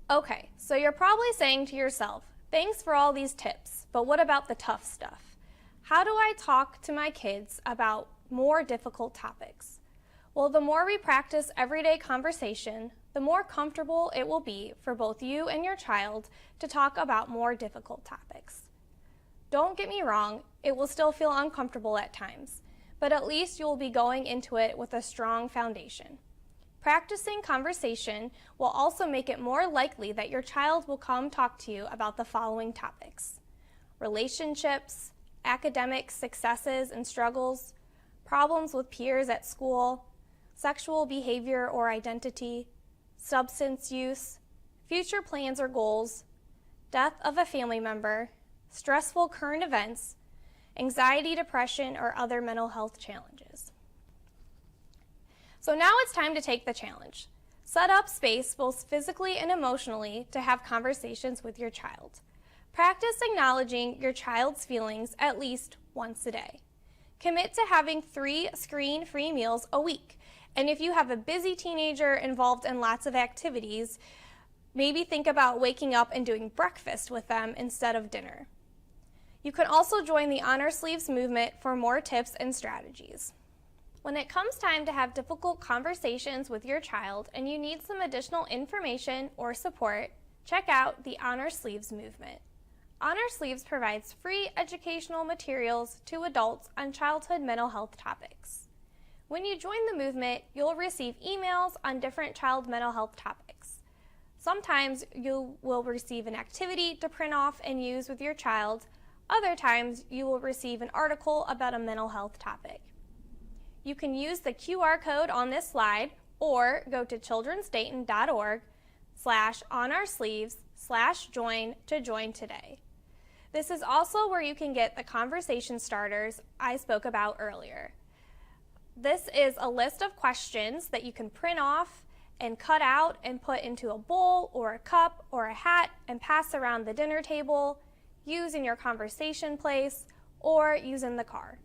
Okay, so you're probably saying to yourself, "Thanks for all these tips, but what about the tough stuff? How do I talk to my kids about more difficult topics?" Well, the more we practice everyday conversation, the more comfortable it will be for both you and your child to talk about more difficult topics. Don't get me wrong, it will still feel uncomfortable at times, but at least you will be going into it with a strong foundation. Practicing conversation will also make it more likely that your child will come talk to you about the following topics: relationships, academic successes and struggles, problems with peers at school, sexual behavior or identity, substance use, future plans or goals, death of a family member, stressful current events, anxiety, depression, or other mental health challenges. So now it's time to take the challenge. Set up space both physically and emotionally to have conversations with your child. Practice acknowledging your child's feelings at least once a day. Commit to having 3 screen-free meals a week. And if you have a busy teenager involved in lots of activities, maybe think about waking up and doing breakfast with them instead of dinner. You can also join the Honor Sleeves movement for more tips and strategies. When it comes time to have difficult conversations with your child and you need some additional information or support, check out the Honor Sleeves movement. Honor Sleeves provides free educational materials to adults on childhood mental health topics. When you join the movement, you'll receive emails on different child mental health topics. Sometimes you will receive an activity to print off and use with your child. Other times, you will receive an article about a mental health topic. You can use the QR code on this slide or go to childrensdayton.org/honorsleeves/join to join today. This is also where you can get the conversation starters I spoke about earlier. This is a list of questions that you can print off and cut out and put into a bowl or a cup or a hat and pass around the dinner table, use in your conversation place, or use in the car.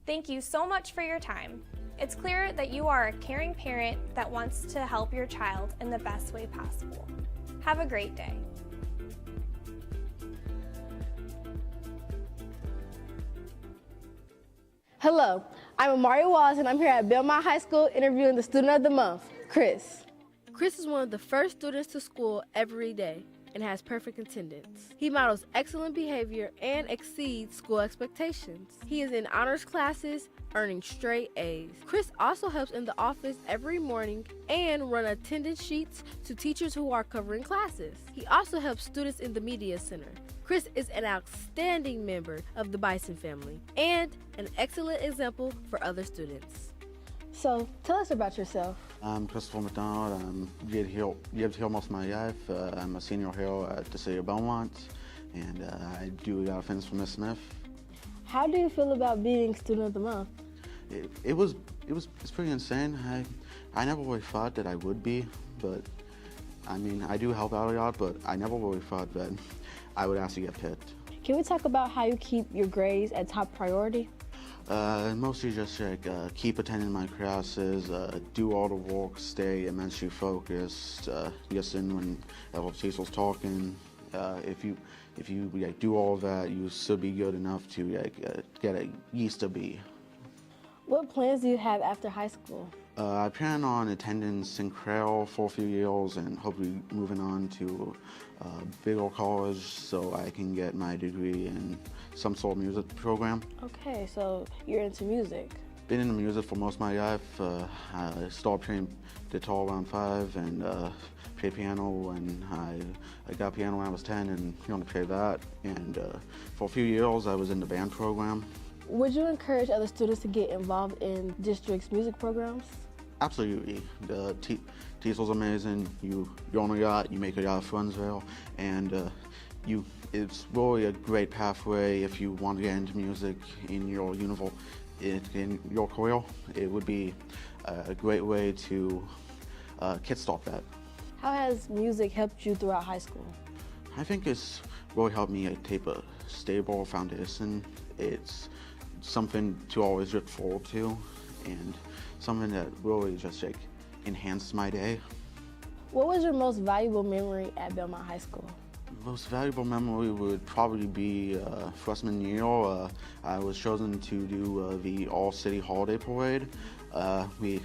Thank you so much for your time. It's clear that you are a caring parent that wants to help your child in the best way possible. Have a great day. Hello, I'm Amari Walls and I'm here at Belmont High School interviewing the Student of the Month, Chris. Chris is one of the first students to school every day and has perfect attendance. He models excellent behavior and exceeds school expectations. He is in honors classes, earning straight A's. Chris also helps in the office every morning and run attendance sheets to teachers who are covering classes. He also helps students in the media center. Chris is an outstanding member of the Bison family and an excellent example for other students. So, tell us about yourself. I'm Christopher McDonald. I'm lived here most of my life. I'm a senior here at the City of Belmont, and I do a lot of things for Miss Smith. How do you feel about being Student of the Month? It's pretty insane. I never really thought that I would be, but I mean, I do help out a lot, but I never really thought that I would actually get picked. Can we talk about how you keep your grades at top priority? Mostly just like keep attending my classes, do all the work, stay immensely focused, listen when the teacher's talking, If you like, do all of that, you should be good enough to get at least a B. What plans do you have after high school? I plan on attending St. Clair for a few years and hopefully moving on to bigger college so I can get my degree in some sort of music program. Okay, so you're into music. Been into music for most of my life. I started playing guitar around 5 and played piano when I got piano when I was 10 and learned to play that. And for a few years I was in the band program. Would you encourage other students to get involved in district's music programs? Absolutely. The TESOL's amazing. You learn a lot, you make a lot of friends there, and it's really a great pathway if you want to get into music in your career. It would be a great way to kickstart that. How has music helped you throughout high school? I think it's really helped me take a stable foundation. It's something to always look forward to, and something that really just enhanced my day. What was your most valuable memory at Belmont High School? Most valuable memory would probably be freshman year. I was chosen to do the All-City Holiday Parade. We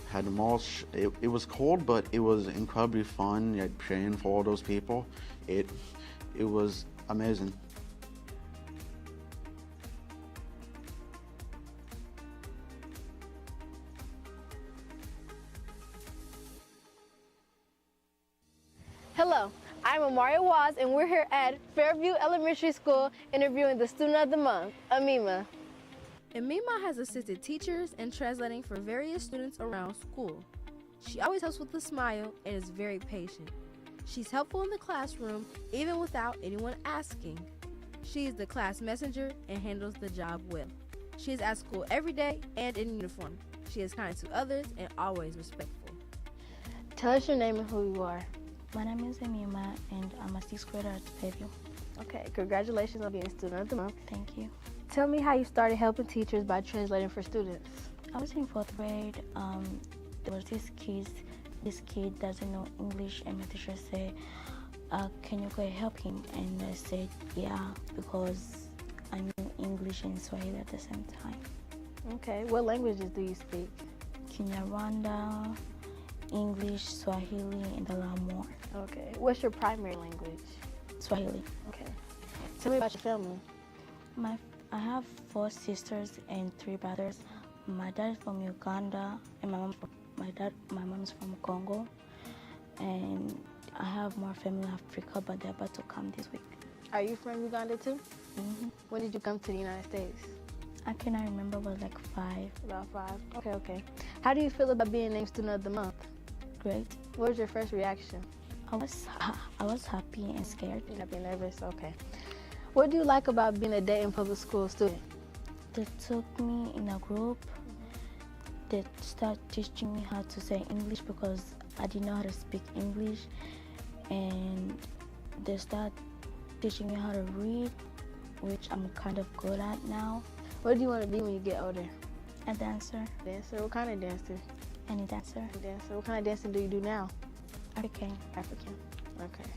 had the march. It was cold, but it was incredibly fun, playing for all those people. It was amazing. Hello, I'm Amaria Waz, and we're here at Fairview Elementary School interviewing the Student of the Month, Amima. Amima has assisted teachers in translating for various students around school. She always helps with a smile and is very patient. She's helpful in the classroom even without anyone asking. She is the class messenger and handles the job well. She is at school every day and in uniform. She is kind to others and always respectful. Tell us your name and who you are. My name is Amima, and I'm a 6th grader at Fairview. Okay, congratulations on being Student of the Month. Thank you. Tell me how you started helping teachers by translating for students. I was in 4th grade. There was this kid doesn't know English, and my teacher said, can you go help him? And I said, yeah, because I knew English and Swahili at the same time. Okay, what languages do you speak? Kinyarwanda, English, Swahili, and a lot more. Okay, what's your primary language? Swahili. Okay. Tell me about your family. I have 4 sisters and 3 brothers. My dad is from Uganda, and my mom is from Congo. And I have more family in Africa, but they're about to come this week. Are you from Uganda too? Mm-hmm. When did you come to the United States? I cannot remember, but like 5. About 5. Okay. How do you feel about being named Student of the Month? Great. What was your first reaction? I was happy and scared. Happy and nervous, okay. What do you like about being a Dayton Public School student? They took me in a group. They started teaching me how to say English because I didn't know how to speak English. And they started teaching me how to read, which I'm kind of good at now. What do you want to be when you get older? A dancer. Dancer? What kind of dancer? Any dancer. A dancer. What kind of dancing do you do now? African. African. Okay.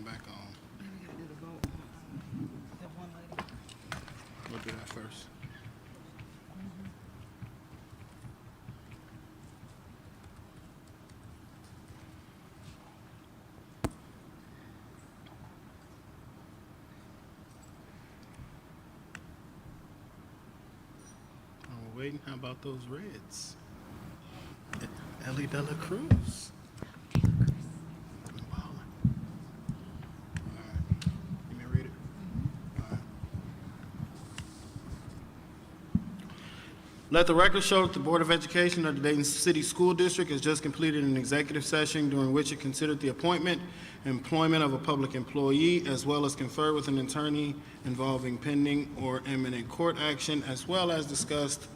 back on. We'll do that first. We're waiting. How about those Reds? Ellie De La Cruz. Let the record show that the Board of Education of the Dayton City School District has just completed an executive session during which it considered the appointment and employment of a public employee, as well as conferred with an attorney involving pending or imminent court action, as well as discussed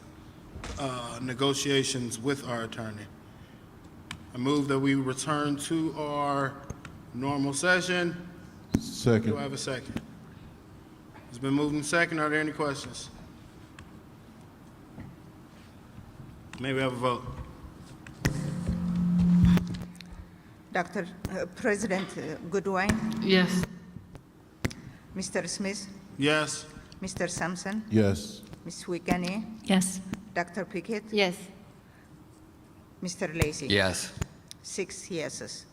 negotiations with our attorney. I move that we return to our normal session. Second. Do I have a second? It's been moved and second. Are there any questions? May we have a vote? Dr. President Goodwin? Yes. Mr. Smith? Yes. Mr. Sampson? Yes. Ms. Wiegany? Yes. Dr. Pickett? Yes. Mr. Lacy? Yes. 6 yeses.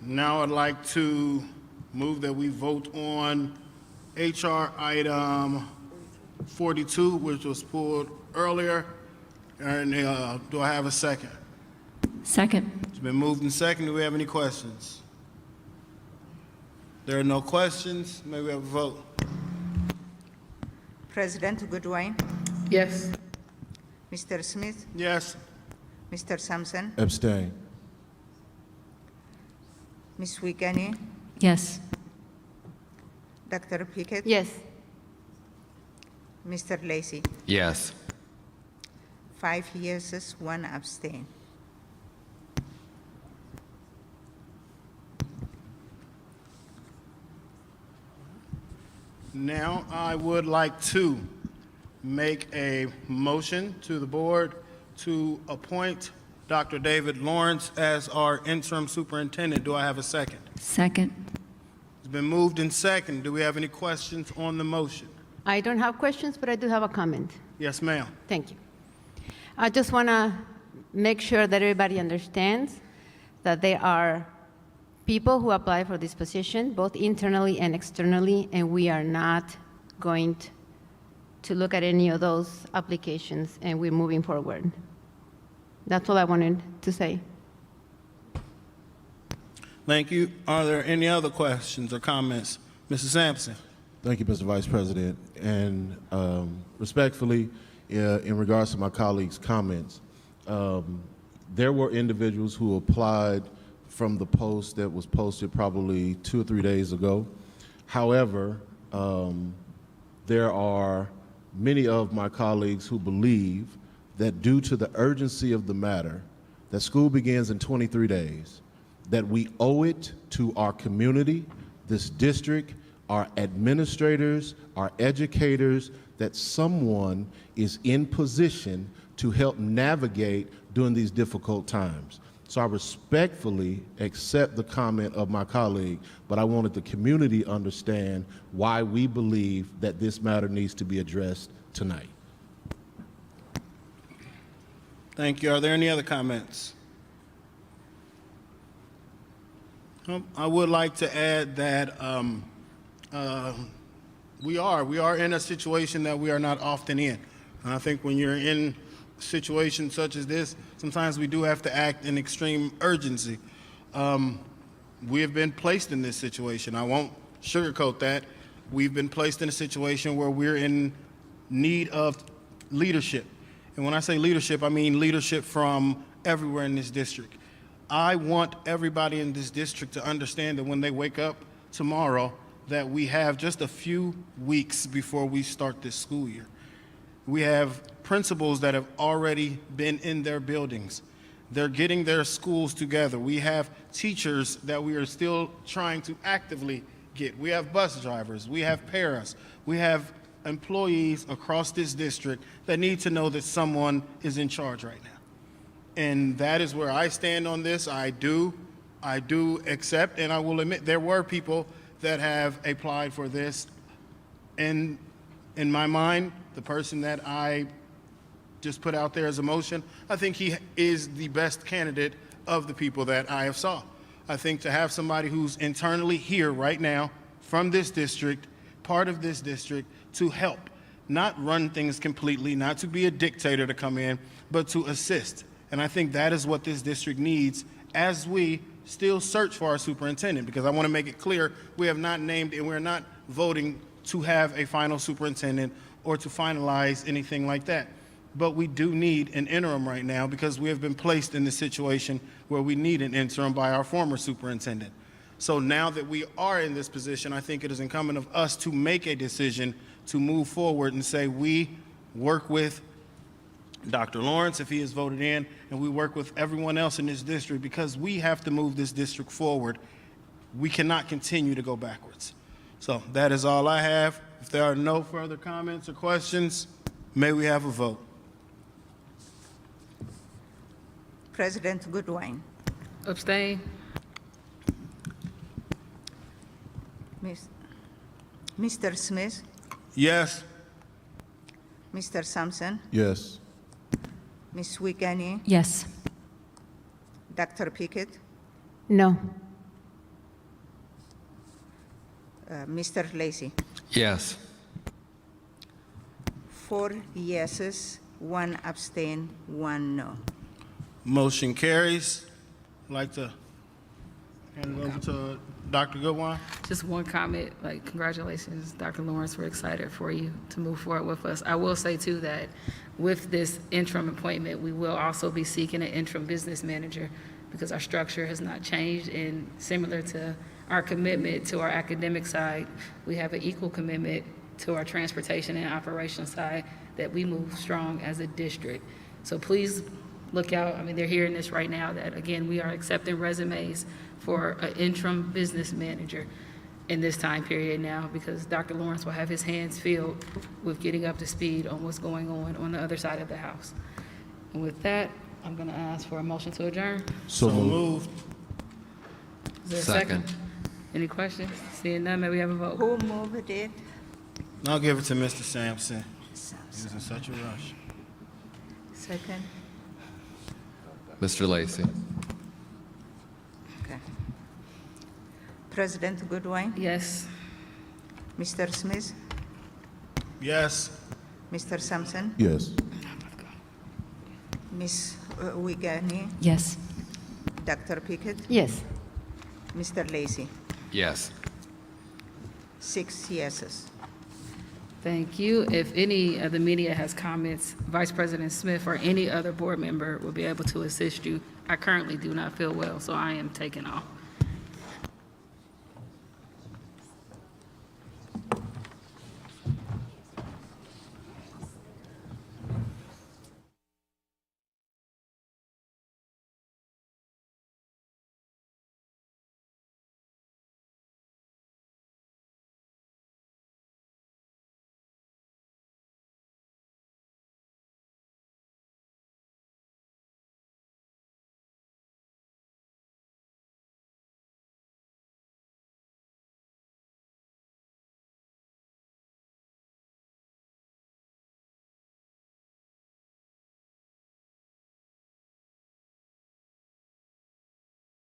Now I'd like to move that we vote on HR item 42, which was pulled earlier. And do I have a second? Second. It's been moved and second. Do we have any questions? There are no questions. May we have a vote? President Goodwin? Yes. Mr. Smith? Yes. Mr. Sampson? Abstain. Ms. Wiegany? Yes. Dr. Pickett? Yes. Mr. Lacy? Yes. 5 yeses, 1 abstain. Now I would like to make a motion to the board to appoint Dr. David Lawrence as our interim superintendent. Do I have a second? Second. It's been moved and second. Do we have any questions on the motion? I don't have questions, but I do have a comment. Yes, ma'am. Thank you. I just want to make sure that everybody understands that there are people who apply for this position, both internally and externally, and we are not going to look at any of those applications, and we're moving forward. That's all I wanted to say. Thank you. Are there any other questions or comments? Mrs. Sampson. Thank you, Mr. Vice President. And respectfully, in regards to my colleagues' comments, there were individuals who applied from the post that was posted probably 2 or 3 days ago. However, there are many of my colleagues who believe that due to the urgency of the matter, that school begins in 23 days, that we owe it to our community, this district, our administrators, our educators, that someone is in position to help navigate during these difficult times. So I respectfully accept the comment of my colleague, but I wanted the community to understand why we believe that this matter needs to be addressed tonight. Thank you. Are there any other comments? I would like to add that we are in a situation that we are not often in. And I think when you're in situations such as this, sometimes we do have to act in extreme urgency. We have been placed in this situation. I won't sugarcoat that. We've been placed in a situation where we're in need of leadership. And when I say leadership, I mean leadership from everywhere in this district. I want everybody in this district to understand that when they wake up tomorrow, that we have just a few weeks before we start this school year. We have principals that have already been in their buildings. They're getting their schools together. We have teachers that we are still trying to actively get. We have bus drivers. We have paras. We have employees across this district that need to know that someone is in charge right now. And that is where I stand on this. I do accept, and I will admit there were people that have applied for this. And in my mind, the person that I just put out there as a motion, I think he is the best candidate of the people that I have saw. I think to have somebody who's internally here right now from this district, part of this district, to help, not run things completely, not to be a dictator to come in, but to assist. And I think that is what this district needs as we still search for our superintendent, because I want to make it clear we have not named and we're not voting to have a final superintendent or to finalize anything like that. But we do need an interim right now because we have been placed in the situation where we need an interim by our former superintendent. So now that we are in this position, I think it is incumbent of us to make a decision to move forward and say we work with Dr. Lawrence if he is voted in, and we work with everyone else in this district because we have to move this district forward. We cannot continue to go backwards. So that is all I have. If there are no further comments or questions, may we have a vote? President Goodwin. Abstain. Mr. Smith, Yes. Mr. Sampson, Yes. Ms. Wiegany, Yes. Dr. Pickett, No. Mr. Lacy. Yes. 4 yeses, 1 abstain, 1 no. Motion carries. I'd like to hand it over to Dr. Goodwin. Just one comment, like, congratulations, Dr. Lawrence. We're excited for you to move forward with us. I will say, too, that with this interim appointment, we will also be seeking an interim business manager because our structure has not changed, and similar to our commitment to our academic side, we have an equal commitment to our transportation and operations side that we move strong as a district. So please look out. I mean, they're hearing this right now that, again, we are accepting resumes for an interim business manager in this time period now because Dr. Lawrence will have his hands filled with getting up to speed on what's going on the other side of the house. And with that, I'm going to ask for a motion to adjourn. So moved. Is there a second? Any questions? Seeing none, may we have a vote? Who moved it? I'll give it to Mr. Sampson. He was in such a rush. Second? Mr. Lacy. Okay. President Goodwin, Yes. Mr. Smith, Yes. Mr. Sampson, Yes. Ms. Wiegany, Yes. Dr. Pickett, Yes. Mr. Lacy. Yes. 6 yeses. Thank you. If any of the media has comments, Vice President Smith or any other board member will be able to assist you. I currently do not feel well, so I am taking off.